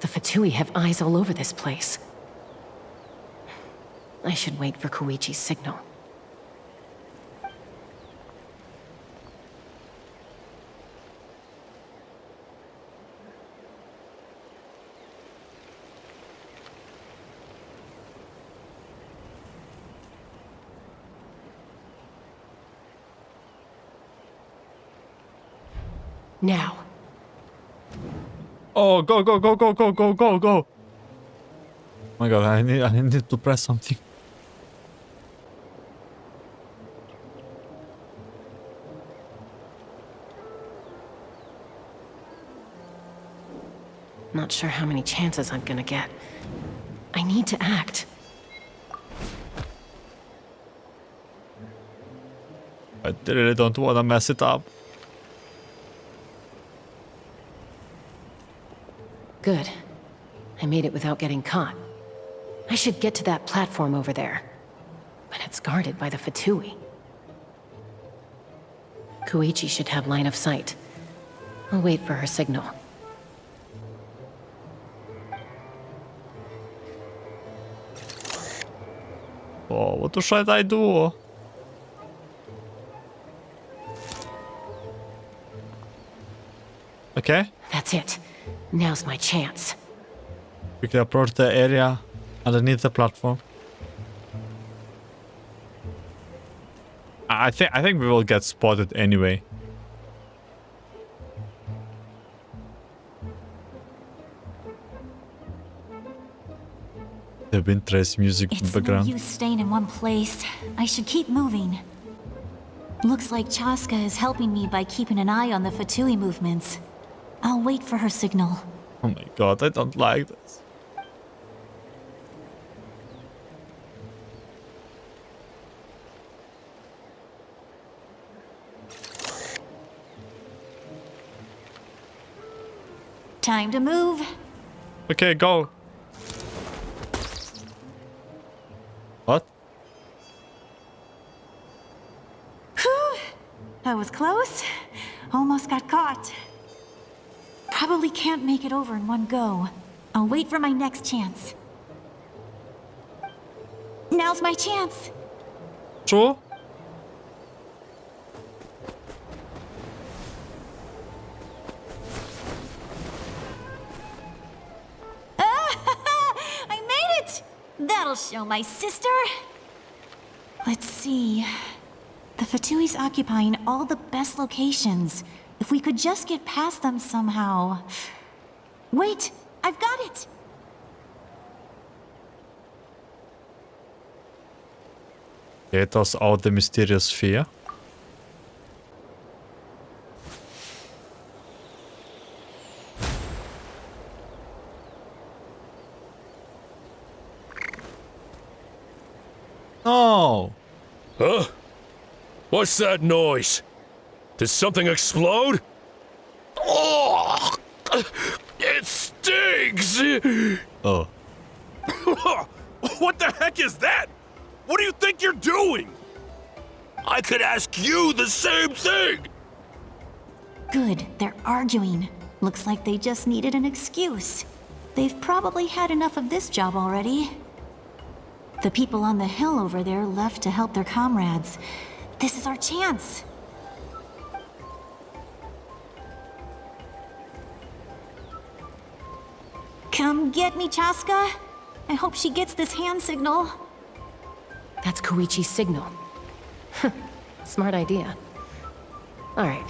The Fatui have eyes all over this place. I should wait for Koichi's signal. Now. Oh, go. Oh my god, I need to press something. Not sure how many chances I'm gonna get. I need to act. I really don't want to mess it up. Good. I made it without getting caught. I should get to that platform over there. But it's guarded by the Fatui. Koichi should have line of sight. I'll wait for her signal. Oh, what should I do? Okay. That's it. Now's my chance. We can approach the area underneath the platform. I think we will get spotted anyway. The Windtrace music in the background. It's no use staying in one place. I should keep moving. Looks like Chaska is helping me by keeping an eye on the Fatui movements. I'll wait for her signal. Oh my god, I don't like this. Time to move. Okay, go. What? Whew. That was close. Almost got caught. Probably can't make it over in one go. I'll wait for my next chance. Now's my chance. Sure. I made it! That'll show my sister. Let's see. The Fatui's occupying all the best locations. If we could just get past them somehow. Wait, I've got it! Get us out the mysterious sphere. No! Huh? What's that noise? Did something explode? Oh! It stinks! Oh. What the heck is that? What do you think you're doing? I could ask you the same thing! Good, they're arguing. Looks like they just needed an excuse. They've probably had enough of this job already. The people on the hill over there left to help their comrades. This is our chance. Come get me, Chaska. I hope she gets this hand signal. That's Koichi's signal. Smart idea. Alright,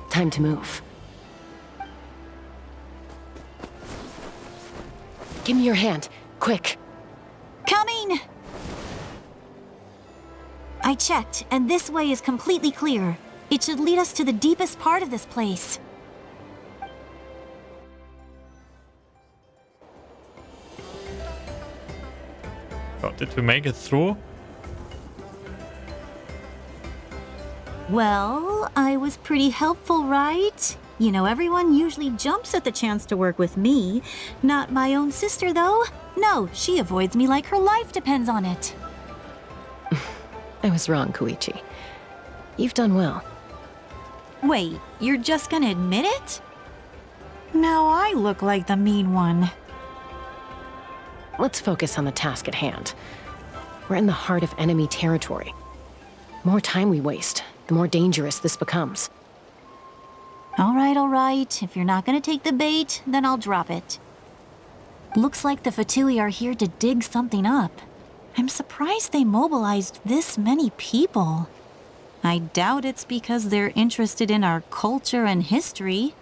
time to move. Give me your hand, quick. Coming! I checked, and this way is completely clear. It should lead us to the deepest part of this place. Oh, did we make it through? Well, I was pretty helpful, right? You know, everyone usually jumps at the chance to work with me. Not my own sister, though. No, she avoids me like her life depends on it. I was wrong, Koichi. You've done well. Wait, you're just gonna admit it? Now I look like the mean one. Let's focus on the task at hand. We're in the heart of enemy territory. The more time we waste, the more dangerous this becomes. All right. If you're not gonna take the bait, then I'll drop it. Looks like the Fatui are here to dig something up. I'm surprised they mobilized this many people. I doubt it's because they're interested in our culture and history.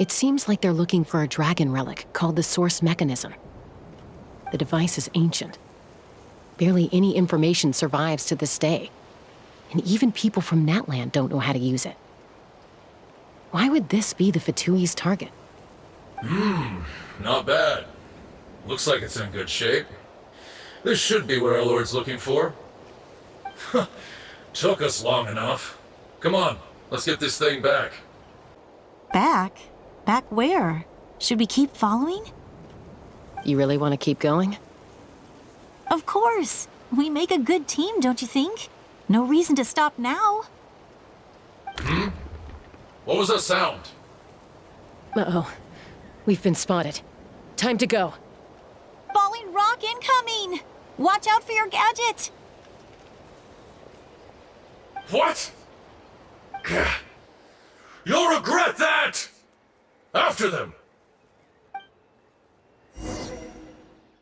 It seems like they're looking for a dragon relic called the Source Mechanism. The device is ancient. Barely any information survives to this day. And even people from Natlan don't know how to use it. Why would this be the Fatui's target? Not bad. Looks like it's in good shape. This should be what our Lord's looking for. Took us long enough. Come on, let's get this thing back. Back? Back where? Should we keep following? You really want to keep going? Of course. We make a good team, don't you think? No reason to stop now. What was that sound? Uh-oh. We've been spotted. Time to go. Falling rock incoming! Watch out for your gadget! What? You'll regret that! After them!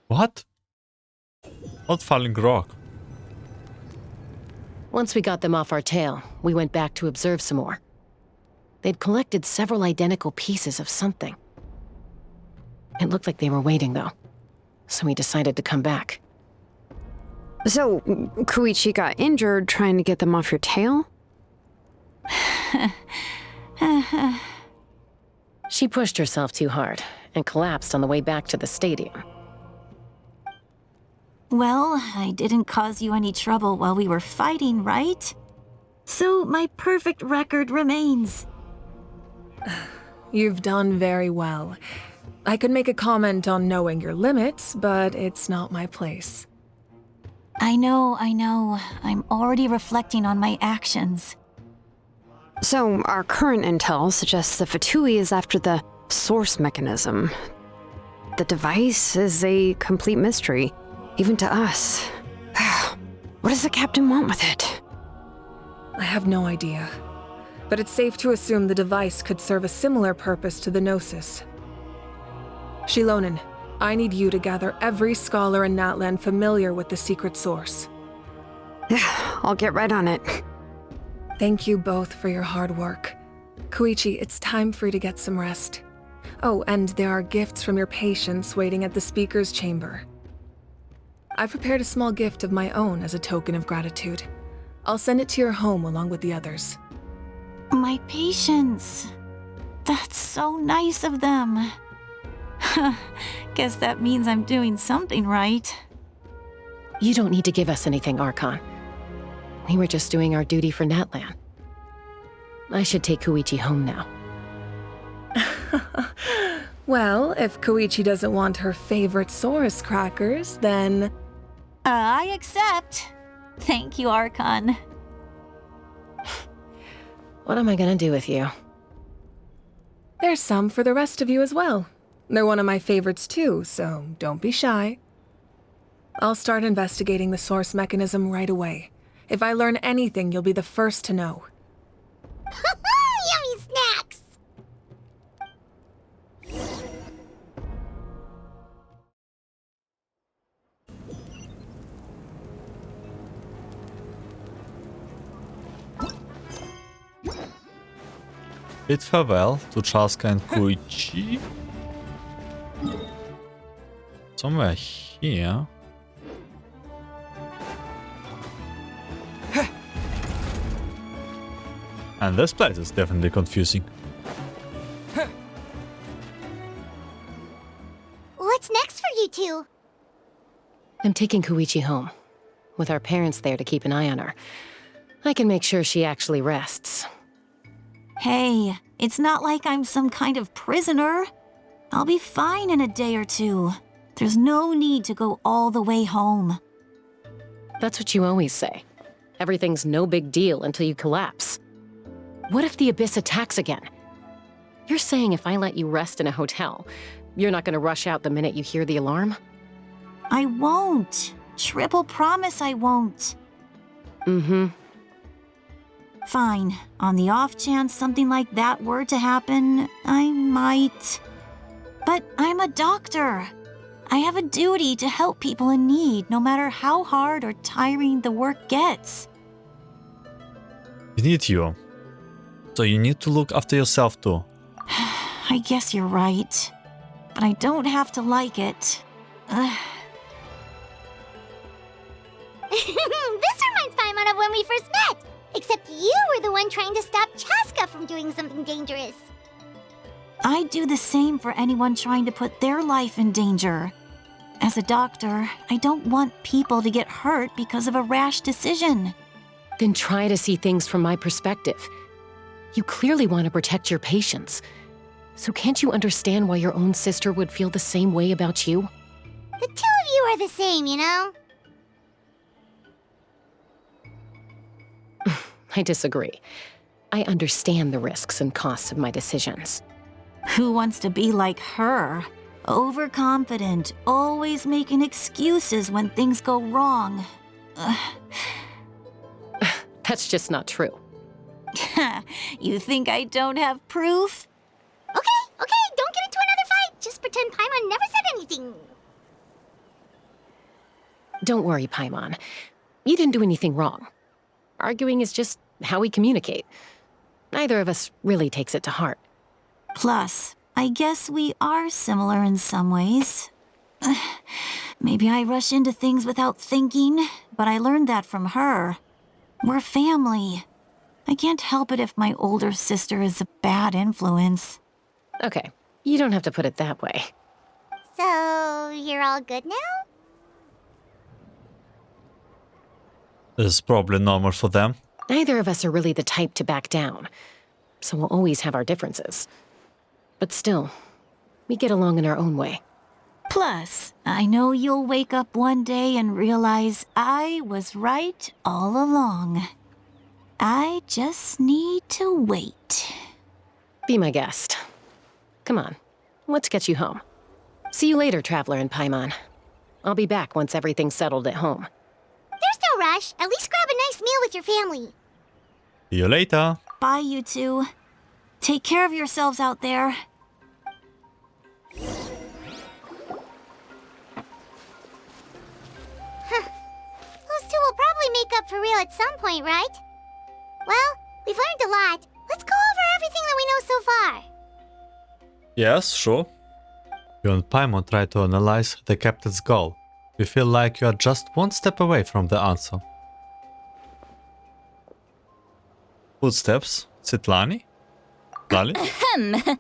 What? What falling rock? Once we got them off our tail, we went back to observe some more. They'd collected several identical pieces of something. It looked like they were waiting, though. So we decided to come back. So, Koichi got injured trying to get them off your tail? She pushed herself too hard and collapsed on the way back to the stadium. Well, I didn't cause you any trouble while we were fighting, right? So my perfect record remains. You've done very well. I could make a comment on knowing your limits, but it's not my place. I know. I'm already reflecting on my actions. So, our current intel suggests the Fatui is after the source mechanism. The device is a complete mystery, even to us. What does the captain want with it? I have no idea. But it's safe to assume the device could serve a similar purpose to the Gnosis. Shilonen, I need you to gather every scholar in Natlan familiar with the secret source. Yeah, I'll get right on it. Thank you both for your hard work. Koichi, it's time for you to get some rest. Oh, and there are gifts from your patients waiting at the speaker's chamber. I've prepared a small gift of my own as a token of gratitude. I'll send it to your home along with the others. My patience. That's so nice of them. Guess that means I'm doing something right. You don't need to give us anything, Archon. We were just doing our duty for Natlan. I should take Koichi home now. Well, if Koichi doesn't want her favorite Saurus crackers, then... I accept. Thank you, Archon. What am I gonna do with you? There's some for the rest of you as well. They're one of my favorites too, so don't be shy. I'll start investigating the source mechanism right away. If I learn anything, you'll be the first to know. Yummy snacks! Bid farewell to Czaska and Koichi. Somewhere here. And this place is definitely confusing. What's next for you two? I'm taking Koichi home. With our parents there to keep an eye on her, I can make sure she actually rests. Hey, it's not like I'm some kind of prisoner. I'll be fine in a day or two. There's no need to go all the way home. That's what you always say. Everything's no big deal until you collapse. What if the Abyss attacks again? You're saying if I let you rest in a hotel, you're not gonna rush out the minute you hear the alarm? I won't. Triple promise I won't. Mm-hmm. Fine. On the off chance something like that were to happen, I might. But I'm a doctor. I have a duty to help people in need, no matter how hard or tiring the work gets. We need you. So you need to look after yourself too. I guess you're right. But I don't have to like it. This reminds Paimon of when we first met! Except you were the one trying to stop Chaska from doing something dangerous. I'd do the same for anyone trying to put their life in danger. As a doctor, I don't want people to get hurt because of a rash decision. Then try to see things from my perspective. You clearly want to protect your patients. So can't you understand why your own sister would feel the same way about you? The two of you are the same, you know? I disagree. I understand the risks and costs of my decisions. Who wants to be like her? Overconfident, always making excuses when things go wrong. That's just not true. You think I don't have proof? Okay, don't get into another fight. Just pretend Paimon never said anything. Don't worry, Paimon. You didn't do anything wrong. Arguing is just how we communicate. Neither of us really takes it to heart. Plus, I guess we are similar in some ways. Maybe I rush into things without thinking, but I learned that from her. We're family. I can't help it if my older sister is a bad influence. Okay, you don't have to put it that way. So, you're all good now? This is probably normal for them. Neither of us are really the type to back down, so we'll always have our differences. But still, we get along in our own way. Plus, I know you'll wake up one day and realize I was right all along. I just need to wait. Be my guest. Come on, let's get you home. See you later, Traveler and Paimon. I'll be back once everything's settled at home. There's no rush. At least grab a nice meal with your family. See you later. Bye, you two. Take care of yourselves out there. Those two will probably make up for real at some point, right? Well, we've learned a lot. Let's go over everything that we know so far. Yes, sure. You and Paimon try to analyze the captain's goal. You feel like you are just one step away from the answer. Footsteps. Citlali? Lali? Ahem.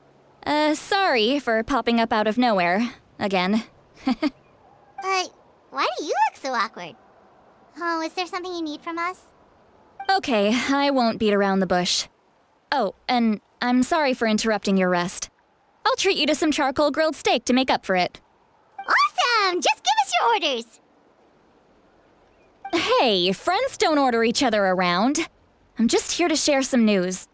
Sorry for popping up out of nowhere. Again. Why do you look so awkward? Oh, is there something you need from us? Okay, I won't beat around the bush. Oh, and I'm sorry for interrupting your rest. I'll treat you to some charcoal grilled steak to make up for it. Awesome! Just give us your orders! Hey, friends don't order each other around. I'm just here to share some news.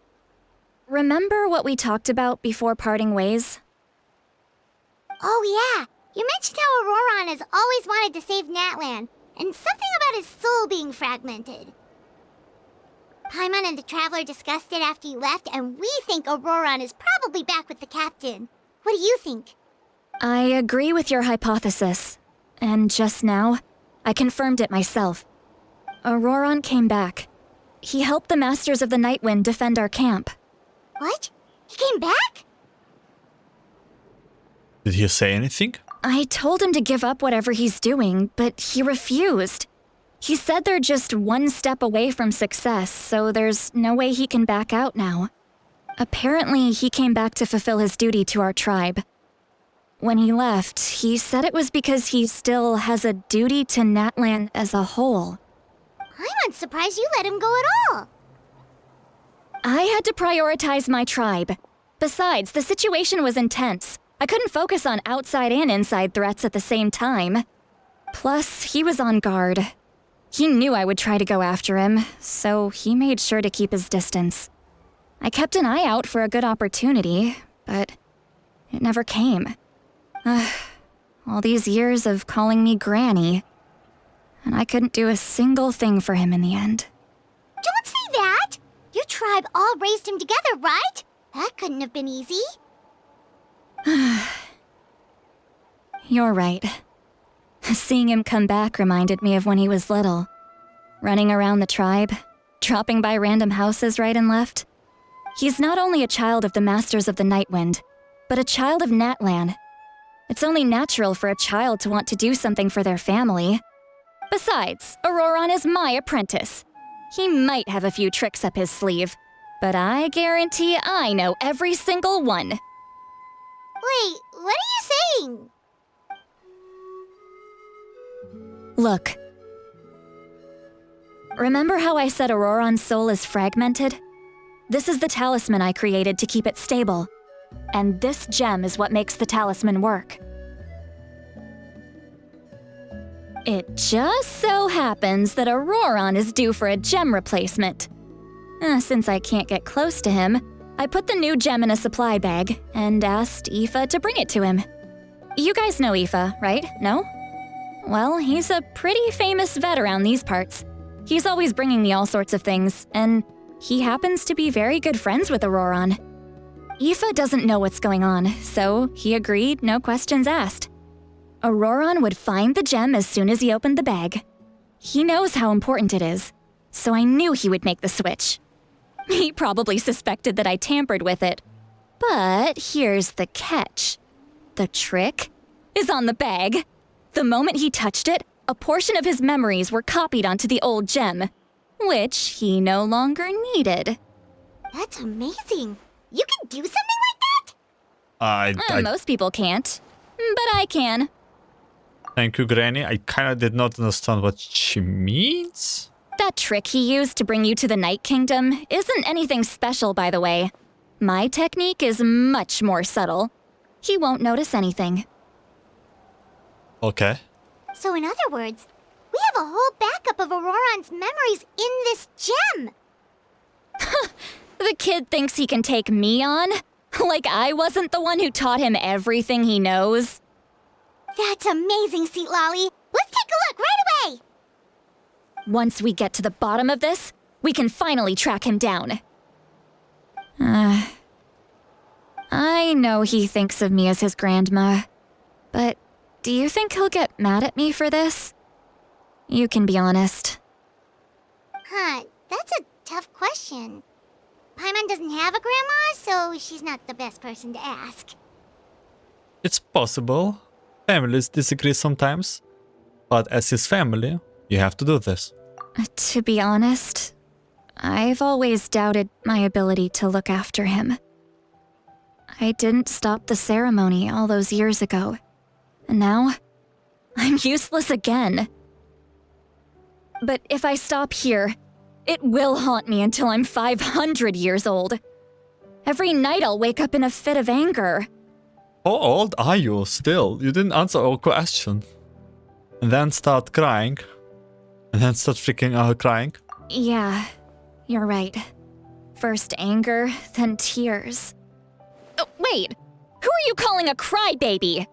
Remember what we talked about before parting ways? Oh yeah, you mentioned how Ororon has always wanted to save Natlan, and something about his soul being fragmented. Paimon and the Traveler discussed it after you left, and we think Ororon is probably back with the captain. What do you think? I agree with your hypothesis. And just now, I confirmed it myself. Ororon came back. He helped the Masters of the Nightwind defend our camp. What? He came back? Did he say anything? I told him to give up whatever he's doing, but he refused. He said they're just one step away from success, so there's no way he can back out now. Apparently, he came back to fulfill his duty to our tribe. When he left, he said it was because he still has a duty to Natlan as a whole. I'm surprised you let him go at all. I had to prioritize my tribe. Besides, the situation was intense. I couldn't focus on outside and inside threats at the same time. Plus, he was on guard. He knew I would try to go after him, so he made sure to keep his distance. I kept an eye out for a good opportunity, but it never came. All these years of calling me Granny, and I couldn't do a single thing for him in the end. Don't say that! Your tribe all raised him together, right? That couldn't have been easy. You're right. Seeing him come back reminded me of when he was little. Running around the tribe, dropping by random houses right and left. He's not only a child of the Masters of the Nightwind, but a child of Natlan. It's only natural for a child to want to do something for their family. Besides, Ororon is my apprentice. He might have a few tricks up his sleeve, but I guarantee I know every single one. Wait, what are you saying? Look. Remember how I said Ororon's soul is fragmented? This is the talisman I created to keep it stable. And this gem is what makes the talisman work. It just so happens that Ororon is due for a gem replacement. Since I can't get close to him, I put the new gem in a supply bag and asked Aoife to bring it to him. You guys know Aoife, right? No? Well, he's a pretty famous vet around these parts. He's always bringing me all sorts of things, and he happens to be very good friends with Ororon. Aoife doesn't know what's going on, so he agreed, no questions asked. Ororon would find the gem as soon as he opened the bag. He knows how important it is, so I knew he would make the switch. He probably suspected that I tampered with it. But here's the catch. The trick is on the bag. The moment he touched it, a portion of his memories were copied onto the old gem. which he no longer needed. That's amazing. You can do something like that? Most people can't, but I can. Thank you, Granny. I kinda did not understand what she means. That trick he used to bring you to the Night Kingdom isn't anything special, by the way. My technique is much more subtle. He won't notice anything. Okay. So in other words, we have a whole backup of Ororon's memories in this gem. The kid thinks he can take me on? Like I wasn't the one who taught him everything he knows? That's amazing, Citlali. Let's take a look right away. Once we get to the bottom of this, we can finally track him down. I know he thinks of me as his grandma, but do you think he'll get mad at me for this? You can be honest. Huh, that's a tough question. Paimon doesn't have a grandma, so she's not the best person to ask. It's possible. Families disagree sometimes. But as his family, you have to do this. To be honest, I've always doubted my ability to look after him. I didn't stop the ceremony all those years ago. And now, I'm useless again. But if I stop here, it will haunt me until I'm 500 years old. Every night I'll wake up in a fit of anger. How old are you still? You didn't answer our question. And then start crying. And then start freaking out crying. Yeah, you're right. First anger, then tears. Oh, wait! Who are you calling a crybaby?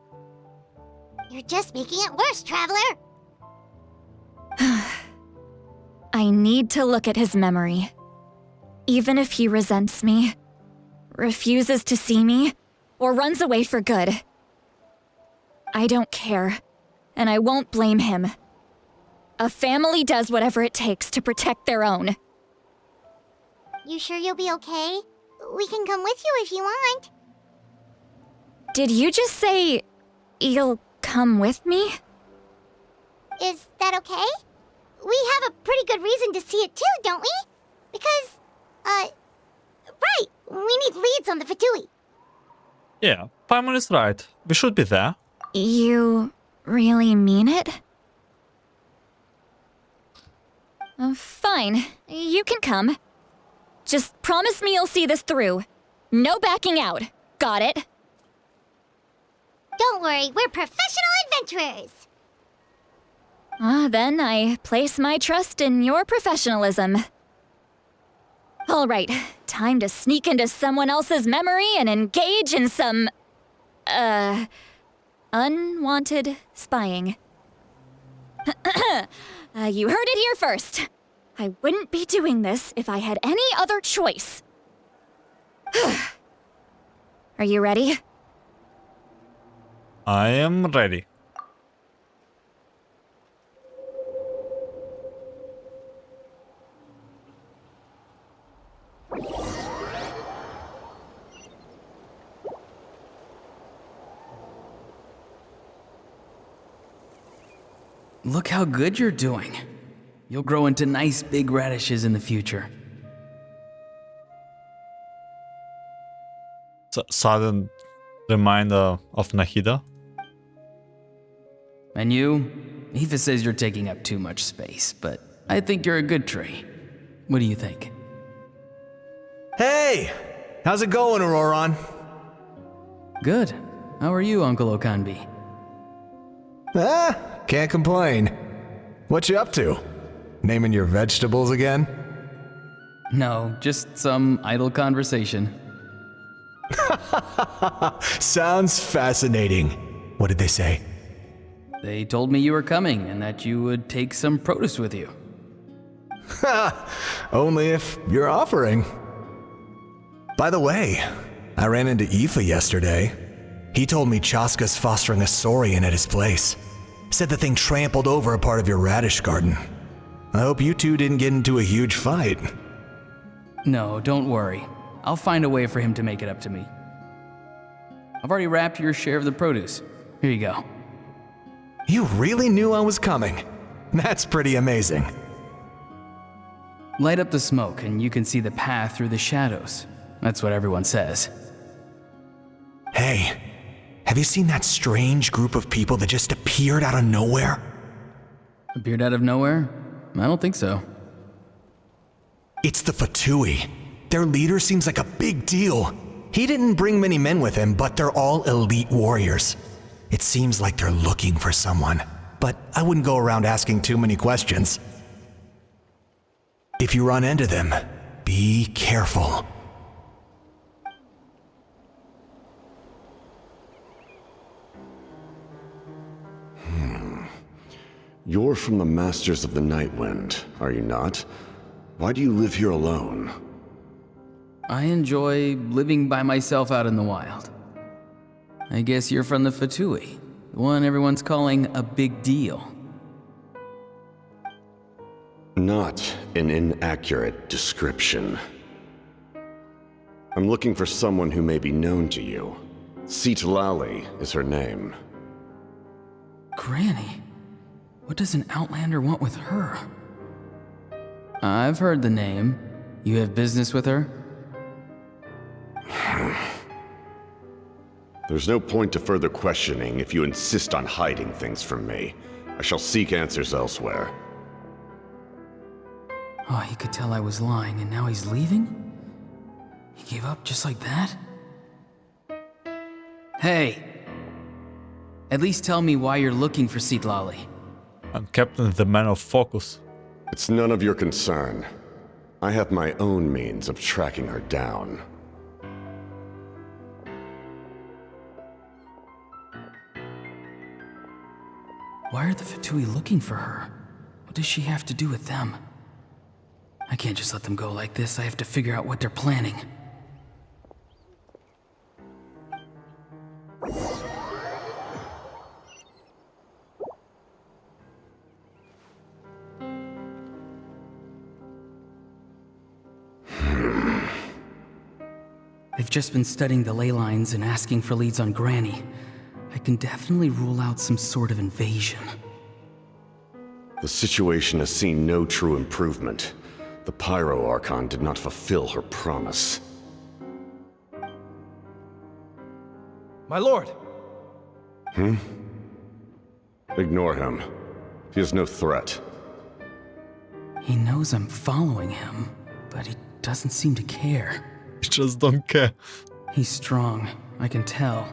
You're just making it worse, Traveler. I need to look at his memory. Even if he resents me, refuses to see me, or runs away for good. I don't care, and I won't blame him. A family does whatever it takes to protect their own. You sure you'll be okay? We can come with you if you want. Did you just say you'll come with me? Is that okay? We have a pretty good reason to see it too, don't we? Because, right, we need leads on the Fatui. Yeah, Paimon is right. We should be there. You really mean it? Fine, you can come. Just promise me you'll see this through. No backing out. Got it? Don't worry, we're professional adventurers. Then I place my trust in your professionalism. All right, time to sneak into someone else's memory and engage in some, unwanted spying. You heard it here first. I wouldn't be doing this if I had any other choice. Are you ready? I am ready. Look how good you're doing. You'll grow into nice big radishes in the future. Sudden reminder of Nahida. And you? Aoife says you're taking up too much space, but I think you're a good tree. What do you think? Hey! How's it going, Ororon? Good. How are you, Uncle Okanbi? Can't complain. What you up to? Naming your vegetables again? No, just some idle conversation. Sounds fascinating. What did they say? They told me you were coming and that you would take some produce with you. Only if you're offering. By the way, I ran into Aoife yesterday. He told me Chaska's fostering a saurian at his place. Said the thing trampled over a part of your radish garden. I hope you two didn't get into a huge fight. No, don't worry. I'll find a way for him to make it up to me. I've already wrapped your share of the produce. Here you go. You really knew I was coming. That's pretty amazing. Light up the smoke and you can see the path through the shadows. That's what everyone says. Hey, have you seen that strange group of people that just appeared out of nowhere? Appeared out of nowhere? I don't think so. It's the Fatui. Their leader seems like a big deal. He didn't bring many men with him, but they're all elite warriors. It seems like they're looking for someone, but I wouldn't go around asking too many questions. If you run into them, be careful. You're from the Masters of the Nightwind, are you not? Why do you live here alone? I enjoy living by myself out in the wild. I guess you're from the Fatui, the one everyone's calling a big deal. Not an inaccurate description. I'm looking for someone who may be known to you. Citlali is her name. Granny? What does an Outlander want with her? I've heard the name. You have business with her? There's no point to further questioning if you insist on hiding things from me. I shall seek answers elsewhere. Oh, he could tell I was lying and now he's leaving? He gave up just like that? Hey! At least tell me why you're looking for Citlali. I'm Captain the Man of Focus. It's none of your concern. I have my own means of tracking her down. Why are the Fatui looking for her? What does she have to do with them? I can't just let them go like this. I have to figure out what they're planning. I've just been studying the ley lines and asking for leads on Granny. I can definitely rule out some sort of invasion. The situation has seen no true improvement. The Pyro Archon did not fulfill her promise. My lord! Ignore him. He is no threat. He knows I'm following him, but he doesn't seem to care. I just don't care. He's strong, I can tell.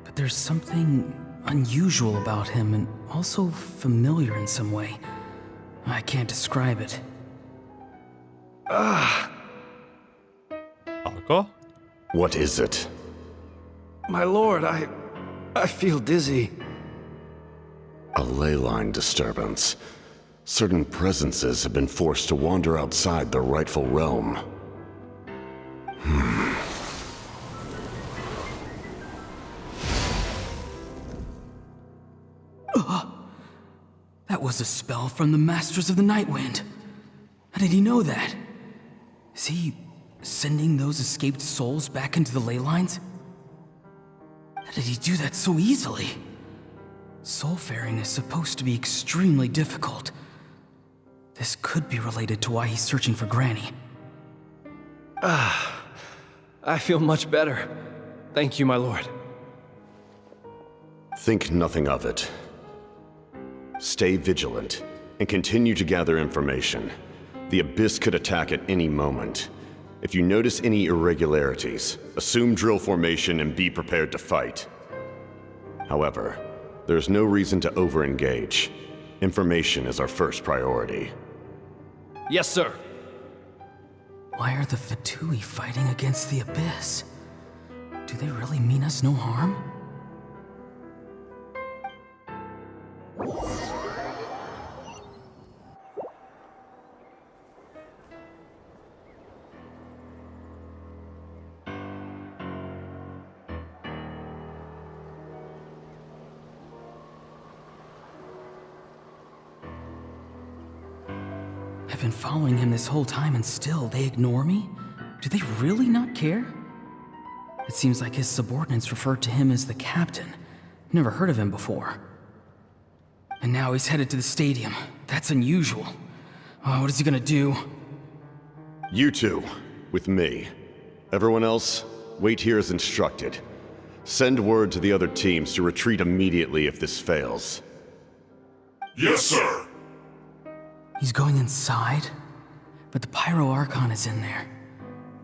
But there's something unusual about him and also familiar in some way. I can't describe it. Arco? What is it? My lord, I feel dizzy. A ley line disturbance. Certain presences have been forced to wander outside their rightful realm. That was a spell from the Masters of the Nightwind. How did he know that? Is he sending those escaped souls back into the ley lines? How did he do that so easily? Soulfaring is supposed to be extremely difficult. This could be related to why he's searching for Granny. I feel much better. Thank you, my lord. Think nothing of it. Stay vigilant, and continue to gather information. The Abyss could attack at any moment. If you notice any irregularities, assume drill formation and be prepared to fight. However, there's no reason to over-engage. Information is our first priority. Yes, sir. Why are the Fatui fighting against the Abyss? Do they really mean us no harm? I've been following him this whole time and still they ignore me? Do they really not care? It seems like his subordinates referred to him as the captain. Never heard of him before. And now he's headed to the stadium. That's unusual. Oh, what is he gonna do? You two, with me. Everyone else, wait here as instructed. Send word to the other teams to retreat immediately if this fails. Yes, sir. He's going inside? But the Pyro Archon is in there.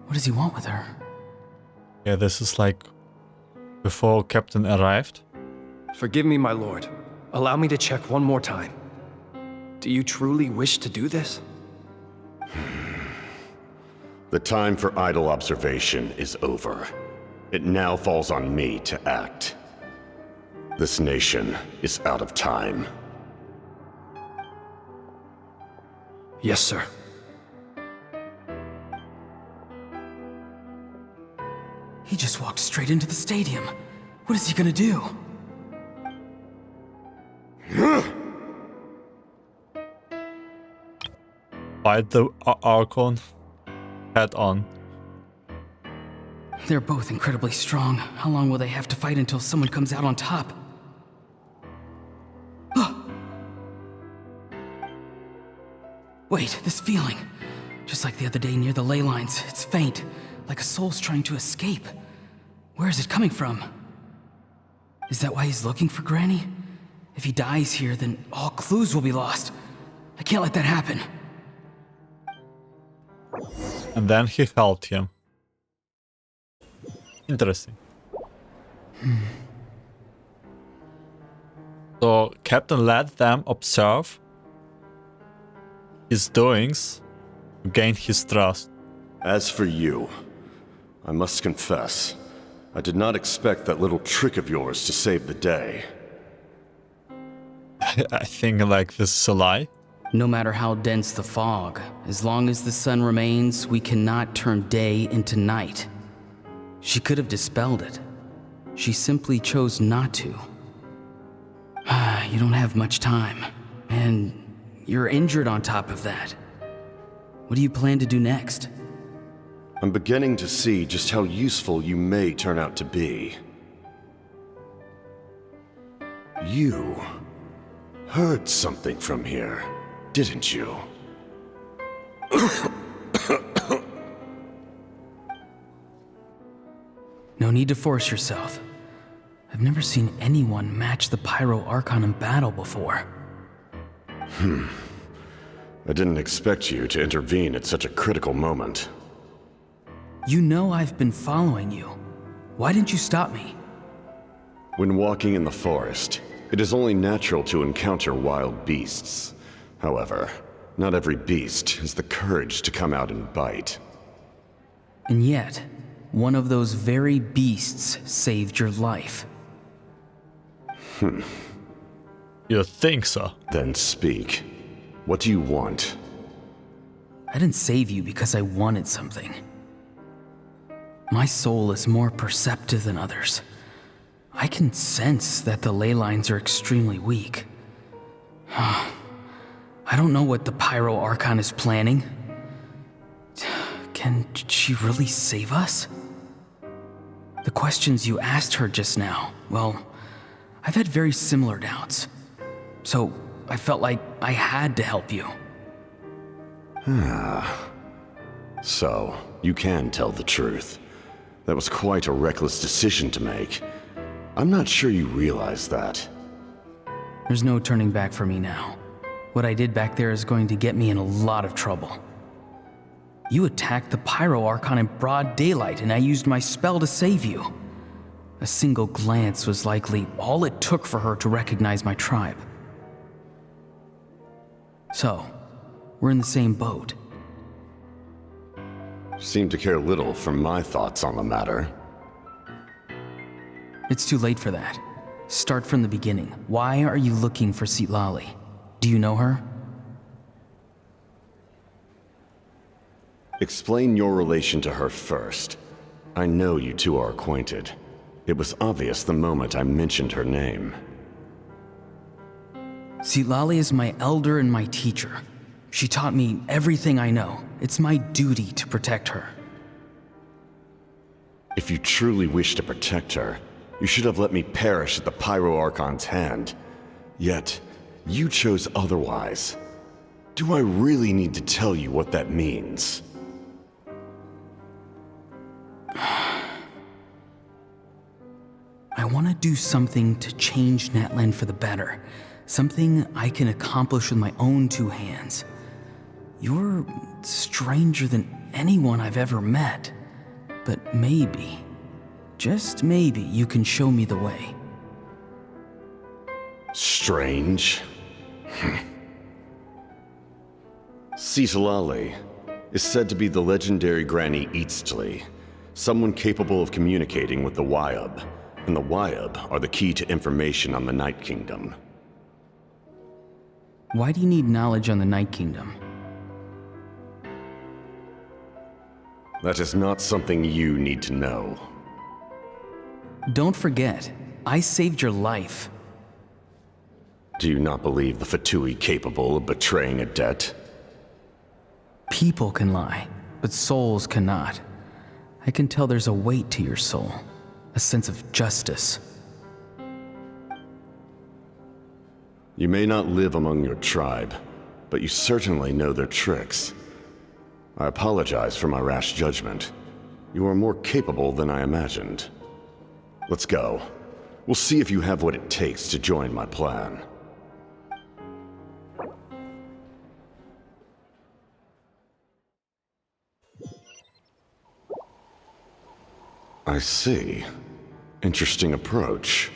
What does he want with her? Yeah, this is like before Captain arrived. Forgive me, my lord. Allow me to check one more time. Do you truly wish to do this? The time for idle observation is over. It now falls on me to act. This nation is out of time. Yes, sir. He just walked straight into the stadium. What is he gonna do? Fight the Archon head on. They're both incredibly strong. How long will they have to fight until someone comes out on top? Wait, this feeling. Just like the other day near the ley lines, it's faint, like a soul's trying to escape. Where is it coming from? Is that why he's looking for Granny? If he dies here, then all clues will be lost. I can't let that happen. And then he helped him. Interesting. So Captain let them observe his doings to gain his trust. As for you, I must confess, I did not expect that little trick of yours to save the day. I think like this is a lie. No matter how dense the fog, as long as the sun remains, we cannot turn day into night. She could have dispelled it. She simply chose not to. You don't have much time, and you're injured on top of that. What do you plan to do next? I'm beginning to see just how useful you may turn out to be. You heard something from here, didn't you? No need to force yourself. I've never seen anyone match the Pyro Archon in battle before. I didn't expect you to intervene at such a critical moment. You know I've been following you. Why didn't you stop me? When walking in the forest, it is only natural to encounter wild beasts. However, not every beast has the courage to come out and bite. And yet, one of those very beasts saved your life. You think so? Then speak. What do you want? I didn't save you because I wanted something. My soul is more perceptive than others. I can sense that the ley lines are extremely weak. I don't know what the Pyro Archon is planning. Can she really save us? The questions you asked her just now, well, I've had very similar doubts. So I felt like I had to help you. So, you can tell the truth. That was quite a reckless decision to make. I'm not sure you realize that. There's no turning back for me now. What I did back there is going to get me in a lot of trouble. You attacked the Pyro Archon in broad daylight, and I used my spell to save you. A single glance was likely all it took for her to recognize my tribe. So, we're in the same boat. Seem to care little for my thoughts on the matter. It's too late for that. Start from the beginning. Why are you looking for Citlali? Do you know her? Explain your relation to her first. I know you two are acquainted. It was obvious the moment I mentioned her name. Citlali is my elder and my teacher. She taught me everything I know. It's my duty to protect her. If you truly wish to protect her, you should have let me perish at the Pyro Archon's hand. Yet, you chose otherwise. Do I really need to tell you what that means? want to do something to change Natlan for the better. Something I can accomplish with my own two hands. You're stranger than anyone I've ever met. But maybe, just maybe, you can show me the way. Strange? Citlali is said to be the legendary Granny Itztli, someone capable of communicating with the Wyab, and the Wyab are the key to information on the Night Kingdom. Why do you need knowledge on the Night Kingdom? That is not something you need to know. Don't forget, I saved your life. Do you not believe the Fatui capable of betraying a debt? People can lie, but souls cannot. I can tell there's a weight to your soul, a sense of justice. You may not live among your tribe, but you certainly know their tricks. I apologize for my rash judgment. You are more capable than I imagined. Let's go. We'll see if you have what it takes to join my plan. I see. Interesting approach.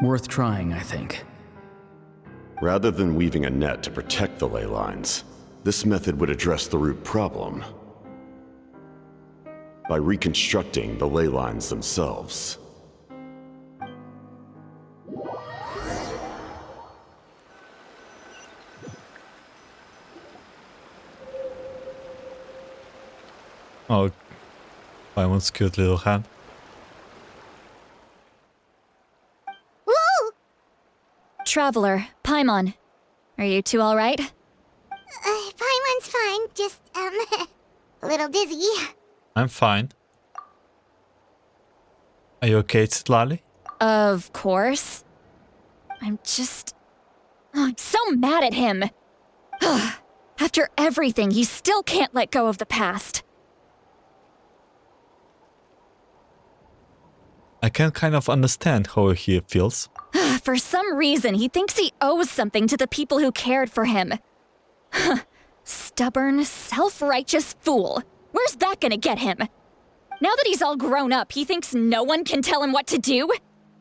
Worth trying, I think. Rather than weaving a net to protect the ley lines, this method would address the root problem by reconstructing the ley lines themselves. Oh, Paimon's cute little hand. Woo! Traveler, Paimon. Are you two alright? Paimon's fine, just, a little dizzy. I'm fine. Are you okay, Citlali? Of course. I'm so mad at him. After everything, he still can't let go of the past. I can kind of understand how he feels. For some reason, he thinks he owes something to the people who cared for him. Stubborn, self-righteous fool. Where's that gonna get him? Now that he's all grown up, he thinks no one can tell him what to do?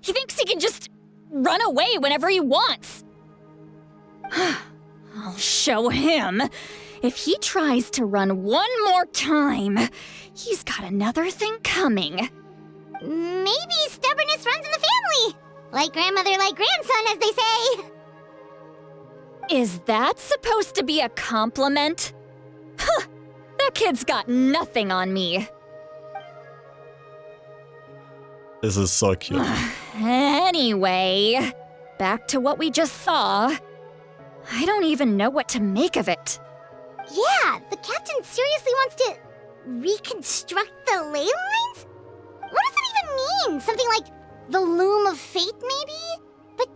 He thinks he can just run away whenever he wants. I'll show him. If he tries to run one more time, he's got another thing coming. Maybe stubbornness runs in the family. Like grandmother, like grandson, as they say. Is that supposed to be a compliment? Huh, that kid's got nothing on me. This is so cute. Anyway, back to what we just saw. I don't even know what to make of it. Yeah, the captain seriously wants to reconstruct the ley lines? What does that even mean? Something like the loom of fate, maybe? But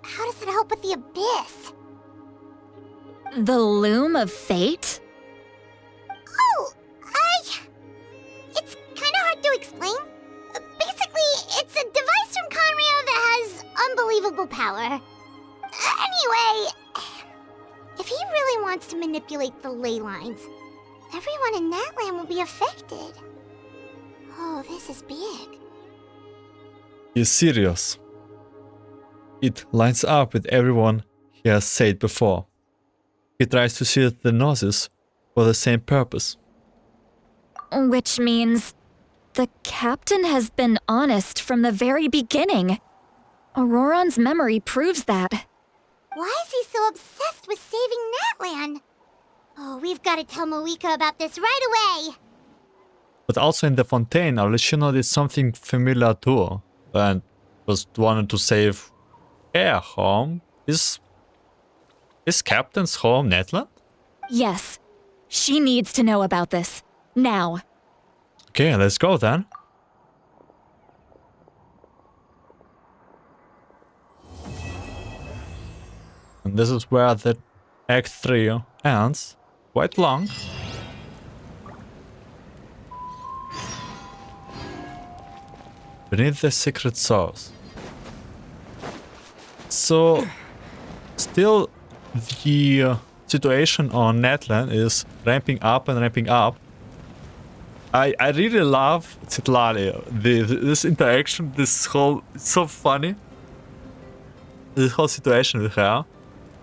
how does that help with the abyss? The loom of fate? Oh, it's kind of hard to explain. Basically, it's a device from Conrio that has unbelievable power. Anyway, if he really wants to manipulate the ley lines, everyone in Natlan will be affected. Oh, this is big. He's serious. It lines up with everyone he has said before. He tries to shield the Gnosis for the same purpose. Which means the captain has been honest from the very beginning. Ororon's memory proves that. Why is he so obsessed with saving Natlan? Oh, we've got to tell Moika about this right away. But also in the Fontaine, Alessino did something familiar too, and just wanted to save her home. Is Captain's home Natlan? Yes. She needs to know about this. Now. Okay, let's go then. And this is where the Act 3 ends. Quite long. beneath the secret source. So, still the situation on Natlan is ramping up and ramping up. I really love Citlali. This interaction, this whole, it's so funny. This whole situation with her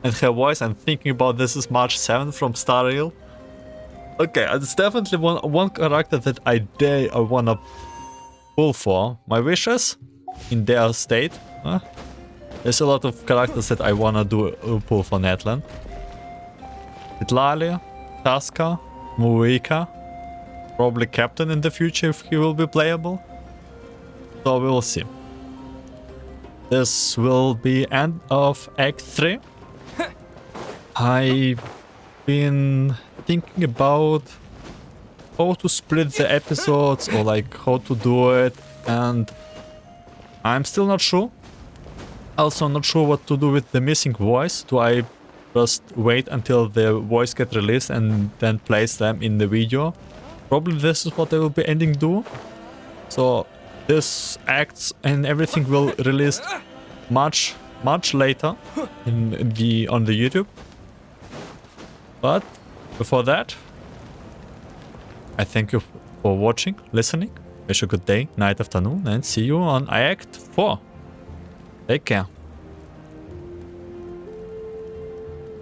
and her voice. I'm thinking about this is March 7th from Star Rail. Okay, it's definitely one character that I wanna pull for. My wishes in their state. There's a lot of characters that I wanna do pull for Natlan. Citlali, Taska, Muika, probably Captain in the future if he will be playable. So we will see. This will be end of Act 3. I've been thinking about how to split the episodes or like how to do it, and I'm still not sure. Also not sure what to do with the missing voice. Do I just wait until the voice get released and then place them in the video? Probably this is what I will be ending do. So this acts and everything will release much later on the YouTube. But before that, I thank you for watching, listening. Wish you a good day, night, afternoon, and see you on Act 4. Take care.